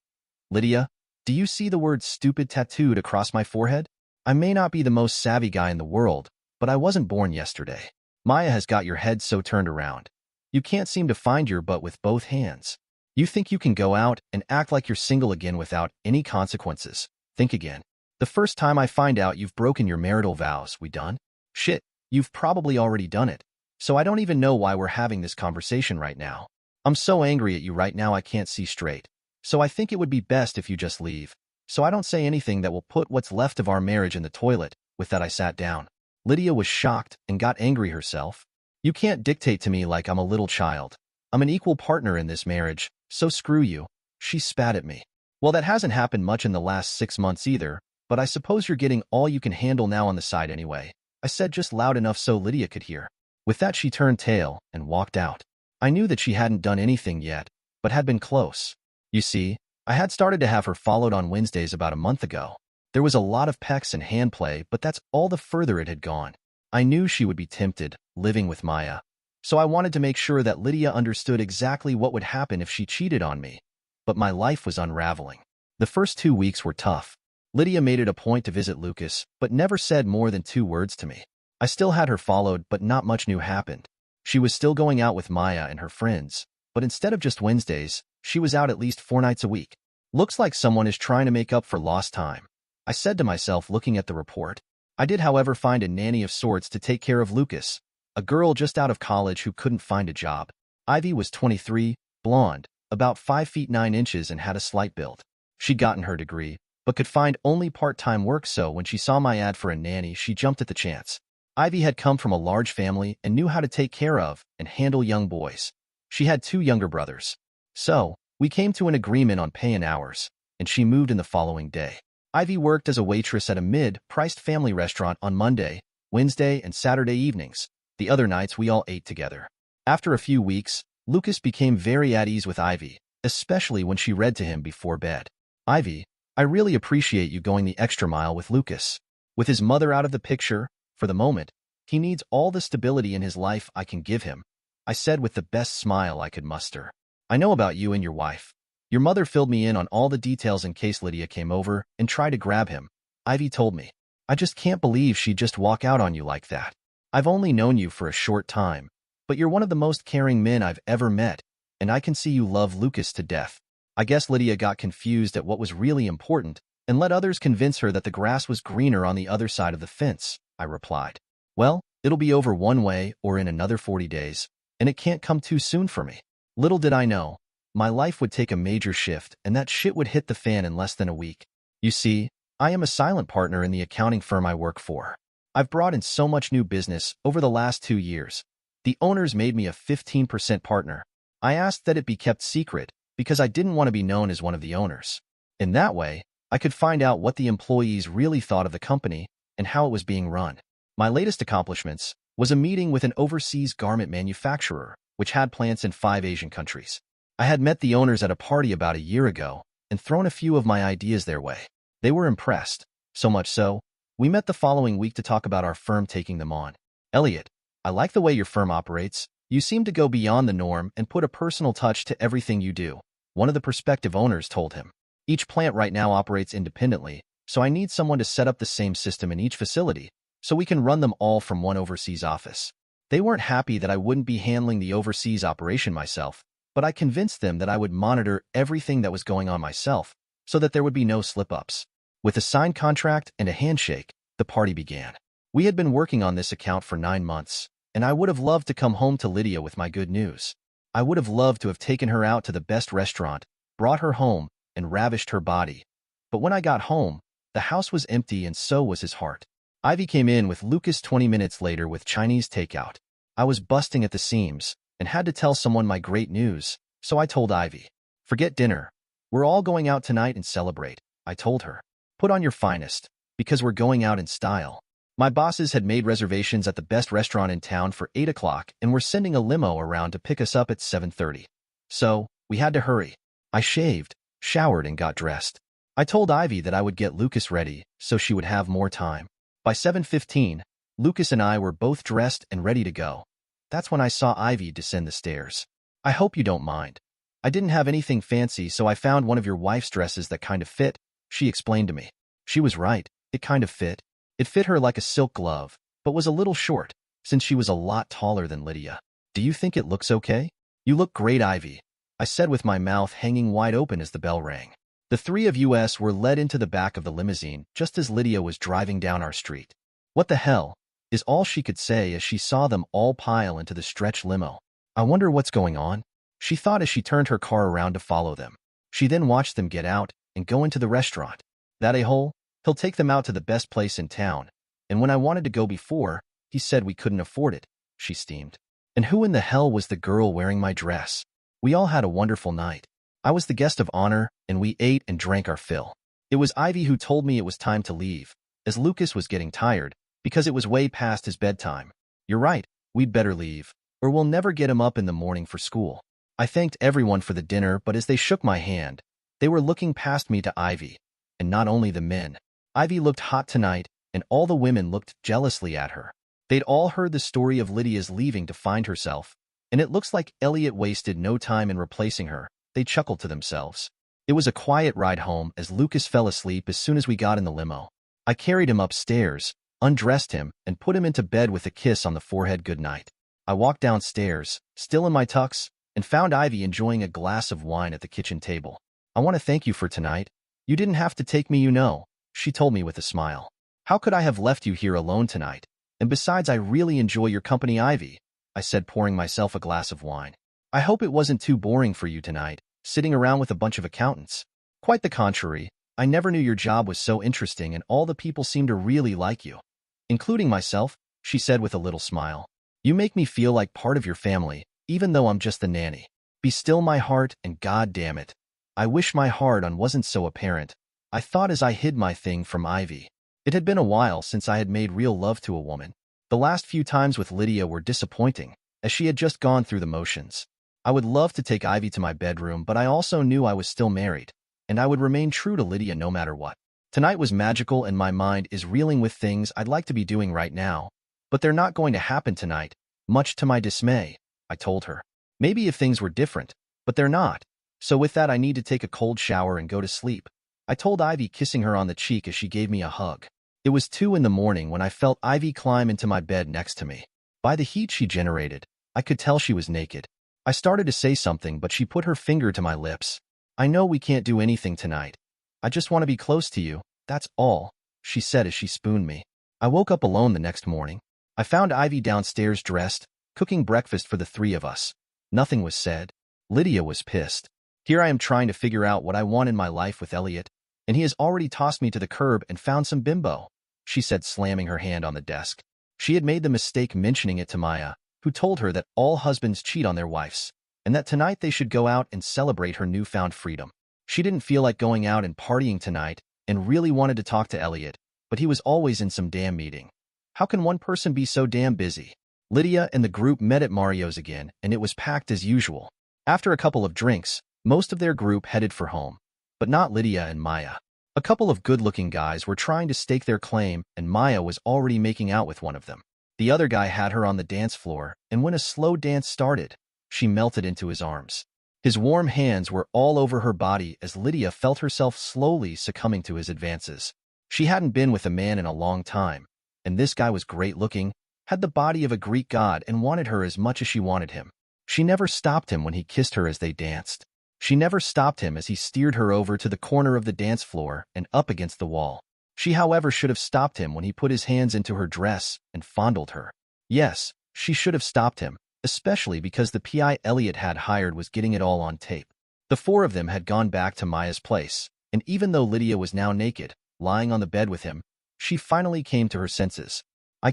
Lydia, do you see the word stupid tattooed across my forehead? I may not be the most savvy guy in the world, but I wasn't born yesterday. Maya has got your head so turned around. You can't seem to find your butt with both hands. You think you can go out and act like you're single again without any consequences. Think again. The first time I find out you've broken your marital vows, we done? Shit, you've probably already done it. So I don't even know why we're having this conversation right now. I'm so angry at you right now I can't see straight. So I think it would be best if you just leave. So I don't say anything that will put what's left of our marriage in the toilet. With that I sat down. Lydia was shocked and got angry herself. You can't dictate to me like I'm a little child. I'm an equal partner in this marriage, so screw you. She spat at me. Well, that hasn't happened much in the last 6 months either, but I suppose you're getting all you can handle now on the side anyway. I said just loud enough so Lydia could hear. With that she turned tail and walked out. I knew that she hadn't done anything yet, but had been close. You see, I had started to have her followed on Wednesdays about a month ago. There was a lot of pecks and handplay, but that's all the further it had gone. I knew she would be tempted, living with Maya. So I wanted to make sure that Lydia understood exactly what would happen if she cheated on me. But my life was unraveling. The first 2 weeks were tough. Lydia made it a point to visit Lucas, but never said more than 2 words to me. I still had her followed, but not much new happened. She was still going out with Maya and her friends, but instead of just Wednesdays, she was out at least 4 nights a week. Looks like someone is trying to make up for lost time, I said to myself looking at the report. I did, however, find a nanny of sorts to take care of Lucas, a girl just out of college who couldn't find a job. Ivy was 23, blonde, about 5 feet 9 inches and had a slight build. She'd gotten her degree, but could find only part-time work, so when she saw my ad for a nanny, she jumped at the chance. Ivy had come from a large family and knew how to take care of and handle young boys. She had 2 younger brothers. So, we came to an agreement on pay and hours, and she moved in the following day. Ivy worked as a waitress at a mid-priced family restaurant on Monday, Wednesday, and Saturday evenings. The other nights we all ate together. After a few weeks, Lucas became very at ease with Ivy, especially when she read to him before bed. Ivy, I really appreciate you going the extra mile with Lucas. With his mother out of the picture, for the moment, he needs all the stability in his life I can give him, I said with the best smile I could muster. I know about you and your wife. Your mother filled me in on all the details in case Lydia came over and tried to grab him. Ivy told me. I just can't believe she'd just walk out on you like that. I've only known you for a short time, but you're one of the most caring men I've ever met, and I can see you love Lucas to death. I guess Lydia got confused at what was really important and let others convince her that the grass was greener on the other side of the fence, I replied. Well, it'll be over one way or in another 40 days, and it can't come too soon for me. Little did I know, my life would take a major shift and that shit would hit the fan in less than a week. You see, I am a silent partner in the accounting firm I work for. I've brought in so much new business over the last 2 years. The owners made me a 15% partner. I asked that it be kept secret because I didn't want to be known as one of the owners. In that way, I could find out what the employees really thought of the company and how it was being run. My latest accomplishments was a meeting with an overseas garment manufacturer, which had plants in 5 Asian countries. I had met the owners at a party about a year ago and thrown a few of my ideas their way. They were impressed, so much so, we met the following week to talk about our firm taking them on. Elliot, I like the way your firm operates. You seem to go beyond the norm and put a personal touch to everything you do. one of the prospective owners told him. Each plant right now operates independently, so I need someone to set up the same system in each facility, so we can run them all from one overseas office. They weren't happy that I wouldn't be handling the overseas operation myself, but I convinced them that I would monitor everything that was going on myself, so that there would be no slip-ups. With a signed contract and a handshake, the party began. We had been working on this account for 9 months, and I would have loved to come home to Lydia with my good news. I would have loved to have taken her out to the best restaurant, brought her home, and ravished her body. But when I got home, the house was empty and so was his heart. Ivy came in with Lucas 20 minutes later with Chinese takeout. I was busting at the seams and had to tell someone my great news, so I told Ivy, "Forget dinner. We're all going out tonight and celebrate," I told her. "Put on your finest, because we're going out in style." My bosses had made reservations at the best restaurant in town for 8 o'clock and were sending a limo around to pick us up at 7:30. So, we had to hurry. I shaved, showered, and got dressed. I told Ivy that I would get Lucas ready so she would have more time. By 7:15, Lucas and I were both dressed and ready to go. That's when I saw Ivy descend the stairs. "I hope you don't mind. I didn't have anything fancy, so I found one of your wife's dresses that kind of fit," she explained to me. She was right. It kind of fit. It fit her like a silk glove, but was a little short, since she was a lot taller than Lydia. "Do you think it looks okay?" "You look great, Ivy," I said with my mouth hanging wide open as the bell rang. The three of us were led into the back of the limousine just as Lydia was driving down our street. "What the hell?" is all she could say as she saw them all pile into the stretch limo. "I wonder what's going on," she thought as she turned her car around to follow them. She then watched them get out and go into the restaurant. "That a-hole? He'll take them out to the best place in town. And when I wanted to go before, he said we couldn't afford it," she steamed. "And who in the hell was the girl wearing my dress?" We all had a wonderful night. I was the guest of honor, and we ate and drank our fill. It was Ivy who told me it was time to leave, as Lucas was getting tired, because it was way past his bedtime. "You're right, we'd better leave, or we'll never get him up in the morning for school." I thanked everyone for the dinner, but as they shook my hand, they were looking past me to Ivy, and not only the men. Ivy looked hot tonight, and all the women looked jealously at her. They'd all heard the story of Lydia's leaving to find herself, and it looks like Elliot wasted no time in replacing her. They chuckled to themselves. It was a quiet ride home as Lucas fell asleep as soon as we got in the limo. I carried him upstairs, undressed him, and put him into bed with a kiss on the forehead goodnight. I walked downstairs, still in my tux, and found Ivy enjoying a glass of wine at the kitchen table. "I want to thank you for tonight. You didn't have to take me, you know," she told me with a smile. "How could I have left you here alone tonight? And besides, I really enjoy your company, Ivy," I said, pouring myself a glass of wine. "I hope it wasn't too boring for you tonight, sitting around with a bunch of accountants." "Quite the contrary. I never knew your job was so interesting and all the people seem to really like you." "Including myself," she said with a little smile. "You make me feel like part of your family, even though I'm just the nanny. Be still my heart, and God damn it, I wish my hard-on wasn't so apparent," I thought as I hid my thing from Ivy. It had been a while since I had made real love to a woman. The last few times with Lydia were disappointing, as she had just gone through the motions. I would love to take Ivy to my bedroom, but I also knew I was still married, and I would remain true to Lydia no matter what. Tonight was magical, and my mind is reeling with things I'd like to be doing right now, but they're not going to happen tonight, much to my dismay, I told her. Maybe if things were different, but they're not. So with that, I need to take a cold shower and go to sleep, I told Ivy, kissing her on the cheek as she gave me a hug. It was 2 in the morning when I felt Ivy climb into my bed next to me. By the heat she generated, I could tell she was naked. I started to say something, but she put her finger to my lips. "I know we can't do anything tonight. I just want to be close to you, that's all," she said as she spooned me. I woke up alone the next morning. I found Ivy downstairs dressed, cooking breakfast for the 3 of us. Nothing was said. Lydia was pissed. Here I am trying to figure out what I want in my life with Elliot, and he has already tossed me to the curb and found some bimbo, she said, slamming her hand on the desk. She had made the mistake mentioning it to Maya, who told her that all husbands cheat on their wives, and that tonight they should go out and celebrate her newfound freedom. She didn't feel like going out and partying tonight and really wanted to talk to Elliot, but he was always in some damn meeting. How can one person be so damn busy? Lydia and the group met at Mario's again, and it was packed as usual. After a couple of drinks, most of their group headed for home, but not Lydia and Maya. A couple of good-looking guys were trying to stake their claim, and Maya was already making out with one of them. The other guy had her on the dance floor, and when a slow dance started, she melted into his arms. His warm hands were all over her body as Lydia felt herself slowly succumbing to his advances. She hadn't been with a man in a long time, and this guy was great-looking, had the body of a Greek god, and wanted her as much as she wanted him. She never stopped him when he kissed her as they danced. She never stopped him as he steered her over to the corner of the dance floor and up against the wall. She, however, should have stopped him when he put his hands into her dress and fondled her. Yes, she should have stopped him, especially because the PI Elliot had hired was getting it all on tape. The four of them had gone back to Maya's place, and even though Lydia was now naked, lying on the bed with him, she finally came to her senses. I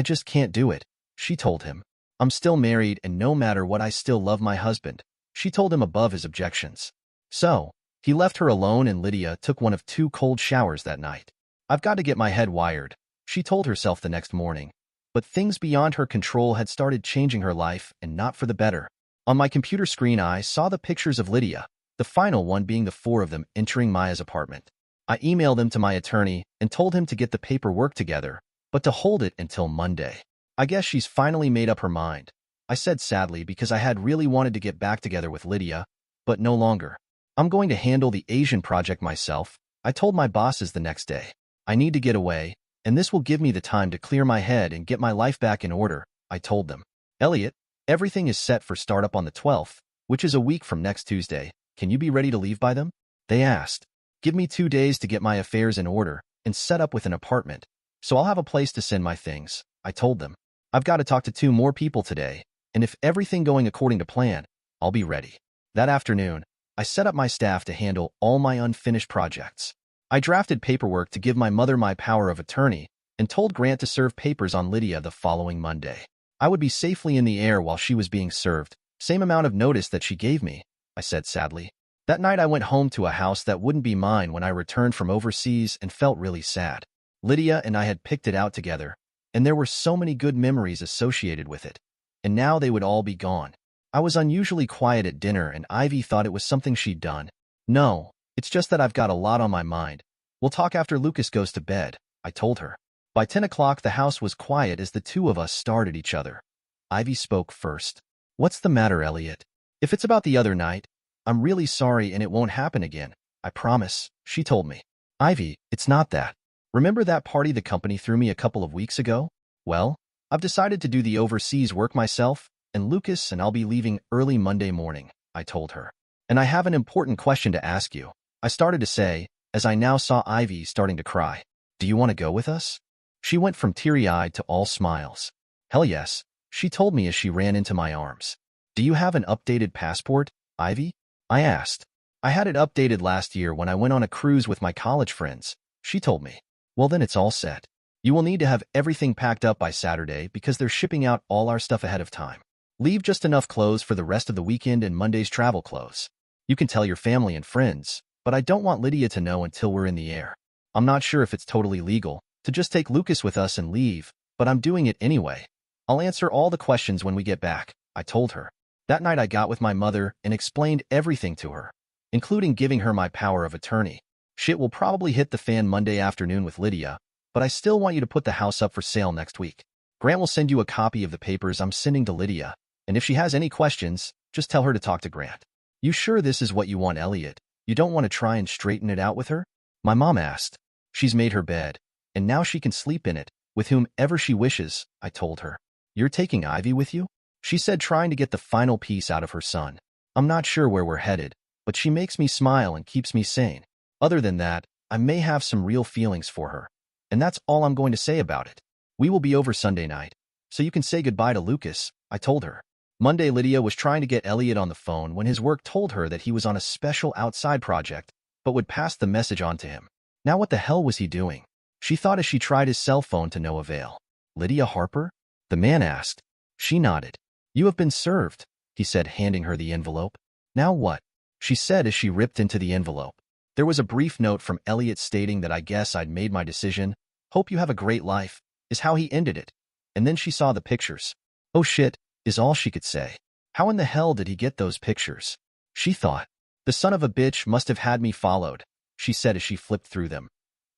just can't do it, she told him. I'm still married, and no matter what, I still love my husband, she told him above his objections. So, he left her alone, and Lydia took one of 2 cold showers that night. I've got to get my head wired, she told herself the next morning. But things beyond her control had started changing her life, and not for the better. On my computer screen, I saw the pictures of Lydia, the final one being the 4 of them entering Maya's apartment. I emailed them to my attorney and told him to get the paperwork together, but to hold it until Monday. I guess she's finally made up her mind, I said sadly, because I had really wanted to get back together with Lydia, but no longer. I'm going to handle the Asian project myself, I told my bosses the next day. I need to get away, and this will give me the time to clear my head and get my life back in order, I told them. Elliot, everything is set for startup on the 12th, which is a week from next Tuesday. Can you be ready to leave by them? They asked. Give me 2 days to get my affairs in order and set up with an apartment, so I'll have a place to send my things, I told them. I've got to talk to 2 more people today, and if everything going according to plan, I'll be ready. That afternoon, I set up my staff to handle all my unfinished projects. I drafted paperwork to give my mother my power of attorney and told Grant to serve papers on Lydia the following Monday. I would be safely in the air while she was being served, same amount of notice that she gave me, I said sadly. That night I went home to a house that wouldn't be mine when I returned from overseas and felt really sad. Lydia and I had picked it out together, and there were so many good memories associated with it. And now they would all be gone. I was unusually quiet at dinner, and Ivy thought it was something she'd done. No, it's just that I've got a lot on my mind. We'll talk after Lucas goes to bed, I told her. By 10 o'clock, the house was quiet as the 2 of us stared at each other. Ivy spoke first. What's the matter, Elliot? If it's about the other night, I'm really sorry and it won't happen again. I promise, she told me. Ivy, it's not that. Remember that party the company threw me a couple of weeks ago? Well, I've decided to do the overseas work myself, and Lucas and I'll be leaving early Monday morning, I told her. And I have an important question to ask you, I started to say, as I now saw Ivy starting to cry. Do you want to go with us? She went from teary-eyed to all smiles. Hell yes, she told me as she ran into my arms. Do you have an updated passport, Ivy? I asked. I had it updated last year when I went on a cruise with my college friends, she told me. Well, then it's all set. You will need to have everything packed up by Saturday because they're shipping out all our stuff ahead of time. Leave just enough clothes for the rest of the weekend and Monday's travel clothes. You can tell your family and friends, but I don't want Lydia to know until we're in the air. I'm not sure if it's totally legal to just take Lucas with us and leave, but I'm doing it anyway. I'll answer all the questions when we get back, I told her. That night I got with my mother and explained everything to her, including giving her my power of attorney. Shit will probably hit the fan Monday afternoon with Lydia, but I still want you to put the house up for sale next week. Grant will send you a copy of the papers I'm sending to Lydia, and if she has any questions, just tell her to talk to Grant. You sure this is what you want, Elliot? You don't want to try and straighten it out with her? My mom asked. She's made her bed, and now she can sleep in it, with whomever she wishes, I told her. You're taking Ivy with you? She said, trying to get the final piece out of her son. I'm not sure where we're headed, but she makes me smile and keeps me sane. Other than that, I may have some real feelings for her. And that's all I'm going to say about it. We will be over Sunday night, so you can say goodbye to Lucas, I told her. Monday, Lydia was trying to get Elliot on the phone when his work told her that he was on a special outside project, but would pass the message on to him. Now what the hell was he doing? She thought as she tried his cell phone to no avail. Lydia Harper? The man asked. She nodded. You have been served, he said, handing her the envelope. Now what? She said as she ripped into the envelope. There was a brief note from Elliot stating that I guess I'd made my decision. Hope you have a great life, is how he ended it. And then she saw the pictures. Oh shit, is all she could say. How in the hell did he get those pictures? She thought. The son of a bitch must have had me followed, she said as she flipped through them.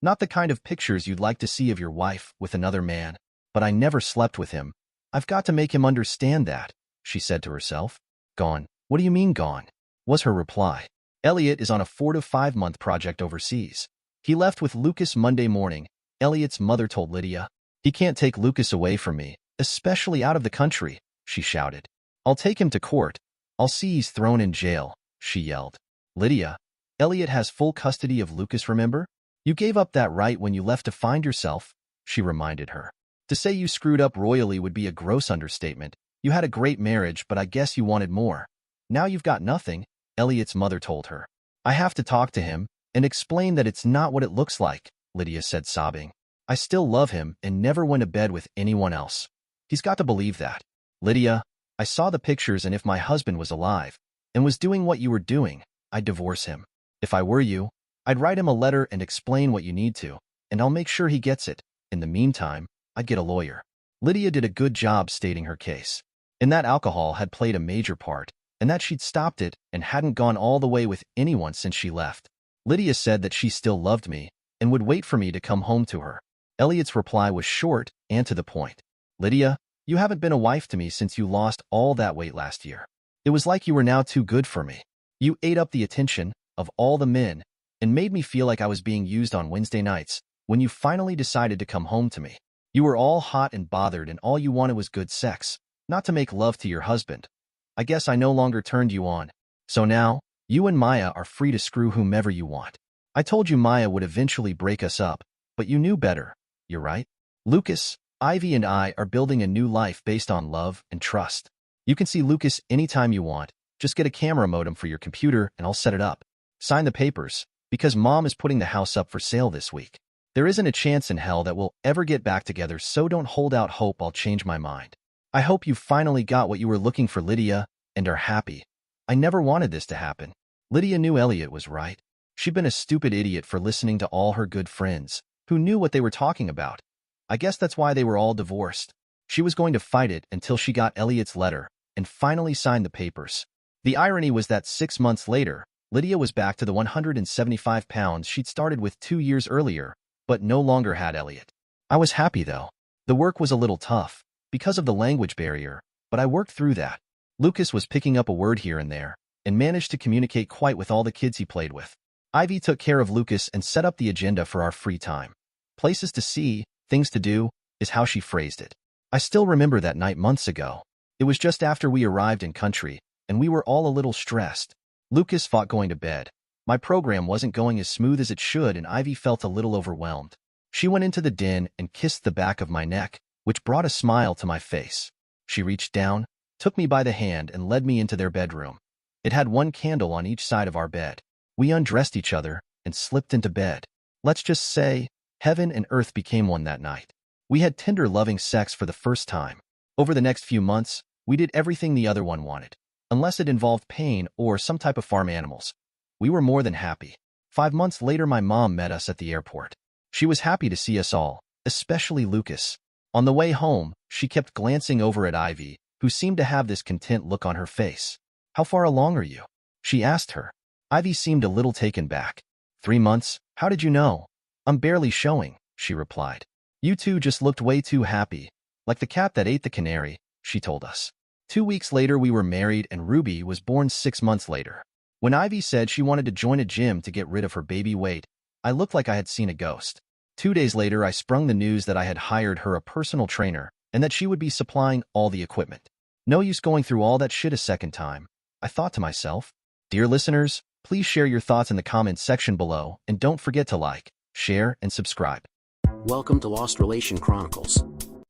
Not the kind of pictures you'd like to see of your wife with another man, but I never slept with him. I've got to make him understand that, she said to herself. Gone. What do you mean gone? Was her reply. Elliot is on a 4 to 5 month project overseas. He left with Lucas Monday morning, Elliot's mother told Lydia. He can't take Lucas away from me, especially out of the country, she shouted. I'll take him to court. I'll see he's thrown in jail, she yelled. Lydia, Elliot has full custody of Lucas, remember? You gave up that right when you left to find yourself, she reminded her. To say you screwed up royally would be a gross understatement. You had a great marriage, but I guess you wanted more. Now you've got nothing, Elliot's mother told her. I have to talk to him and explain that it's not what it looks like, Lydia said, sobbing. I still love him and never went to bed with anyone else. He's got to believe that. Lydia, I saw the pictures, and if my husband was alive and was doing what you were doing, I'd divorce him. If I were you, I'd write him a letter and explain what you need to, and I'll make sure he gets it. In the meantime, I'd get a lawyer. Lydia did a good job stating her case, and that alcohol had played a major part, and that she'd stopped it and hadn't gone all the way with anyone since she left. Lydia said that she still loved me and would wait for me to come home to her. Elliot's reply was short and to the point. Lydia, you haven't been a wife to me since you lost all that weight last year. It was like you were now too good for me. You ate up the attention of all the men and made me feel like I was being used on Wednesday nights when you finally decided to come home to me. You were all hot and bothered, and all you wanted was good sex, not to make love to your husband. I guess I no longer turned you on. So now, you and Maya are free to screw whomever you want. I told you Maya would eventually break us up, but you knew better. You're right. Lucas, Ivy and I are building a new life based on love and trust. You can see Lucas anytime you want. Just get a camera modem for your computer and I'll set it up. Sign the papers, because Mom is putting the house up for sale this week. There isn't a chance in hell that we'll ever get back together, so don't hold out hope I'll change my mind. I hope you finally got what you were looking for, Lydia, and are happy. I never wanted this to happen. Lydia knew Elliot was right. She'd been a stupid idiot for listening to all her good friends, who knew what they were talking about. I guess that's why they were all divorced. She was going to fight it until she got Elliot's letter and finally signed the papers. The irony was that 6 months later, Lydia was back to the 175 pounds she'd started with 2 years earlier, but no longer had Elliot. I was happy, though. The work was a little tough because of the language barrier, but I worked through that. Lucas was picking up a word here and there and managed to communicate quite with all the kids he played with. Ivy took care of Lucas and set up the agenda for our free time. Places to see, things to do, is how she phrased it. I still remember that night months ago. It was just after we arrived in country, and we were all a little stressed. Lucas fought going to bed. My program wasn't going as smooth as it should, and Ivy felt a little overwhelmed. She went into the den and kissed the back of my neck, which brought a smile to my face. She reached down, took me by the hand, and led me into their bedroom. It had one candle on each side of our bed. We undressed each other and slipped into bed. Let's just say, heaven and earth became one that night. We had tender, loving sex for the first time. Over the next few months, we did everything the other one wanted, unless it involved pain or some type of farm animals. We were more than happy. 5 months later, my mom met us at the airport. She was happy to see us all, especially Lucas. On the way home, she kept glancing over at Ivy, who seemed to have this content look on her face. How far along are you? She asked her. Ivy seemed a little taken back. 3 months? How did you know? I'm barely showing, she replied. You two just looked way too happy, like the cat that ate the canary, she told us. 2 weeks later, we were married, and Ruby was born 6 months later. When Ivy said she wanted to join a gym to get rid of her baby weight, I looked like I had seen a ghost. 2 days later, I sprung the news that I had hired her a personal trainer and that she would be supplying all the equipment. No use going through all that shit a second time, I thought to myself. Dear listeners, please share your thoughts in the comments section below, and don't forget to like, share, and subscribe. Welcome to Lost Relation Chronicles.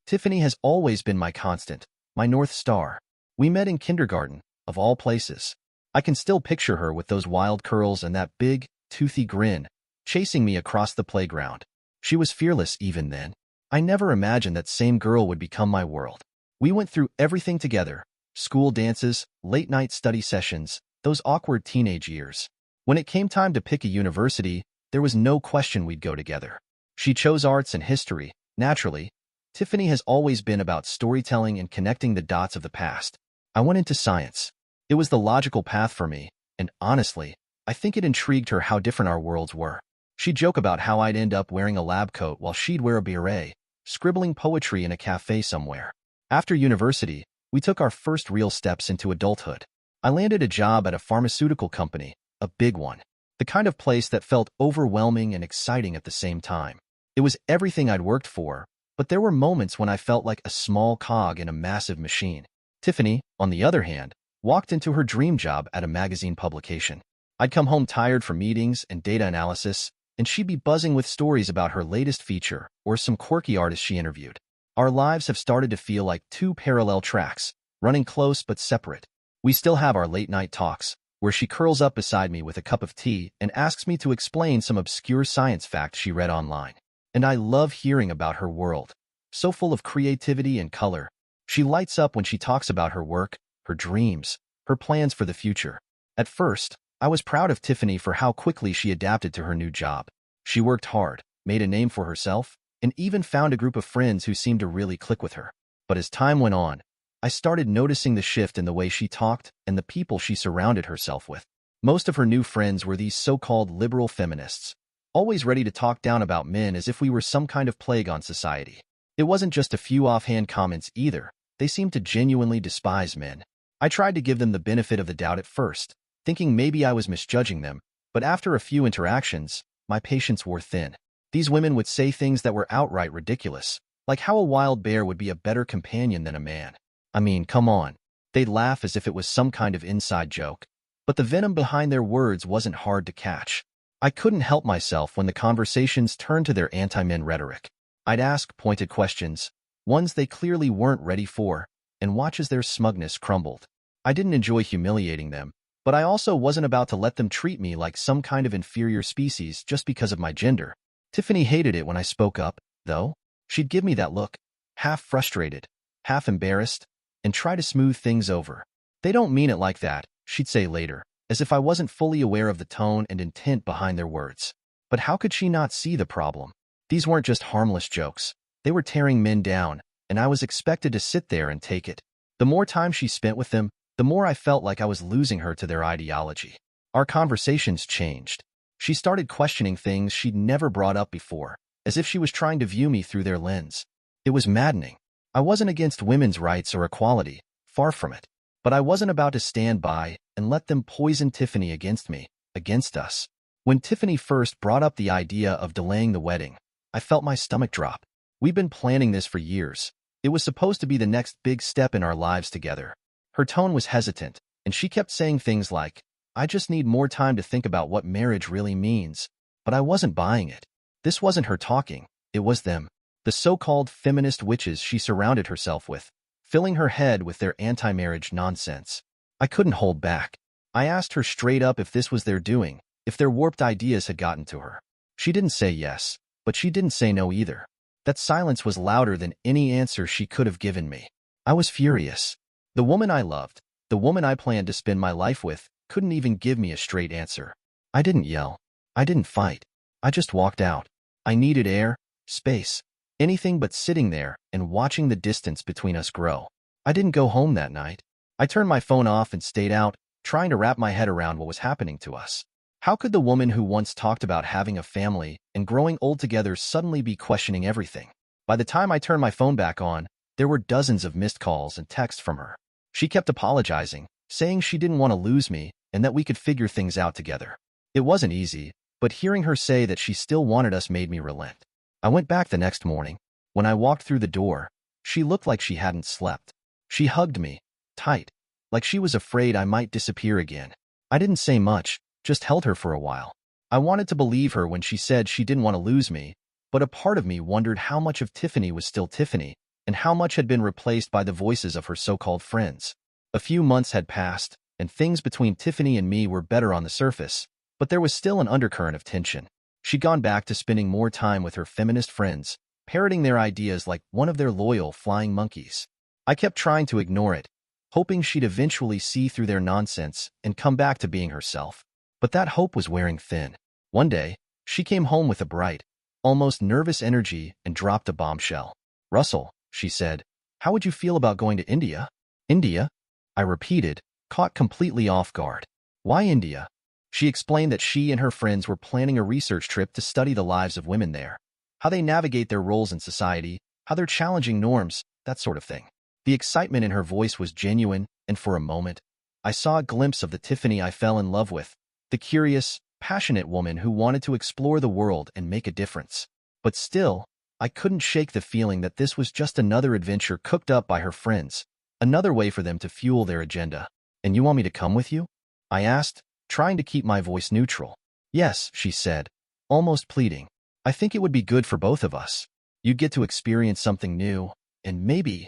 Tiffany has always been my constant, my North Star. We met in kindergarten, of all places. I can still picture her with those wild curls and that big, toothy grin, chasing me across the playground. She was fearless even then. I never imagined that same girl would become my world. We went through everything together: school dances, late-night study sessions, those awkward teenage years. When it came time to pick a university, there was no question we'd go together. She chose arts and history, naturally. Tiffany has always been about storytelling and connecting the dots of the past. I went into science. It was the logical path for me, and honestly, I think it intrigued her how different our worlds were. She'd joke about how I'd end up wearing a lab coat while she'd wear a beret, scribbling poetry in a cafe somewhere. After university, we took our first real steps into adulthood. I landed a job at a pharmaceutical company, a big one. The kind of place that felt overwhelming and exciting at the same time. It was everything I'd worked for, but there were moments when I felt like a small cog in a massive machine. Tiffany, on the other hand, walked into her dream job at a magazine publication. I'd come home tired from meetings and data analysis, and she'd be buzzing with stories about her latest feature or some quirky artist she interviewed. Our lives have started to feel like two parallel tracks, running close but separate. We still have our late-night talks, where she curls up beside me with a cup of tea and asks me to explain some obscure science fact she read online. And I love hearing about her world, so full of creativity and color. She lights up when she talks about her work, her dreams, her plans for the future. At first, I was proud of Tiffany for how quickly she adapted to her new job. She worked hard, made a name for herself, and even found a group of friends who seemed to really click with her. But as time went on, I started noticing the shift in the way she talked and the people she surrounded herself with. Most of her new friends were these so-called liberal feminists, always ready to talk down about men as if we were some kind of plague on society. It wasn't just a few offhand comments either. They seemed to genuinely despise men. I tried to give them the benefit of the doubt at first, thinking maybe I was misjudging them, but after a few interactions, my patience wore thin. These women would say things that were outright ridiculous, like how a wild bear would be a better companion than a man. I mean, come on. They'd laugh as if it was some kind of inside joke, but the venom behind their words wasn't hard to catch. I couldn't help myself when the conversations turned to their anti-men rhetoric. I'd ask pointed questions, ones they clearly weren't ready for, and watch as their smugness crumbled. I didn't enjoy humiliating them, but I also wasn't about to let them treat me like some kind of inferior species just because of my gender. Tiffany hated it when I spoke up, though. She'd give me that look, half frustrated, half embarrassed, and try to smooth things over. "They don't mean it like that," she'd say later, as if I wasn't fully aware of the tone and intent behind their words. But how could she not see the problem? These weren't just harmless jokes. They were tearing men down, and I was expected to sit there and take it. The more time she spent with them, the more I felt like I was losing her to their ideology. Our conversations changed. She started questioning things she'd never brought up before, as if she was trying to view me through their lens. It was maddening. I wasn't against women's rights or equality, far from it. But I wasn't about to stand by and let them poison Tiffany against me, against us. When Tiffany first brought up the idea of delaying the wedding, I felt my stomach drop. We'd been planning this for years. It was supposed to be the next big step in our lives together. Her tone was hesitant, and she kept saying things like, "I just need more time to think about what marriage really means." But I wasn't buying it. This wasn't her talking, it was them. The so-called feminist witches she surrounded herself with, filling her head with their anti-marriage nonsense. I couldn't hold back. I asked her straight up if this was their doing, if their warped ideas had gotten to her. She didn't say yes, but she didn't say no either. That silence was louder than any answer she could have given me. I was furious. The woman I loved, the woman I planned to spend my life with, couldn't even give me a straight answer. I didn't yell. I didn't fight. I just walked out. I needed air, space, anything but sitting there and watching the distance between us grow. I didn't go home that night. I turned my phone off and stayed out, trying to wrap my head around what was happening to us. How could the woman who once talked about having a family and growing old together suddenly be questioning everything? By the time I turned my phone back on, there were dozens of missed calls and texts from her. She kept apologizing, saying she didn't want to lose me and that we could figure things out together. It wasn't easy, but hearing her say that she still wanted us made me relent. I went back the next morning. When I walked through the door, she looked like she hadn't slept. She hugged me, tight, like she was afraid I might disappear again. I didn't say much, just held her for a while. I wanted to believe her when she said she didn't want to lose me, but a part of me wondered how much of Tiffany was still Tiffany, and how much had been replaced by the voices of her so-called friends. A few months had passed, and things between Tiffany and me were better on the surface, but there was still an undercurrent of tension. She'd gone back to spending more time with her feminist friends, parroting their ideas like one of their loyal flying monkeys. I kept trying to ignore it, hoping she'd eventually see through their nonsense and come back to being herself. But that hope was wearing thin. One day, she came home with a bright, almost nervous energy and dropped a bombshell. "Russell," she said, "how would you feel about going to India?" "India?" I repeated, caught completely off guard. "Why India?" She explained that she and her friends were planning a research trip to study the lives of women there, how they navigate their roles in society, how they're challenging norms, that sort of thing. The excitement in her voice was genuine, and for a moment, I saw a glimpse of the Tiffany I fell in love with, the curious, passionate woman who wanted to explore the world and make a difference. But still, I couldn't shake the feeling that this was just another adventure cooked up by her friends, another way for them to fuel their agenda. "And you want me to come with you?" I asked, trying to keep my voice neutral. "Yes," she said, almost pleading. "I think it would be good for both of us. You'd get to experience something new, and maybe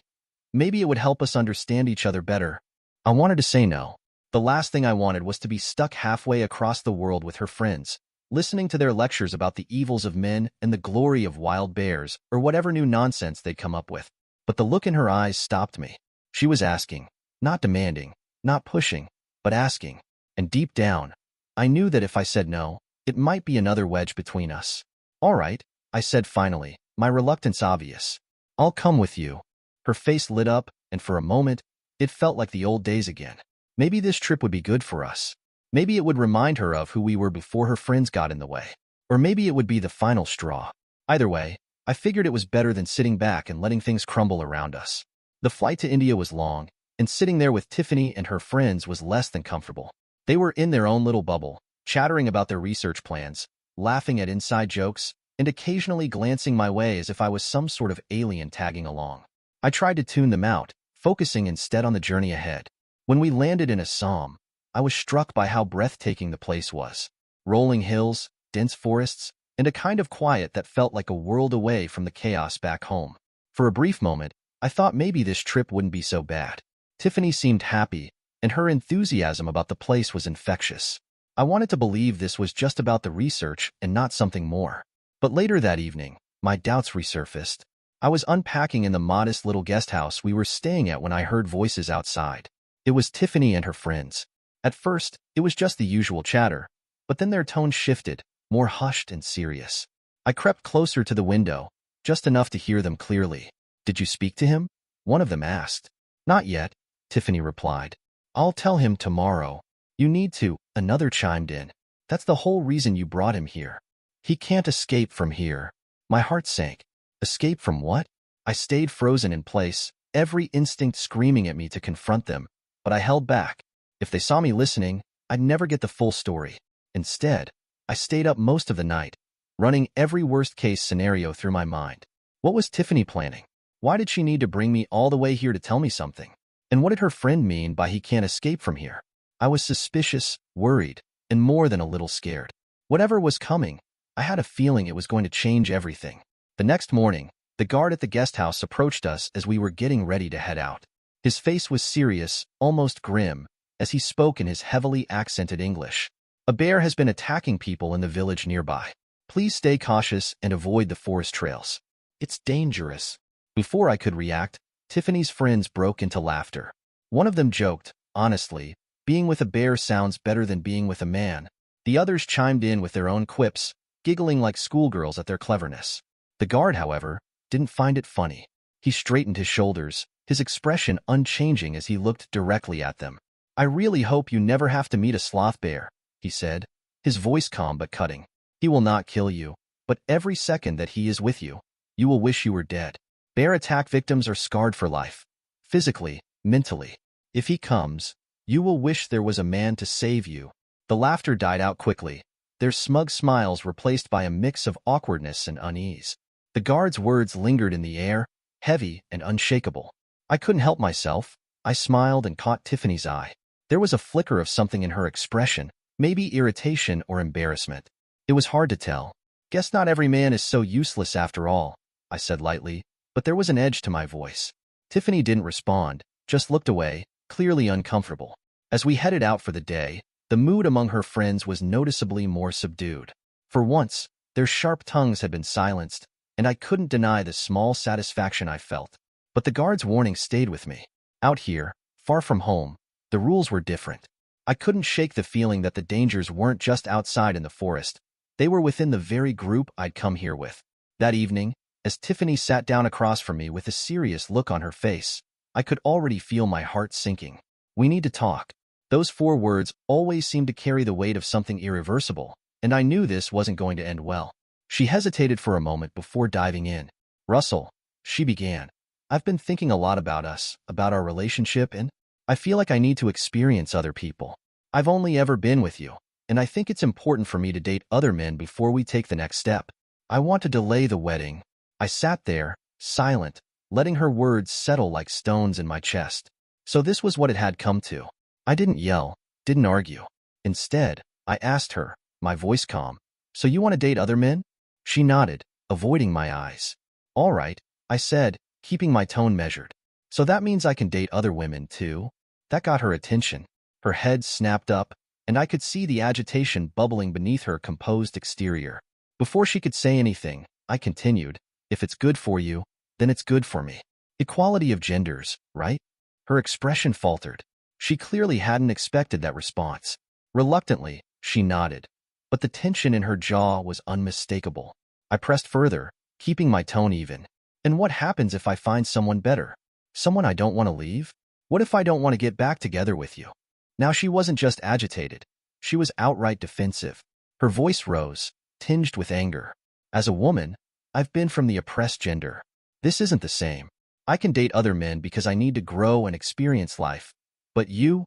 it would help us understand each other better." I wanted to say no. The last thing I wanted was to be stuck halfway across the world with her friends, listening to their lectures about the evils of men and the glory of wild bears, or whatever new nonsense they'd come up with. But the look in her eyes stopped me. She was asking, not demanding, not pushing, but asking. And deep down, I knew that if I said no, it might be another wedge between us. "All right," I said finally, my reluctance obvious. "I'll come with you." Her face lit up, and for a moment, it felt like the old days again. Maybe this trip would be good for us. Maybe it would remind her of who we were before her friends got in the way. Or maybe it would be the final straw. Either way, I figured it was better than sitting back and letting things crumble around us. The flight to India was long, and sitting there with Tiffany and her friends was less than comfortable. They were in their own little bubble, chattering about their research plans, laughing at inside jokes, and occasionally glancing my way as if I was some sort of alien tagging along. I tried to tune them out, focusing instead on the journey ahead. When we landed in Assam, I was struck by how breathtaking the place was. Rolling hills, dense forests, and a kind of quiet that felt like a world away from the chaos back home. For a brief moment, I thought maybe this trip wouldn't be so bad. Tiffany seemed happy, and her enthusiasm about the place was infectious. I wanted to believe this was just about the research and not something more. But later that evening, my doubts resurfaced. I was unpacking in the modest little guest house we were staying at when I heard voices outside. It was Tiffany and her friends. At first, it was just the usual chatter, but then their tone shifted, more hushed and serious. I crept closer to the window, just enough to hear them clearly. "Did you speak to him?" one of them asked. "Not yet," Tiffany replied. "I'll tell him tomorrow." "You need to," another chimed in. "That's the whole reason you brought him here. He can't escape from here." My heart sank. Escape from what? I stayed frozen in place, every instinct screaming at me to confront them, but I held back. If they saw me listening, I'd never get the full story. Instead, I stayed up most of the night, running every worst-case scenario through my mind. What was Tiffany planning? Why did she need to bring me all the way here to tell me something? And what did her friend mean by he can't escape from here? I was suspicious, worried, and more than a little scared. Whatever was coming, I had a feeling it was going to change everything. The next morning, the guard at the guest house approached us as we were getting ready to head out. His face was serious, almost grim, as he spoke in his heavily accented English. "A bear has been attacking people in the village nearby. Please stay cautious and avoid the forest trails. It's dangerous." Before I could react, Tiffany's friends broke into laughter. One of them joked, "Honestly, being with a bear sounds better than being with a man." The others chimed in with their own quips, giggling like schoolgirls at their cleverness. The guard, however, didn't find it funny. He straightened his shoulders, his expression unchanging as he looked directly at them. "I really hope you never have to meet a sloth bear," he said, his voice calm but cutting. "He will not kill you, but every second that he is with you, you will wish you were dead. Bear attack victims are scarred for life, physically, mentally. If he comes, you will wish there was a man to save you." The laughter died out quickly, their smug smiles replaced by a mix of awkwardness and unease. The guard's words lingered in the air, heavy and unshakable. I couldn't help myself. I smiled and caught Tiffany's eye. There was a flicker of something in her expression, maybe irritation or embarrassment. It was hard to tell. "Guess not every man is so useless after all," I said lightly, but there was an edge to my voice. Tiffany didn't respond, just looked away, clearly uncomfortable. As we headed out for the day, the mood among her friends was noticeably more subdued. For once, their sharp tongues had been silenced, and I couldn't deny the small satisfaction I felt. But the guard's warning stayed with me. Out here, far from home, the rules were different. I couldn't shake the feeling that the dangers weren't just outside in the forest. They were within the very group I'd come here with. That evening, as Tiffany sat down across from me with a serious look on her face, I could already feel my heart sinking. "We need to talk." Those 4 words always seemed to carry the weight of something irreversible, and I knew this wasn't going to end well. She hesitated for a moment before diving in. "Russell," she began, "I've been thinking a lot about us, about our relationship, and..." I feel like I need to experience other people. I've only ever been with you, and I think it's important for me to date other men before we take the next step. I want to delay the wedding. I sat there, silent, letting her words settle like stones in my chest. So this was what it had come to. I didn't yell, didn't argue. Instead, I asked her, my voice calm, "So you want to date other men?" She nodded, avoiding my eyes. "All right," I said, keeping my tone measured. "So that means I can date other women, too?" That got her attention. Her head snapped up, and I could see the agitation bubbling beneath her composed exterior. Before she could say anything, I continued, "If it's good for you, then it's good for me. Equality of genders, right?" Her expression faltered. She clearly hadn't expected that response. Reluctantly, she nodded, but the tension in her jaw was unmistakable. I pressed further, keeping my tone even. "And what happens if I find someone better? Someone I don't want to leave? What if I don't want to get back together with you?" Now she wasn't just agitated. She was outright defensive. Her voice rose, tinged with anger. "As a woman, I've been from the oppressed gender. This isn't the same. I can date other men because I need to grow and experience life. But you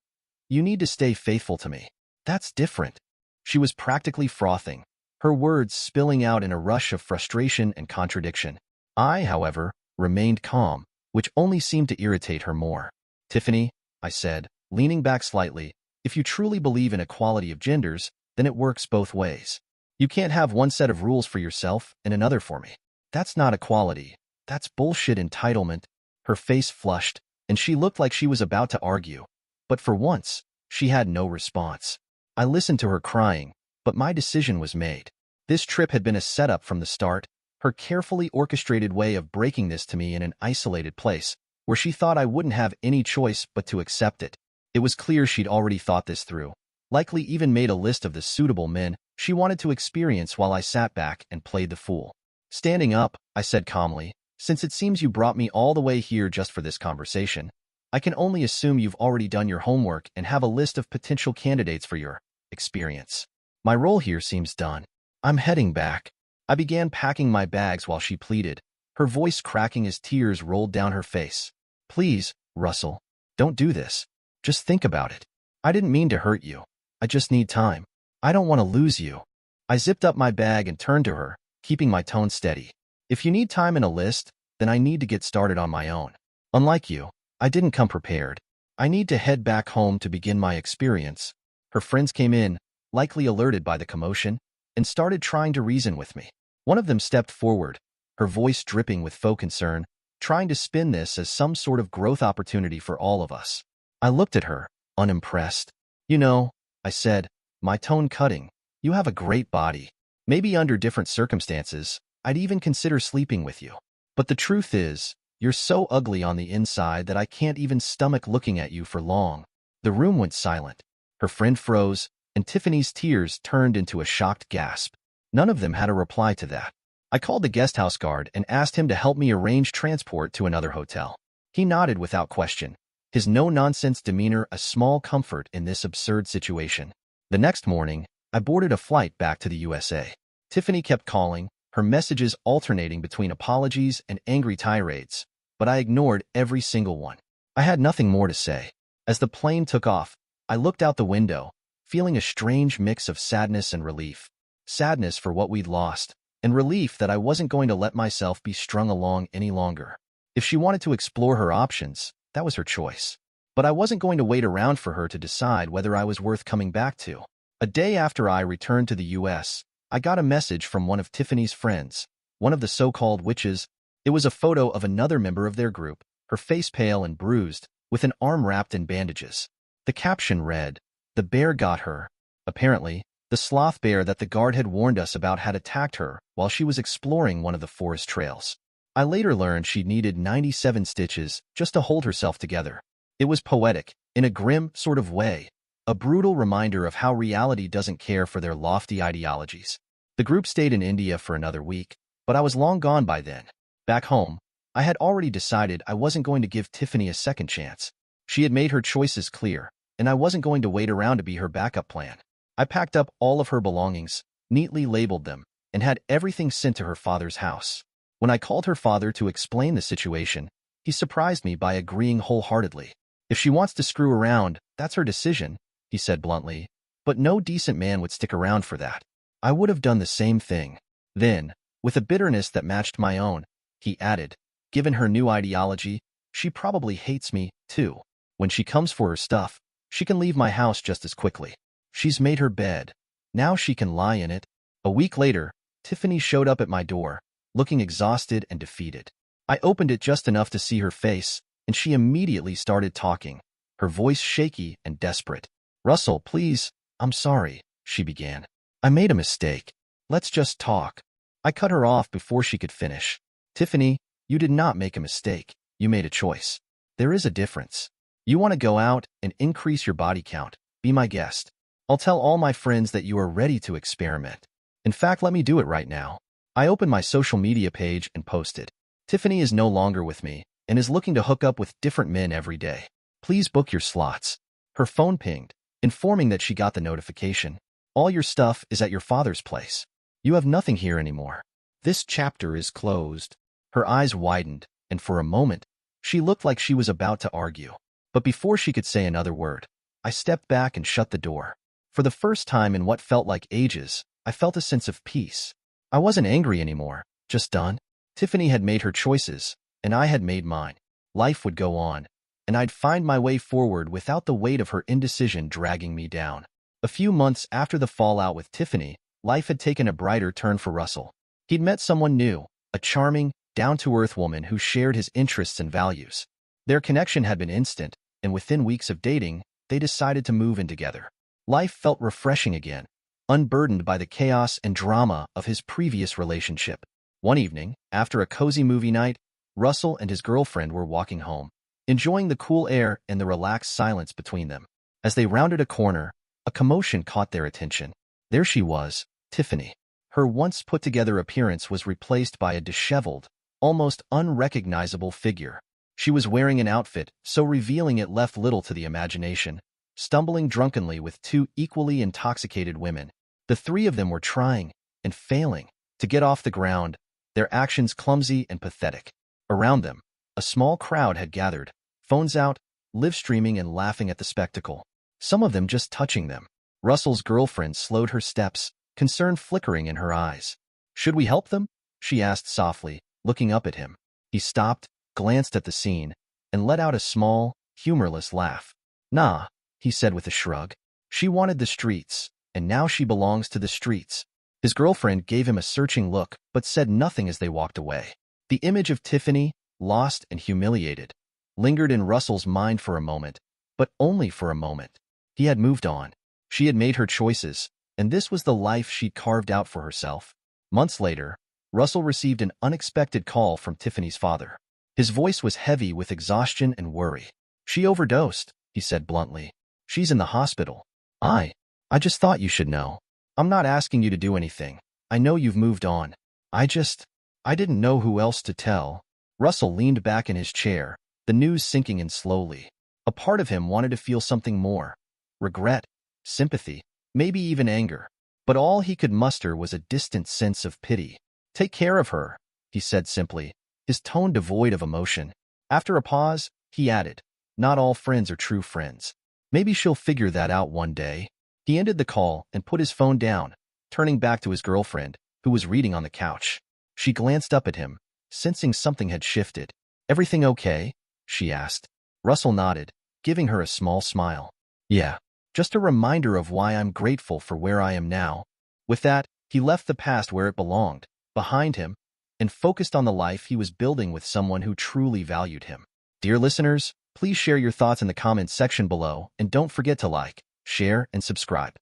need to stay faithful to me. That's different." She was practically frothing, her words spilling out in a rush of frustration and contradiction. I, however, remained calm, which only seemed to irritate her more. "Tiffany," I said, leaning back slightly, "if you truly believe in equality of genders, then it works both ways. You can't have one set of rules for yourself and another for me. That's not equality. That's bullshit entitlement." Her face flushed, and she looked like she was about to argue. But for once, she had no response. I listened to her crying, but my decision was made. This trip had been a setup from the start, her carefully orchestrated way of breaking this to me in an isolated place, where she thought I wouldn't have any choice but to accept it. It was clear she'd already thought this through, likely even made a list of the suitable men she wanted to experience while I sat back and played the fool. Standing up, I said calmly, "Since it seems you brought me all the way here just for this conversation, I can only assume you've already done your homework and have a list of potential candidates for your experience. My role here seems done. I'm heading back." I began packing my bags while she pleaded, her voice cracking as tears rolled down her face. "Please, Russell, don't do this. Just think about it. I didn't mean to hurt you. I just need time. I don't want to lose you." I zipped up my bag and turned to her, keeping my tone steady. "If you need time and a list, then I need to get started on my own. Unlike you, I didn't come prepared. I need to head back home to begin my experience." Her friends came in, likely alerted by the commotion, and started trying to reason with me. One of them stepped forward, her voice dripping with faux concern, trying to spin this as some sort of growth opportunity for all of us. I looked at her, unimpressed. "You know," I said, my tone cutting, "you have a great body. Maybe under different circumstances, I'd even consider sleeping with you. But the truth is, you're so ugly on the inside that I can't even stomach looking at you for long." The room went silent. Her friend froze, and Tiffany's tears turned into a shocked gasp. None of them had a reply to that. I called the guest house guard and asked him to help me arrange transport to another hotel. He nodded without question, his no-nonsense demeanor a small comfort in this absurd situation. The next morning, I boarded a flight back to the USA. Tiffany kept calling, her messages alternating between apologies and angry tirades, but I ignored every single one. I had nothing more to say. As the plane took off, I looked out the window, feeling a strange mix of sadness and relief. Sadness for what we'd lost, and relief that I wasn't going to let myself be strung along any longer. If she wanted to explore her options, that was her choice. But I wasn't going to wait around for her to decide whether I was worth coming back to. A day after I returned to the U.S., I got a message from one of Tiffany's friends, one of the so-called witches. It was a photo of another member of their group, her face pale and bruised, with an arm wrapped in bandages. The caption read, "The bear got her." Apparently, the sloth bear that the guard had warned us about had attacked her while she was exploring one of the forest trails. I later learned she needed 97 stitches just to hold herself together. It was poetic, in a grim sort of way, a brutal reminder of how reality doesn't care for their lofty ideologies. The group stayed in India for another week, but I was long gone by then. Back home, I had already decided I wasn't going to give Tiffany a second chance. She had made her choices clear, and I wasn't going to wait around to be her backup plan. I packed up all of her belongings, neatly labeled them, and had everything sent to her father's house. When I called her father to explain the situation, he surprised me by agreeing wholeheartedly. If she wants to screw around, that's her decision, he said bluntly. But no decent man would stick around for that. I would have done the same thing. Then, with a bitterness that matched my own, he added, given her new ideology, she probably hates me, too. When she comes for her stuff, she can leave my house just as quickly. She's made her bed. Now she can lie in it. A week later, Tiffany showed up at my door, looking exhausted and defeated. I opened it just enough to see her face, and she immediately started talking, her voice shaky and desperate. Russell, please, I'm sorry, she began. I made a mistake. Let's just talk. I cut her off before she could finish. Tiffany, you did not make a mistake. You made a choice. There is a difference. You want to go out and increase your body count. Be my guest. I'll tell all my friends that you are ready to experiment. In fact, let me do it right now. I opened my social media page and posted. Tiffany is no longer with me and is looking to hook up with different men every day. Please book your slots. Her phone pinged, informing that she got the notification. All your stuff is at your father's place. You have nothing here anymore. This chapter is closed. Her eyes widened, and for a moment, she looked like she was about to argue. But before she could say another word, I stepped back and shut the door. For the first time in what felt like ages, I felt a sense of peace. I wasn't angry anymore, just done. Tiffany had made her choices, and I had made mine. Life would go on, and I'd find my way forward without the weight of her indecision dragging me down. A few months after the fallout with Tiffany, life had taken a brighter turn for Russell. He'd met someone new, a charming, down-to-earth woman who shared his interests and values. Their connection had been instant, and within weeks of dating, they decided to move in together. Life felt refreshing again, unburdened by the chaos and drama of his previous relationship. One evening, after a cozy movie night, Russell and his girlfriend were walking home, enjoying the cool air and the relaxed silence between them. As they rounded a corner, a commotion caught their attention. There she was, Tiffany. Her once put-together appearance was replaced by a disheveled, almost unrecognizable figure. She was wearing an outfit so revealing it left little to the imagination, stumbling drunkenly with two equally intoxicated women. The three of them were trying, and failing, to get off the ground, their actions clumsy and pathetic. Around them, a small crowd had gathered, phones out, live-streaming and laughing at the spectacle, some of them just touching them. Russell's girlfriend slowed her steps, concern flickering in her eyes. "Should we help them?" she asked softly, looking up at him. He stopped, glanced at the scene, and let out a small, humorless laugh. "Nah," he said with a shrug. "She wanted the streets, and now she belongs to the streets." His girlfriend gave him a searching look, but said nothing as they walked away. The image of Tiffany, lost and humiliated, lingered in Russell's mind for a moment, but only for a moment. He had moved on. She had made her choices, and this was the life she'd carved out for herself. Months later, Russell received an unexpected call from Tiffany's father. His voice was heavy with exhaustion and worry. "She overdosed," he said bluntly. "She's in the hospital." I just thought you should know. I'm not asking you to do anything. I know you've moved on. I didn't know who else to tell." Russell leaned back in his chair, the news sinking in slowly. A part of him wanted to feel something more. Regret, sympathy, maybe even anger. But all he could muster was a distant sense of pity. "Take care of her," he said simply, his tone devoid of emotion. After a pause, he added, "Not all friends are true friends. Maybe she'll figure that out one day." He ended the call and put his phone down, turning back to his girlfriend, who was reading on the couch. She glanced up at him, sensing something had shifted. "Everything okay?" she asked. Russell nodded, giving her a small smile. "Yeah, just a reminder of why I'm grateful for where I am now." With that, he left the past where it belonged, behind him, and focused on the life he was building with someone who truly valued him. Dear listeners, please share your thoughts in the comments section below, and don't forget to like, share, and subscribe.